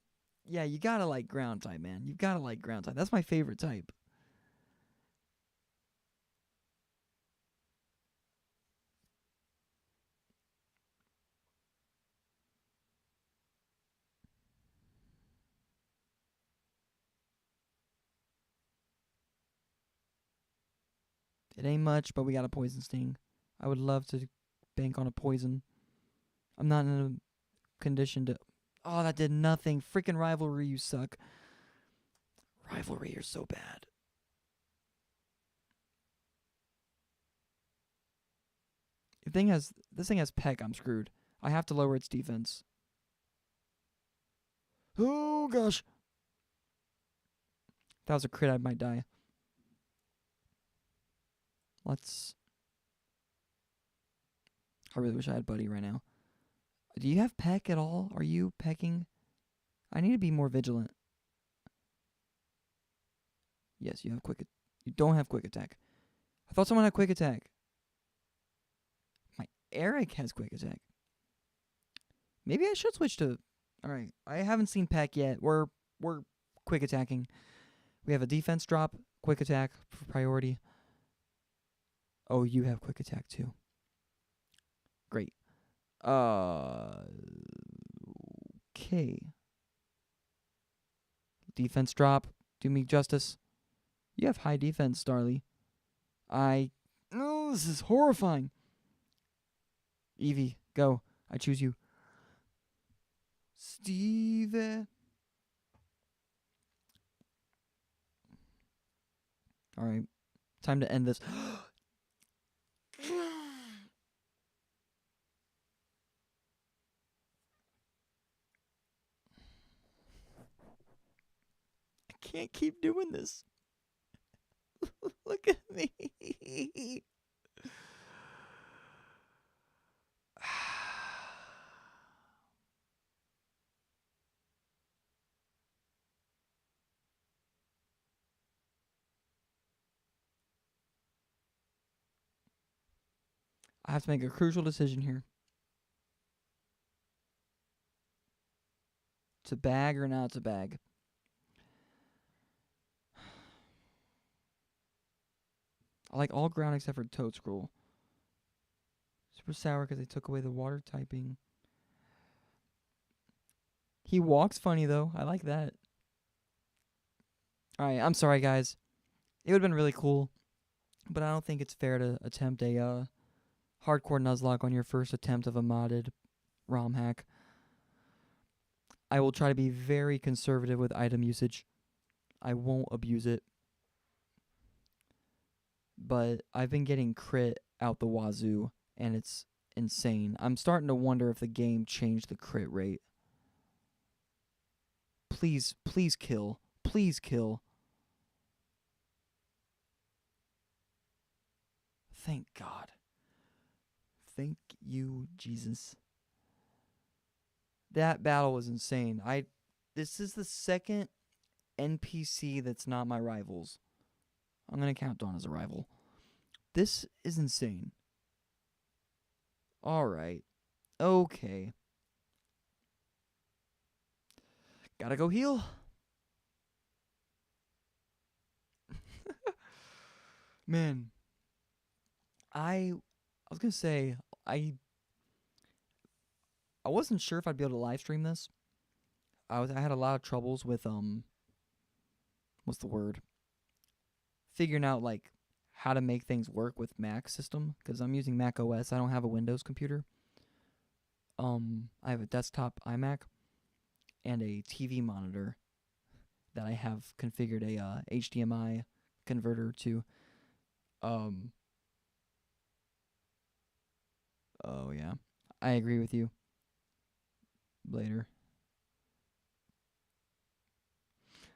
Yeah, you gotta like ground type, man. You gotta like ground type. That's my favorite type. It ain't much, but we got a poison sting. I would love to bank on a poison. I'm not in a condition to... Oh, that did nothing. Freaking rivalry, you suck. Rivalry, you're so bad. This thing has Peck, I'm screwed. I have to lower its defense. Oh, gosh. If that was a crit, I might die. Let's... I really wish I had Buddy right now. Do you have Peck at all? Are you pecking? I need to be more vigilant. Yes, you have quick... You don't have quick attack. I thought someone had quick attack. My Eric has quick attack. Maybe I should switch to... Alright, I haven't seen Peck yet. We're quick attacking. We have a defense drop, quick attack for priority. Oh, you have quick attack too. Great. Okay. Defense drop. Do me justice. You have high defense, Starly. Oh, this is horrifying. Evie, go. I choose you. Steve. Alright. Time to end this. I can't keep doing this. Look at me. I have to make a crucial decision here. To bag or not to bag? I like all ground except for Toad Scroll. Super sour because they took away the water typing. He walks funny, though. I like that. Alright, I'm sorry, guys. It would have been really cool, but I don't think it's fair to attempt a hardcore Nuzlocke on your first attempt of a modded ROM hack. I will try to be very conservative with item usage. I won't abuse it. But I've been getting crit out the wazoo, and it's insane. I'm starting to wonder if the game changed the crit rate. Please, please kill. Please kill. Thank God. Thank you, Jesus. That battle was insane. This is the second NPC that's not my rivals. I'm going to count Dawn as a rival. This is insane. Alright. Okay. Gotta go heal. Man. I was going to say, I wasn't sure if I'd be able to live stream this. I had a lot of troubles with what's the word? Figuring out like how to make things work with Mac system, because I'm using Mac OS. I don't have a Windows computer. I have a desktop iMac and a TV monitor that I have configured a HDMI converter to. Oh yeah, I agree with you. Later.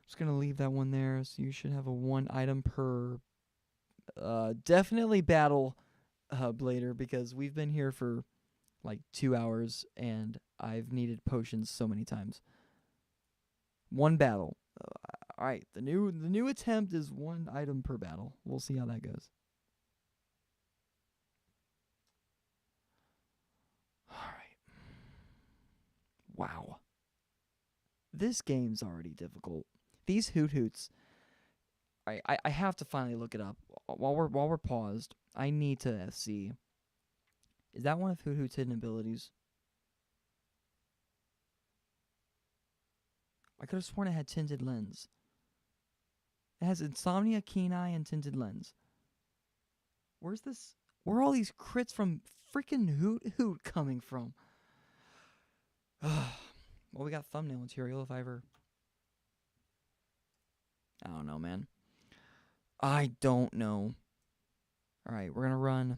Just gonna leave that one there, so you should have a 1 item per. Definitely battle Blader, because we've been here for like 2 hours and I've needed potions so many times. 1 battle. All right, the new attempt is 1 item per battle. We'll see how that goes. All right. Wow. This game's already difficult. These hoot hoots. I have to finally look it up while we're paused. I need to see. Is that one of Hoot Hoot's hidden abilities? I could have sworn it had tinted lens. It has insomnia, keen eye, and tinted lens. Where's this? Where are all these crits from freaking Hoot Hoot coming from? Well, we got thumbnail material if I ever. I don't know, man. I don't know. Alright, we're gonna run.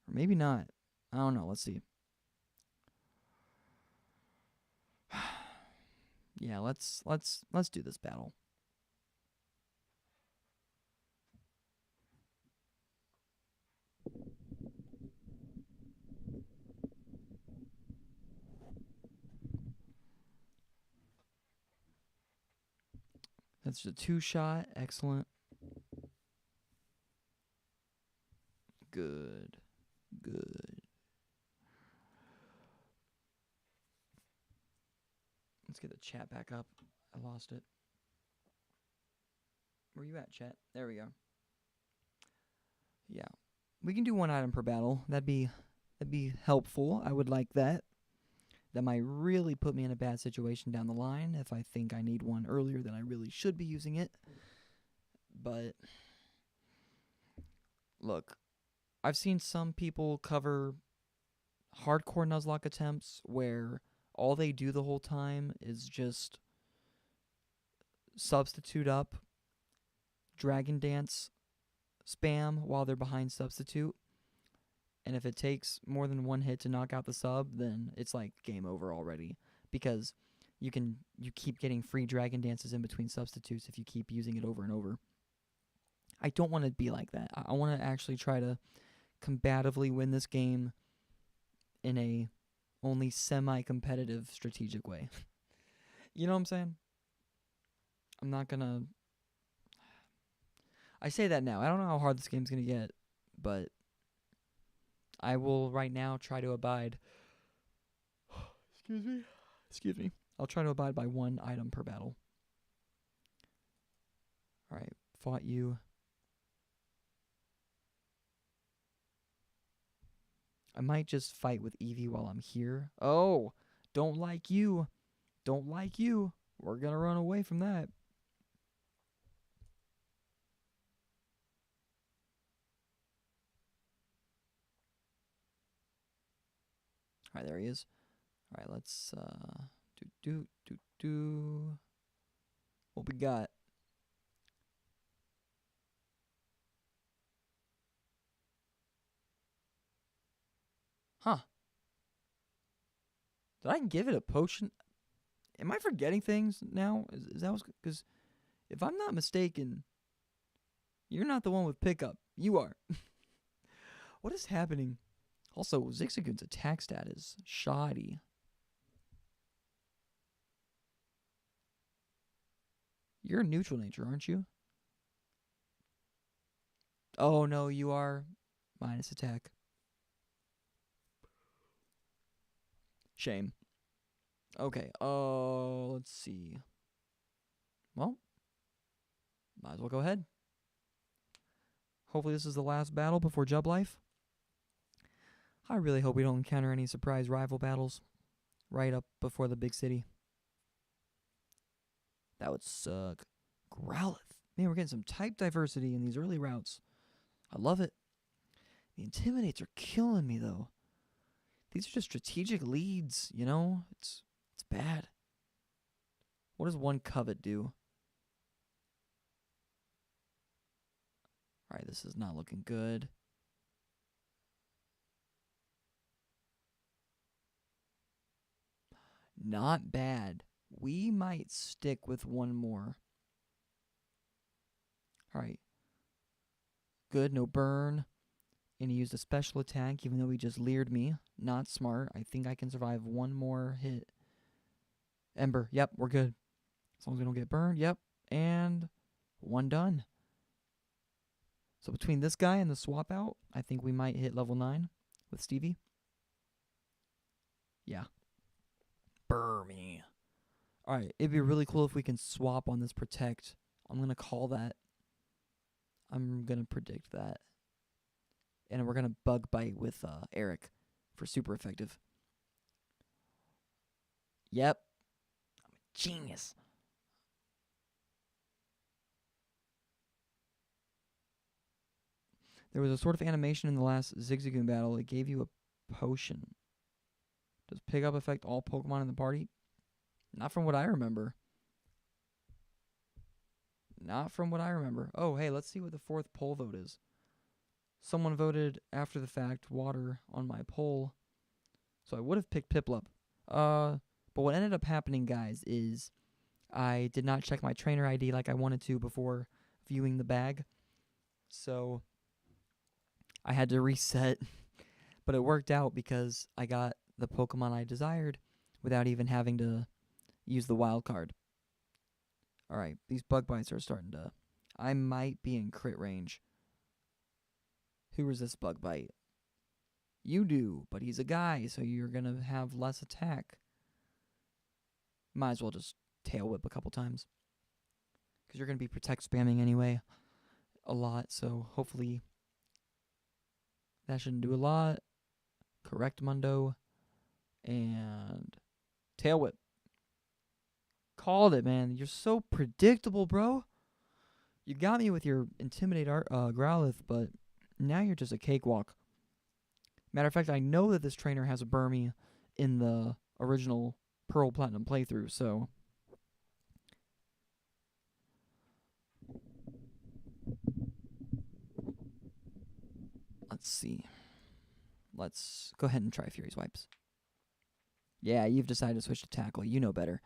Or maybe not. I don't know. Let's see. Yeah, let's do this battle. That's a 2-shot. Excellent. Good. Good. Let's get the chat back up. I lost it. Where you at, chat? There we go. Yeah. We can do 1 item per battle. That'd be helpful. I would like that. That might really put me in a bad situation down the line if I think I need one earlier than I really should be using it. But look, I've seen some people cover hardcore Nuzlocke attempts where all they do the whole time is just substitute up, dragon dance, spam while they're behind substitute. And if it takes more than 1 hit to knock out the sub, then it's like game over already. Because you keep getting free dragon dances in between substitutes if you keep using it over and over. I don't want to be like that. I want to actually try to combatively win this game in a only semi-competitive strategic way. You know what I'm saying? I'm not gonna. I say that now. I don't know how hard this game's gonna get, but I will right now try to abide. Excuse me. Excuse me. I'll try to abide by 1 item per battle. Alright, fought you. I might just fight with Eevee while I'm here. Oh, don't like you. Don't like you. We're gonna run away from that. Alright, there he is. Alright, let's do. What we got? Huh. Did I give it a potion? Am I forgetting things now? Is that what's... Because if I'm not mistaken, you're not the one with pickup. You are. What is happening? Also, Zigzagoon's attack stat is shoddy. You're neutral nature, aren't you? Oh, no, you are minus attack. Shame. Okay, let's see. Well, might as well go ahead. Hopefully this is the last battle before Jub Life. I really hope we don't encounter any surprise rival battles right up before the big city. That would suck. Growlithe. Man, we're getting some type diversity in these early routes. I love it. The Intimidates are killing me, though. These are just strategic leads, you know? It's bad. What does 1 Covet do? Alright, this is not looking good. Not bad. We might stick with 1 more. Alright. Good, no burn. And he used a special attack, even though he just leered me. Not smart. I think I can survive 1 more hit. Ember. Yep, we're good. As long as we don't get burned. Yep. And 1 done. So between this guy and the swap out, I think we might hit level 9 with Stevie. Yeah. Burr me. Alright, it'd be really cool if we can swap on this protect. I'm going to call that. I'm going to predict that. And we're going to bug bite with Eric for super effective. Yep. I'm a genius. There was a sort of animation in the last Zigzagoon battle. It gave you a potion. Does pick-up affect all Pokemon in the party? Not from what I remember. Not from what I remember. Oh, hey, let's see what the 4th poll vote is. Someone voted after the fact water on my poll. So I would have picked Piplup. But what ended up happening, guys, is I did not check my trainer ID like I wanted to before viewing the bag. So I had to reset. But it worked out because I got the Pokemon I desired without even having to use the wild card. Alright, these bug bites are starting to... I might be in crit range. Who resists bug bite? You do, but he's a guy, so you're going to have less attack. Might as well just tail whip a couple times. Because you're going to be protect spamming anyway a lot, so hopefully that shouldn't do a lot. Correct Mundo. And tail whip. Called it, man. You're so predictable, bro. You got me with your Intimidate Growlithe, but now you're just a cakewalk. Matter of fact, I know that this trainer has a Burmy in the original Pearl Platinum playthrough, so... Let's see. Let's go ahead and try Fury Swipes. Yeah, you've decided to switch to Tackle. You know better.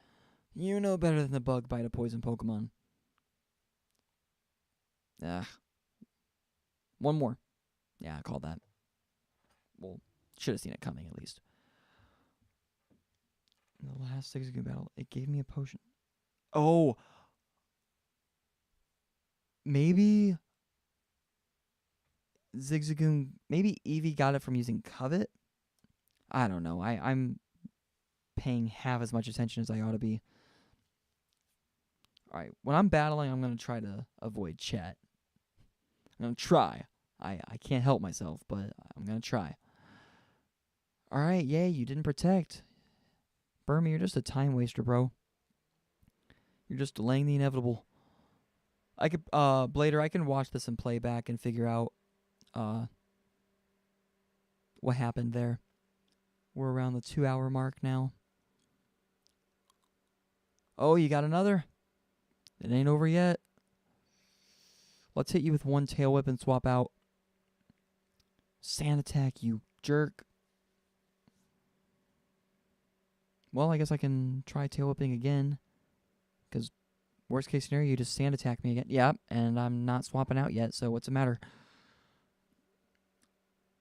You know better than the bug bite a poison Pokemon. Ah. 1 more. Yeah, I called that. Well, should have seen it coming at least. In the last Zigzagoon battle, it gave me a potion. Oh! Maybe Zigzagoon, maybe Eevee got it from using Covet. I don't know. I'm paying half as much attention as I ought to be. Alright, when I'm battling, I'm going to try to avoid chat. I'm going to try. I can't help myself, but I'm going to try. Alright, yay, you didn't protect. Burmy, you're just a time waster, bro. You're just delaying the inevitable. I could, Blader, I can watch this in playback and figure out, what happened there. We're around the 2-hour mark now. Oh, you got another? It ain't over yet. Let's hit you with one tail whip and swap out. Sand attack, you jerk. Well, I guess I can try tail whipping again. Because worst case scenario, you just sand attack me again. Yep, and I'm not swapping out yet, so what's the matter?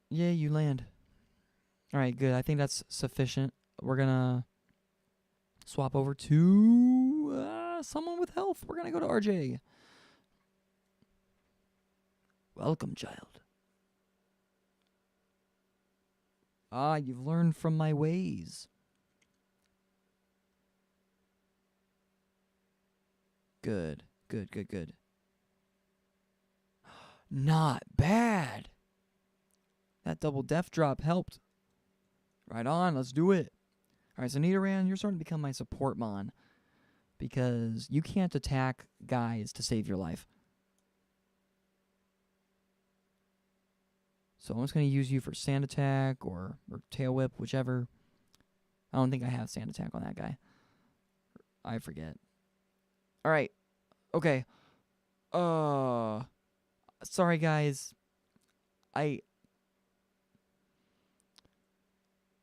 Yay, you land. Alright, good. I think that's sufficient. We're gonna swap over to someone with health. We're gonna go to RJ. Welcome, child. Ah, you've learned from my ways. Good, good, good, good. Not bad. That double death drop helped. Right on, let's do it. Alright, so Nidoran, you're starting to become my support mon. Because you can't attack guys to save your life. So I'm just going to use you for Sand Attack or Tail Whip, whichever. I don't think I have Sand Attack on that guy. I forget. Alright. Okay. Sorry, guys.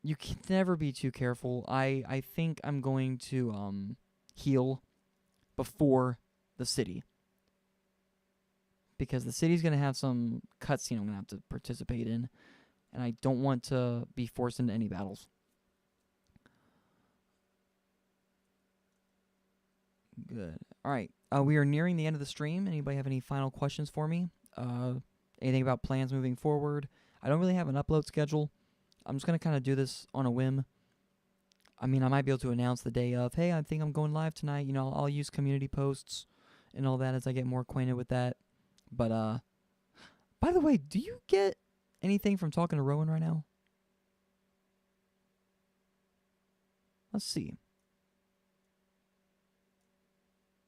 You can never be too careful. I think I'm going to heal before the city. Because the city's going to have some cutscene I'm going to have to participate in. And I don't want to be forced into any battles. Good. Alright. We are nearing the end of the stream. Anybody have any final questions for me? Anything about plans moving forward? I don't really have an upload schedule. I'm just going to kind of do this on a whim. I mean, I might be able to announce the day of, hey, I think I'm going live tonight. You know, I'll use community posts and all that as I get more acquainted with that. But, by the way, do you get anything from talking to Rowan right now? Let's see.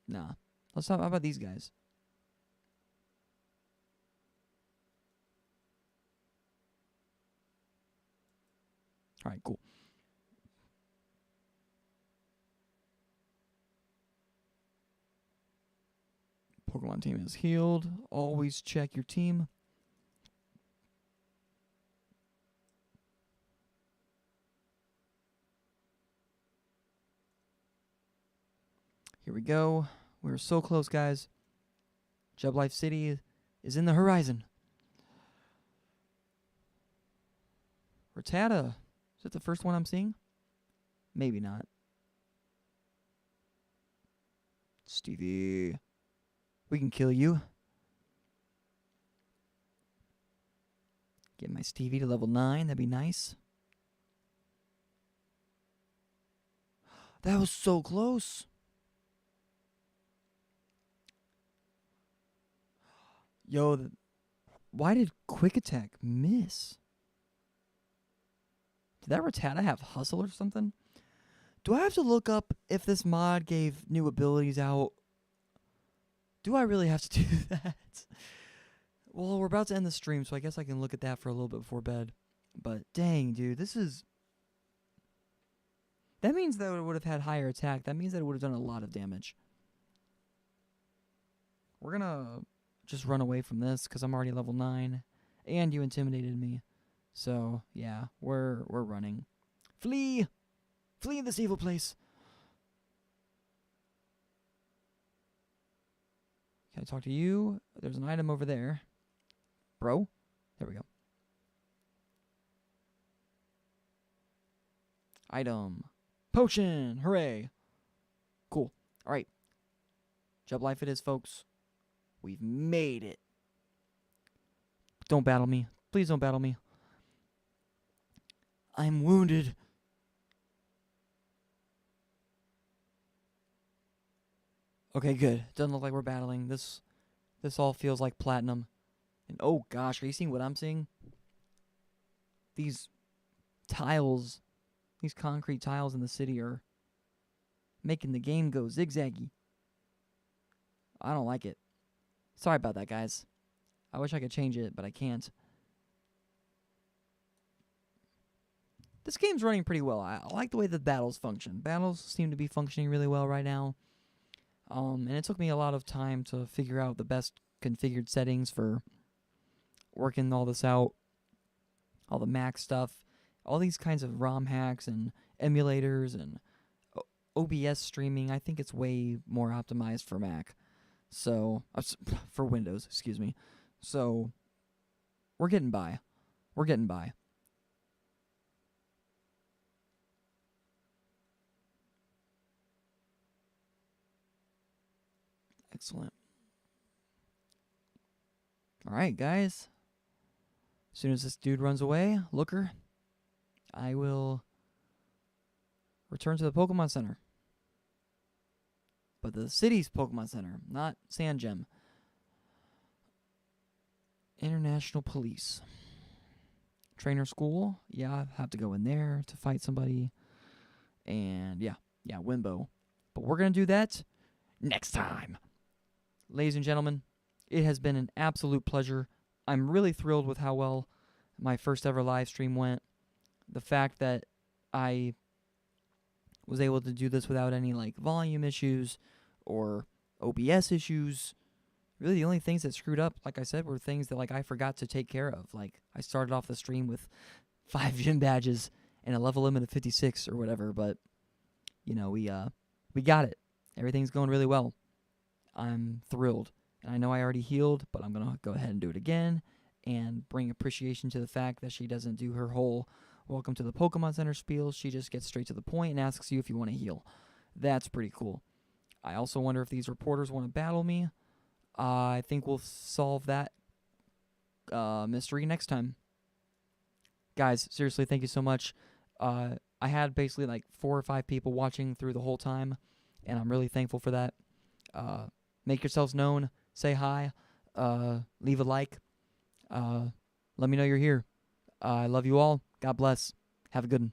Nah. Let's talk. How about these guys? Alright, cool. Pokemon team is healed. Always check your team. Here we go. We're so close, guys. Jublife City is in the horizon. Rattata. Is that the first one I'm seeing? Maybe not. Stevie. We can kill you. Get my Stevie to level 9. That'd be nice. That was so close. Yo, why did Quick Attack miss? Did that Rattata have Hustle or something? Do I have to look up if this mod gave new abilities out? Do I really have to do that? Well, we're about to end the stream, so I guess I can look at that for a little bit before bed. But dang, dude, this is... That means that it would have had higher attack. That means that it would have done a lot of damage. We're gonna just run away from this, because I'm already level 9. And you intimidated me. So, yeah, we're running. Flee! Flee this evil place! Can I talk to you? There's an item over there. Bro? There we go. Item. Potion! Hooray! Cool. Alright. Jublife it is, folks. We've made it. Don't battle me. Please don't battle me. I'm wounded. Okay, good. Doesn't look like we're battling. This all feels like platinum. And oh gosh, are you seeing what I'm seeing? These tiles, these concrete tiles in the city are making the game go zigzaggy. I don't like it. Sorry about that, guys. I wish I could change it, but I can't. This game's running pretty well. I like the way the battles function. Battles seem to be functioning really well right now. And it took me a lot of time to figure out the best configured settings for working all this out. All the Mac stuff. All these kinds of ROM hacks and emulators and OBS streaming. I think it's way more optimized for Mac. So, for Windows, excuse me. So, we're getting by. We're getting by. Excellent. Alright, guys. As soon as this dude runs away, Looker, I will return to the Pokemon Center. But the city's Pokemon Center, not Sand Gem. International Police. Trainer School. Yeah, I have to go in there to fight somebody. And yeah, Wimbo. But we're going to do that next time. Ladies and gentlemen, it has been an absolute pleasure. I'm really thrilled with how well my first ever live stream went. The fact that I was able to do this without any like volume issues or OBS issues. Really the only things that screwed up, like I said, were things that like I forgot to take care of. Like I started off the stream with 5 gym badges and a level limit of 56 or whatever, but you know, we got it. Everything's going really well. I'm thrilled. And I know I already healed, but I'm going to go ahead and do it again and bring appreciation to the fact that she doesn't do her whole welcome to the Pokemon Center spiel. She just gets straight to the point and asks you if you want to heal. That's pretty cool. I also wonder if these reporters want to battle me. I think we'll solve that mystery next time. Guys, seriously, thank you so much. I had basically like 4 or 5 people watching through the whole time, and I'm really thankful for that. Make yourselves known. Say hi. Leave a like. Let me know you're here. I love you all. God bless. Have a good one.